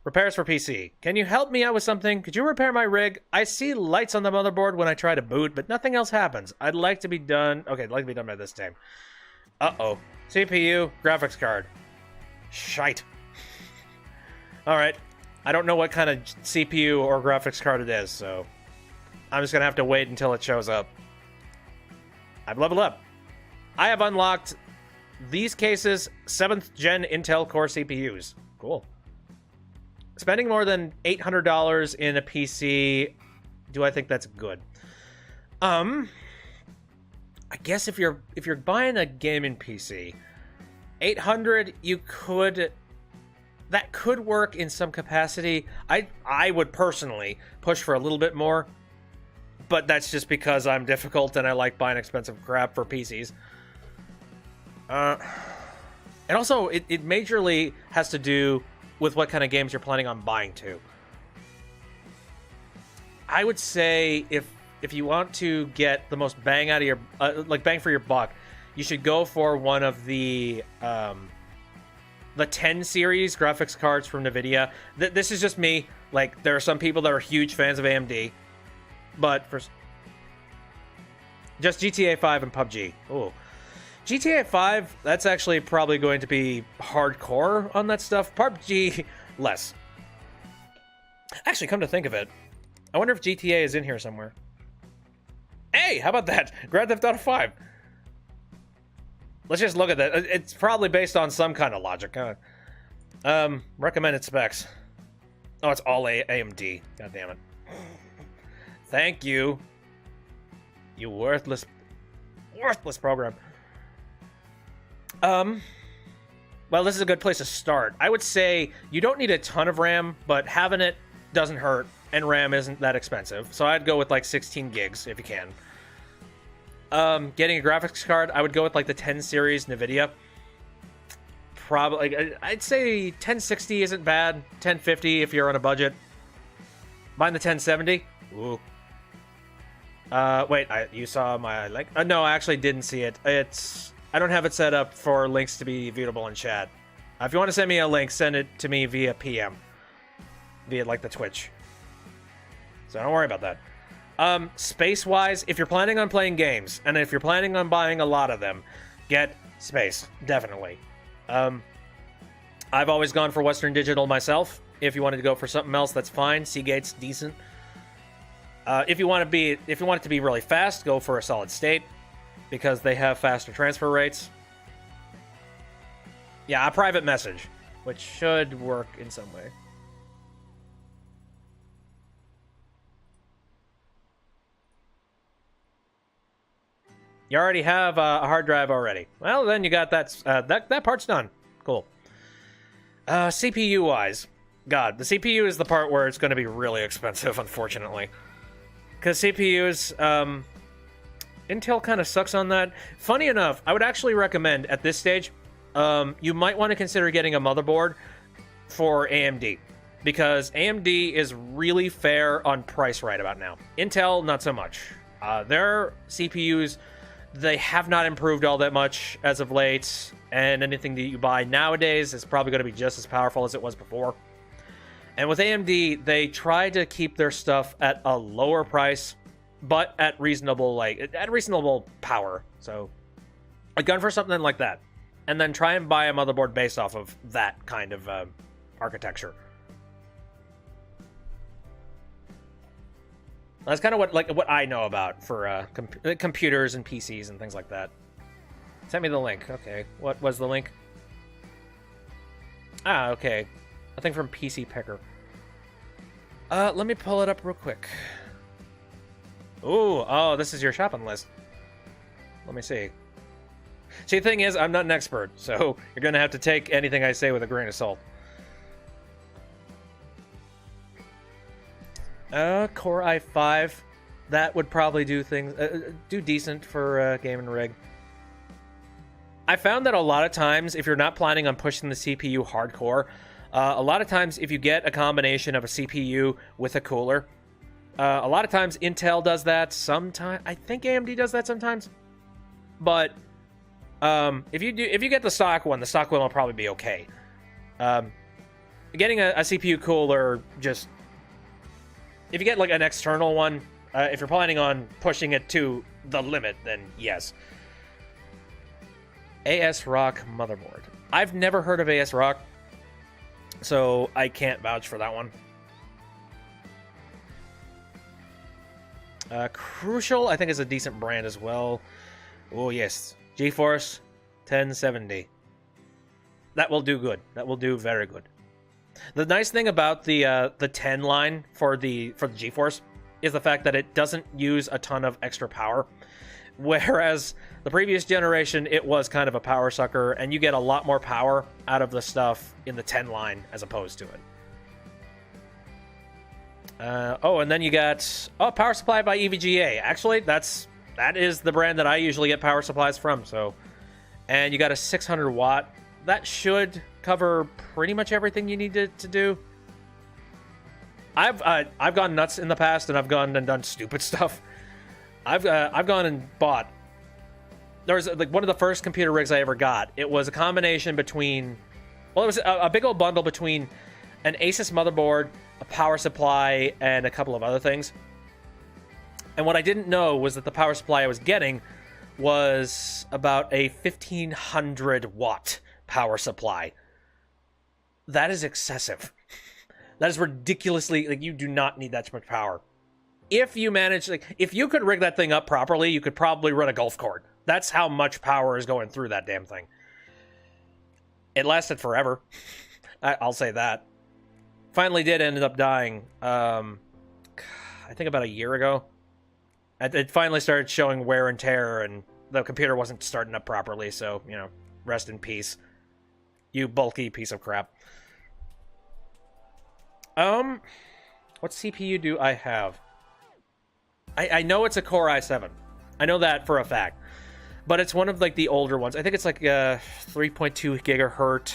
Repairs for PC. Can you help me out with something? Could you repair my rig? I see lights on the motherboard when I try to boot, but nothing else happens. I'd like to be done... Okay, I'd like to be done by this time. Uh-oh. CPU, graphics card. Shite. Alright. I don't know what kind of CPU or graphics card it is, so... I'm just gonna have to wait until it shows up. I've leveled up. I have unlocked these cases 7th gen Intel Core CPUs. Cool. Spending more than $800 in a PC, do I think that's good? I guess if you're buying a gaming PC, $800 that could work in some capacity. I would personally push for a little bit more, but that's just because I'm difficult and I like buying expensive crap for PCs. And also, it majorly has to do with what kind of games you're planning on buying too. I would say if you want to get the most bang out of your bang for your buck, you should go for one of the 10 series graphics cards from NVIDIA. This is just me. Like, there are some people that are huge fans of AMD, but for just GTA 5 and PUBG. Oh, GTA 5, that's actually probably going to be hardcore on that stuff. PUBG, less. Actually, come to think of it, I wonder if GTA is in here somewhere. Hey, how about that? Grand Theft Auto 5. Let's just look at that. It's probably based on some kind of logic. Recommended specs. Oh, it's all AMD. God damn it. Thank you. You worthless program. Well, this is a good place to start. I would say you don't need a ton of RAM, but having it doesn't hurt, and RAM isn't that expensive. So I'd go with like 16 gigs if you can. Getting a graphics card, I would go with like the 10 series NVIDIA. Probably, I'd say 1060 isn't bad. 1050 if you're on a budget. Buying the 1070. Ooh. Wait, you saw my link? No, I actually didn't see it. I don't have it set up for links to be viewable in chat. If you want to send me a link, send it to me via PM. Via, like, the Twitch. So don't worry about that. Space-wise, if you're planning on playing games, and if you're planning on buying a lot of them, get space. Definitely. I've always gone for Western Digital myself. If you wanted to go for something else, that's fine. Seagate's decent. If you want it to be really fast, go for a solid state, because they have faster transfer rates. Yeah, a private message, which should work in some way. You already have a hard drive already. Well, then you got that. That part's done. Cool. CPU-wise, God, the CPU is the part where it's going to be really expensive, unfortunately. Because CPUs, Intel kind of sucks on that. Funny enough, I would actually recommend, at this stage, you might want to consider getting a motherboard for AMD. Because AMD is really fair on price right about now. Intel, not so much. Their CPUs, they have not improved all that much as of late. And anything that you buy nowadays is probably going to be just as powerful as it was before. And with AMD, they try to keep their stuff at a lower price, but at reasonable power. So, a gun for something like that, and then try and buy a motherboard based off of that kind of architecture. That's kind of what I know about for computers and PCs and things like that. Send me the link. Okay, what was the link? Ah, okay. I think from PC Picker. Let me pull it up real quick. Ooh, oh, this is your shopping list. Let me see. See, the thing is, I'm not an expert, so you're gonna have to take anything I say with a grain of salt. Core i5. That would probably do decent for gaming rig. I found that a lot of times, if you're not planning on pushing the CPU hardcore, a lot of times if you get a combination of a CPU with a cooler, a lot of times Intel does that. Sometimes I think AMD does that sometimes. But if you get the stock one will probably be okay. Getting a CPU cooler, just if you get like an external one, if you're planning on pushing it to the limit, then yes. ASRock motherboard. I've never heard of ASRock, so I can't vouch for that one. Crucial, I think, is a decent brand as well. Oh, yes. GeForce 1070. That will do good. That will do very good. The nice thing about the 10 line for the GeForce is the fact that it doesn't use a ton of extra power. Whereas the previous generation, it was kind of a power sucker, and you get a lot more power out of the stuff in the 10 line as opposed to it. And then you got power supply by EVGA. Actually, that is the brand that I usually get power supplies from. So, and you got a 600 watt. That should cover pretty much everything you need to do. I've gone nuts in the past, and I've gone and done stupid stuff. I've gone and bought. There was like one of the first computer rigs I ever got. It was a combination between, well, it was a big old bundle between an Asus motherboard, a power supply, and a couple of other things. And what I didn't know was that the power supply I was getting was about a 1500 watt power supply. That is excessive. That is ridiculously, like, you do not need that much power. If you manage, like, if you could rig that thing up properly, you could probably run a golf cart. That's how much power is going through that damn thing. It lasted forever. I'll say that. Finally did end up dying, I think about a year ago. It finally started showing wear and tear, and the computer wasn't starting up properly, so, you know, rest in peace. You bulky piece of crap. What CPU do I have? I know it's a Core i7. I know that for a fact. But it's one of, like, the older ones. I think it's like a 3.2 gigahertz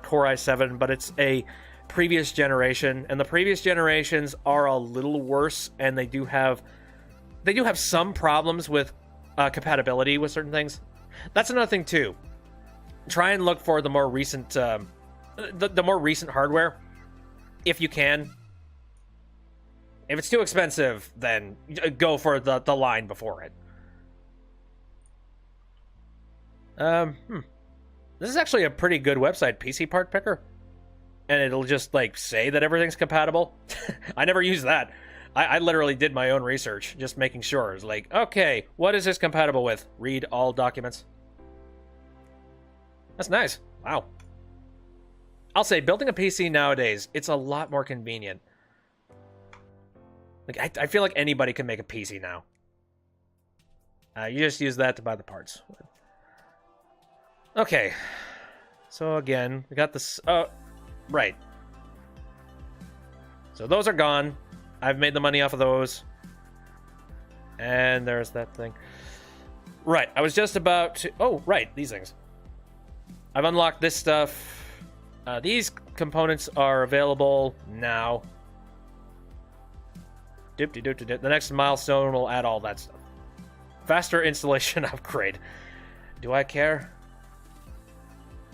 Core i7, but it's a previous generation. And the previous generations are a little worse, and they do have some problems with compatibility with certain things. That's another thing, too. Try and look for the more recent, the more recent hardware, if you can. If it's too expensive, then go for the line before it. This is actually a pretty good website, PC Part Picker. And it'll just, like, say that everything's compatible. I never use that. I literally did my own research, just making sure. It's like, okay, what is this compatible with? Read all documents. That's nice. Wow. I'll say, building a PC nowadays, it's a lot more convenient. Like, I feel like anybody can make a PC now. You just use that to buy the parts. Okay. So again, we got this... right. So those are gone. I've made the money off of those. And there's that thing. Right, I was just about to... Oh, right, these things. I've unlocked this stuff. These components are available now. The next milestone will add all that stuff. Faster installation upgrade. Do I care?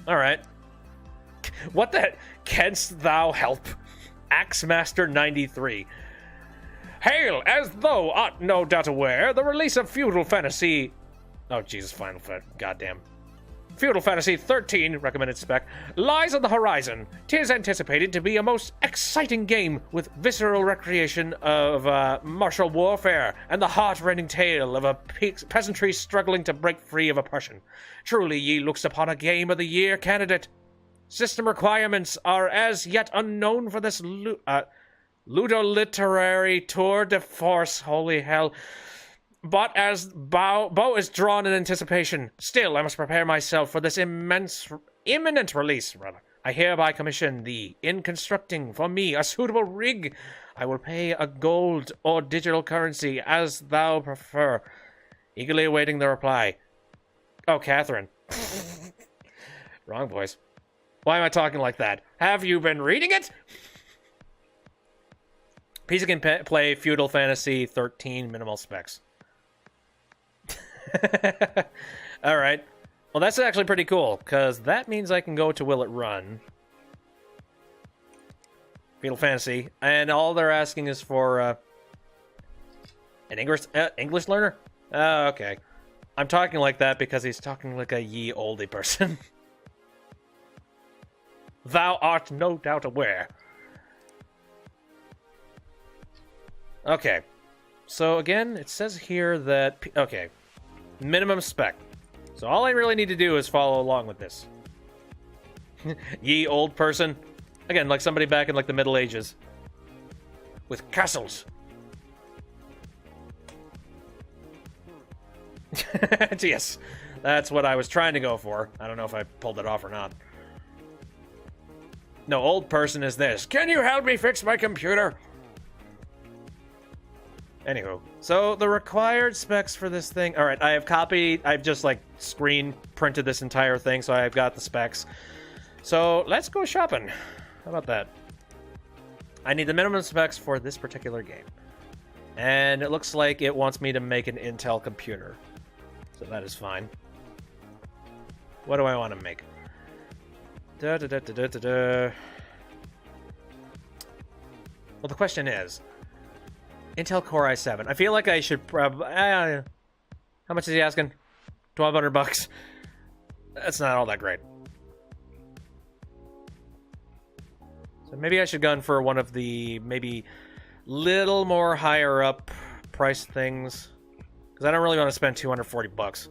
Alright. What the... Canst thou help? Axemaster 93. Hail, as thou art no doubt aware, the release of Feudal Fantasy... Oh, Jesus, goddamn. Feudal Fantasy 13, recommended spec, lies on the horizon. 'Tis anticipated to be a most exciting game with visceral recreation of martial warfare and the heart-rending tale of a peasantry struggling to break free of oppression. Truly, ye looks upon a Game of the Year candidate. System requirements are as yet unknown for this ludoliterary tour de force. Holy hell. But as bow is drawn in anticipation, still I must prepare myself for this imminent release. I hereby commission thee in constructing for me a suitable rig. I will pay a gold or digital currency as thou prefer. Eagerly awaiting the reply. Oh, Catherine. Wrong voice. Why am I talking like that? Have you been reading it? PC can play Feudal Fantasy 13 minimal specs. Alright. Well, that's actually pretty cool, because that means I can go to Will It Run. Feudal Fantasy. And all they're asking is for an English learner? Oh, okay. I'm talking like that because he's talking like a ye olde person. Thou art no doubt aware. Okay. So again, it says here that... Okay. Minimum spec. So all I really need to do is follow along with this. Ye old person. Again, like somebody back in like the Middle Ages. With castles. Yes. That's what I was trying to go for. I don't know if I pulled it off or not. No, old person is this. Can you help me fix my computer? Anywho, so the required specs for this thing... Alright, I've just, like, screen printed this entire thing, so I've got the specs. So, let's go shopping. How about that? I need the minimum specs for this particular game. And it looks like it wants me to make an Intel computer. So that is fine. What do I want to make? Well, the question is... Intel Core i7. I feel like I should probably... how much is he asking? $1,200 That's not all that great. So maybe I should gun for one of the maybe little more higher up price things. Because I don't really want to spend $240.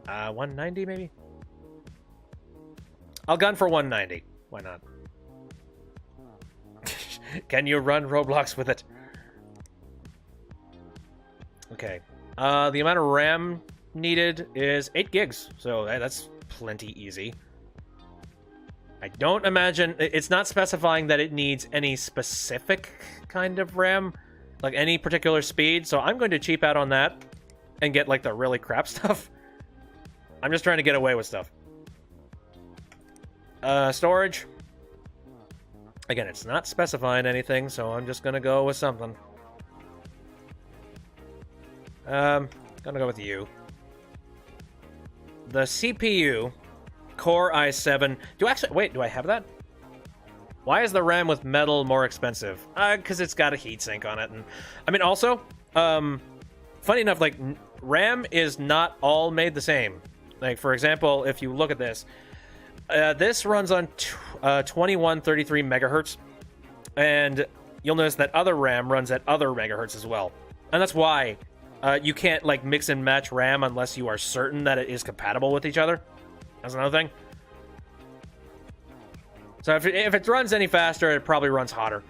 190 maybe? I'll gun for 190. Why not? Can you run Roblox with it? Okay. The amount of RAM needed is 8 gigs, so that's plenty easy. I don't imagine... It's not specifying that it needs any specific kind of RAM, like any particular speed, so I'm going to cheap out on that and get, like, the really crap stuff. I'm just trying to get away with stuff. Storage... Again, it's not specifying anything, so I'm just gonna go with something. Gonna go with you. The CPU, Core i7. Do I have that? Why is the RAM with metal more expensive? Because it's got a heatsink on it, and I mean, also, funny enough, like RAM is not all made the same. Like, for example, if you look at this. This runs on 2133 megahertz, and you'll notice that other RAM runs at other megahertz as well. And that's why you can't like mix and match RAM unless you are certain that it is compatible with each other. That's another thing. So if it runs any faster, it probably runs hotter.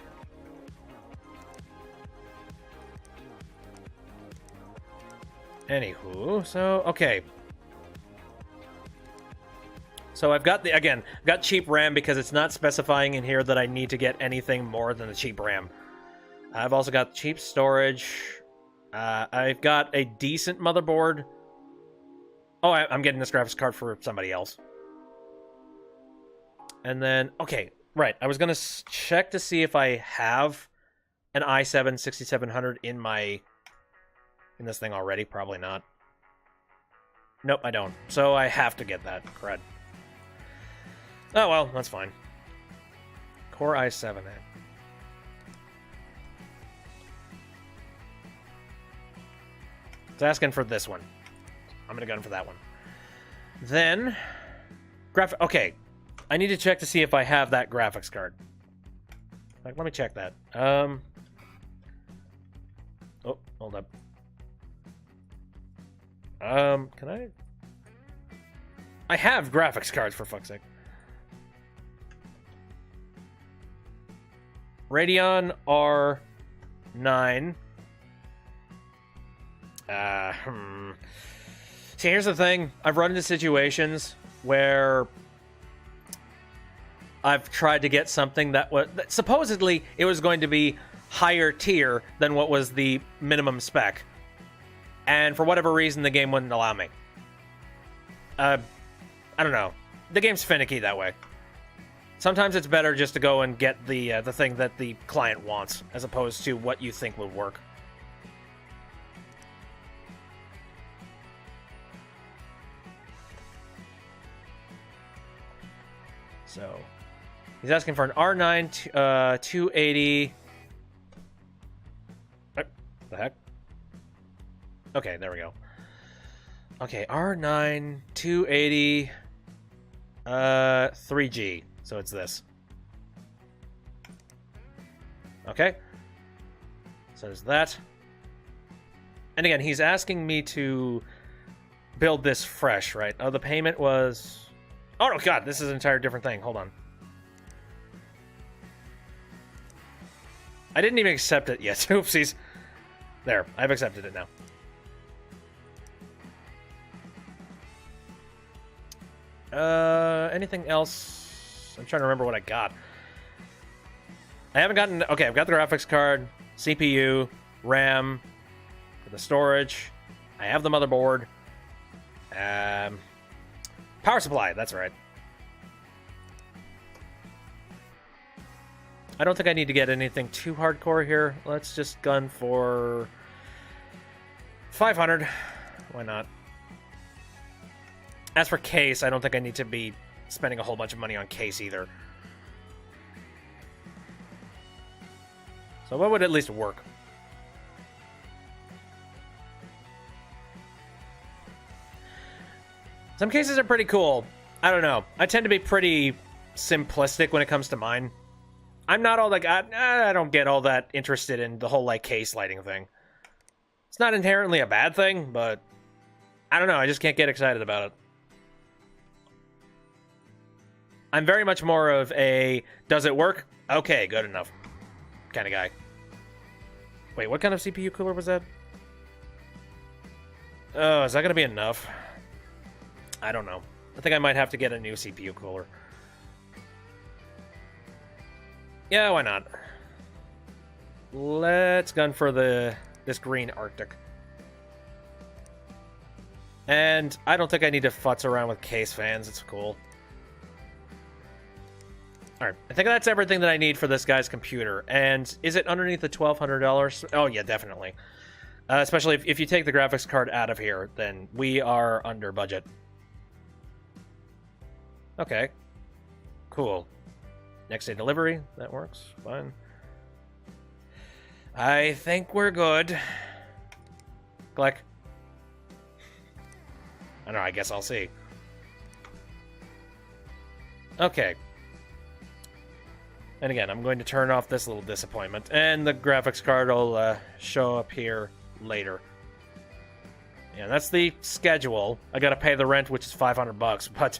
Anywho, so okay. So I've got I've got cheap RAM because it's not specifying in here that I need to get anything more than the cheap RAM. I've also got cheap storage. I've got a decent motherboard. Oh, I'm getting this graphics card for somebody else. And then, okay, right. I was going to check to see if I have an i7 6700 in this thing already. Probably not. Nope, I don't. So I have to get that. Crud. Oh, well, that's fine. Core i7. It's asking for this one. I'm gonna go for that one. Then, okay. I need to check to see if I have that graphics card. Like, let me check that. Oh, hold up. Can I? I have graphics cards, for fuck's sake. Radeon R9. See, here's the thing. I've run into situations where I've tried to get something that supposedly it was going to be higher tier than what was the minimum spec. And for whatever reason, the game wouldn't allow me. I don't know. The game's finicky that way. Sometimes it's better just to go and get the thing that the client wants, as opposed to what you think would work. So, he's asking for an R9 280. What the heck? Okay, there we go. Okay, R9 280 3G. So it's this. Okay. So there's that. And again, he's asking me to build this fresh, right? Oh, the payment was... Oh, no, God, this is an entire different thing. Hold on. I didn't even accept it yet. Oopsies. There, I've accepted it now. Anything else? I'm trying to remember what I got. I haven't gotten... Okay, I've got the graphics card, CPU, RAM, the storage. I have the motherboard. Power supply, that's right. I don't think I need to get anything too hardcore here. Let's just gun for 500. Why not? As for case, I don't think I need to be spending a whole bunch of money on case either. So what would at least work? Some cases are pretty cool. I don't know. I tend to be pretty simplistic when it comes to mine. I'm not all like... I don't get all that interested in the whole, like, case lighting thing. It's not inherently a bad thing, but... I don't know. I just can't get excited about it. I'm very much more of a... Does it work? Okay, good enough. Kind of guy. Wait, what kind of CPU cooler was that? Oh, is that going to be enough? I don't know. I think I might have to get a new CPU cooler. Yeah, why not? Let's gun for this green Arctic. And I don't think I need to futz around with case fans. It's cool. Alright, I think that's everything that I need for this guy's computer. And is it underneath the $1,200? Oh, yeah, definitely. Especially if you take the graphics card out of here, then we are under budget. Okay. Cool. Next day delivery. That works. Fine. I think we're good. Click. I don't know. I guess I'll see. Okay. And again, I'm going to turn off this little disappointment. And the graphics card will show up here later. Yeah, that's the schedule. I gotta pay the rent, which is $500, but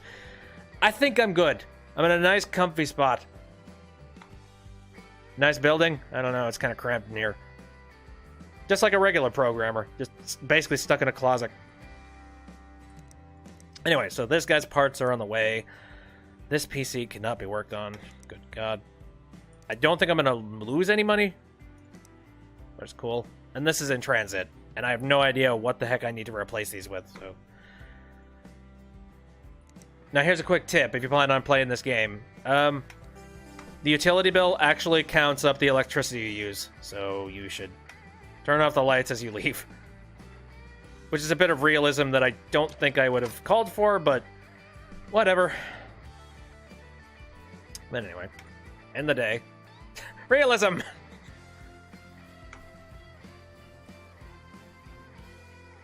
I think I'm good. I'm in a nice, comfy spot. Nice building? I don't know, it's kind of cramped in here. Just like a regular programmer, just basically stuck in a closet. Anyway, so this guy's parts are on the way. This PC cannot be worked on. Good God. I don't think I'm gonna lose any money. That's cool. And this is in transit. And I have no idea what the heck I need to replace these with, so... Now here's a quick tip if you plan on playing this game. The utility bill actually counts up the electricity you use, so you should turn off the lights as you leave. Which is a bit of realism that I don't think I would have called for, but whatever. But anyway, end the day. Realism!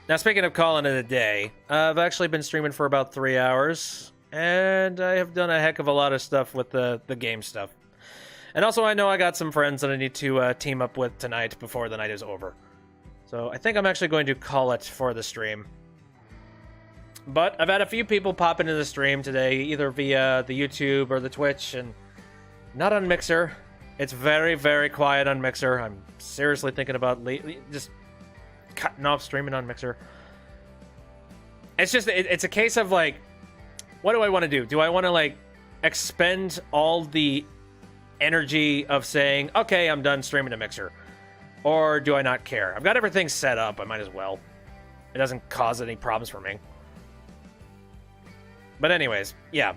Now, speaking of calling it a day, I've actually been streaming for about 3 hours, and I have done a heck of a lot of stuff with the game stuff. And also, I know I got some friends that I need to team up with tonight before the night is over. So I think I'm actually going to call it for the stream. But I've had a few people pop into the stream today, either via the YouTube or the Twitch, and not on Mixer. It's very, very quiet on Mixer. I'm seriously thinking about just cutting off streaming on Mixer. It's just, it's a case of like, what do I want to do? Do I want to like expend all the energy of saying, okay, I'm done streaming to Mixer? Or do I not care? I've got everything set up, I might as well. It doesn't cause any problems for me. But anyways, yeah.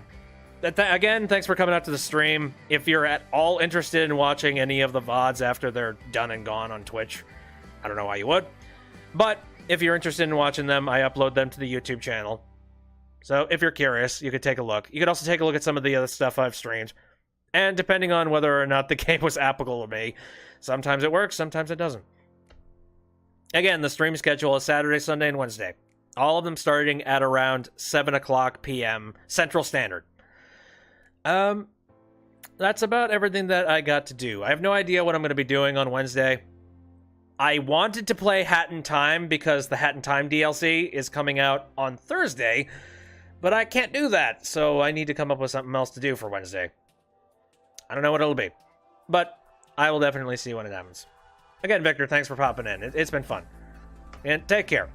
Again, thanks for coming out to the stream. If you're at all interested in watching any of the VODs after they're done and gone on Twitch, I don't know why you would. But if you're interested in watching them, I upload them to the YouTube channel. So if you're curious, you could take a look. You could also take a look at some of the other stuff I've streamed. And depending on whether or not the game was applicable to me, sometimes it works, sometimes it doesn't. Again, the stream schedule is Saturday, Sunday, and Wednesday. All of them starting at around 7 o'clock p.m. Central Standard. That's about everything that I got to do. I have no idea what I'm going to be doing on Wednesday. I wanted to play Hat in Time because the Hat in Time DLC is coming out on Thursday, but I can't do that, so I need to come up with something else to do for Wednesday. I don't know what it'll be, but I will definitely see when it happens. Again, Victor, thanks for popping in. It's been fun. And take care.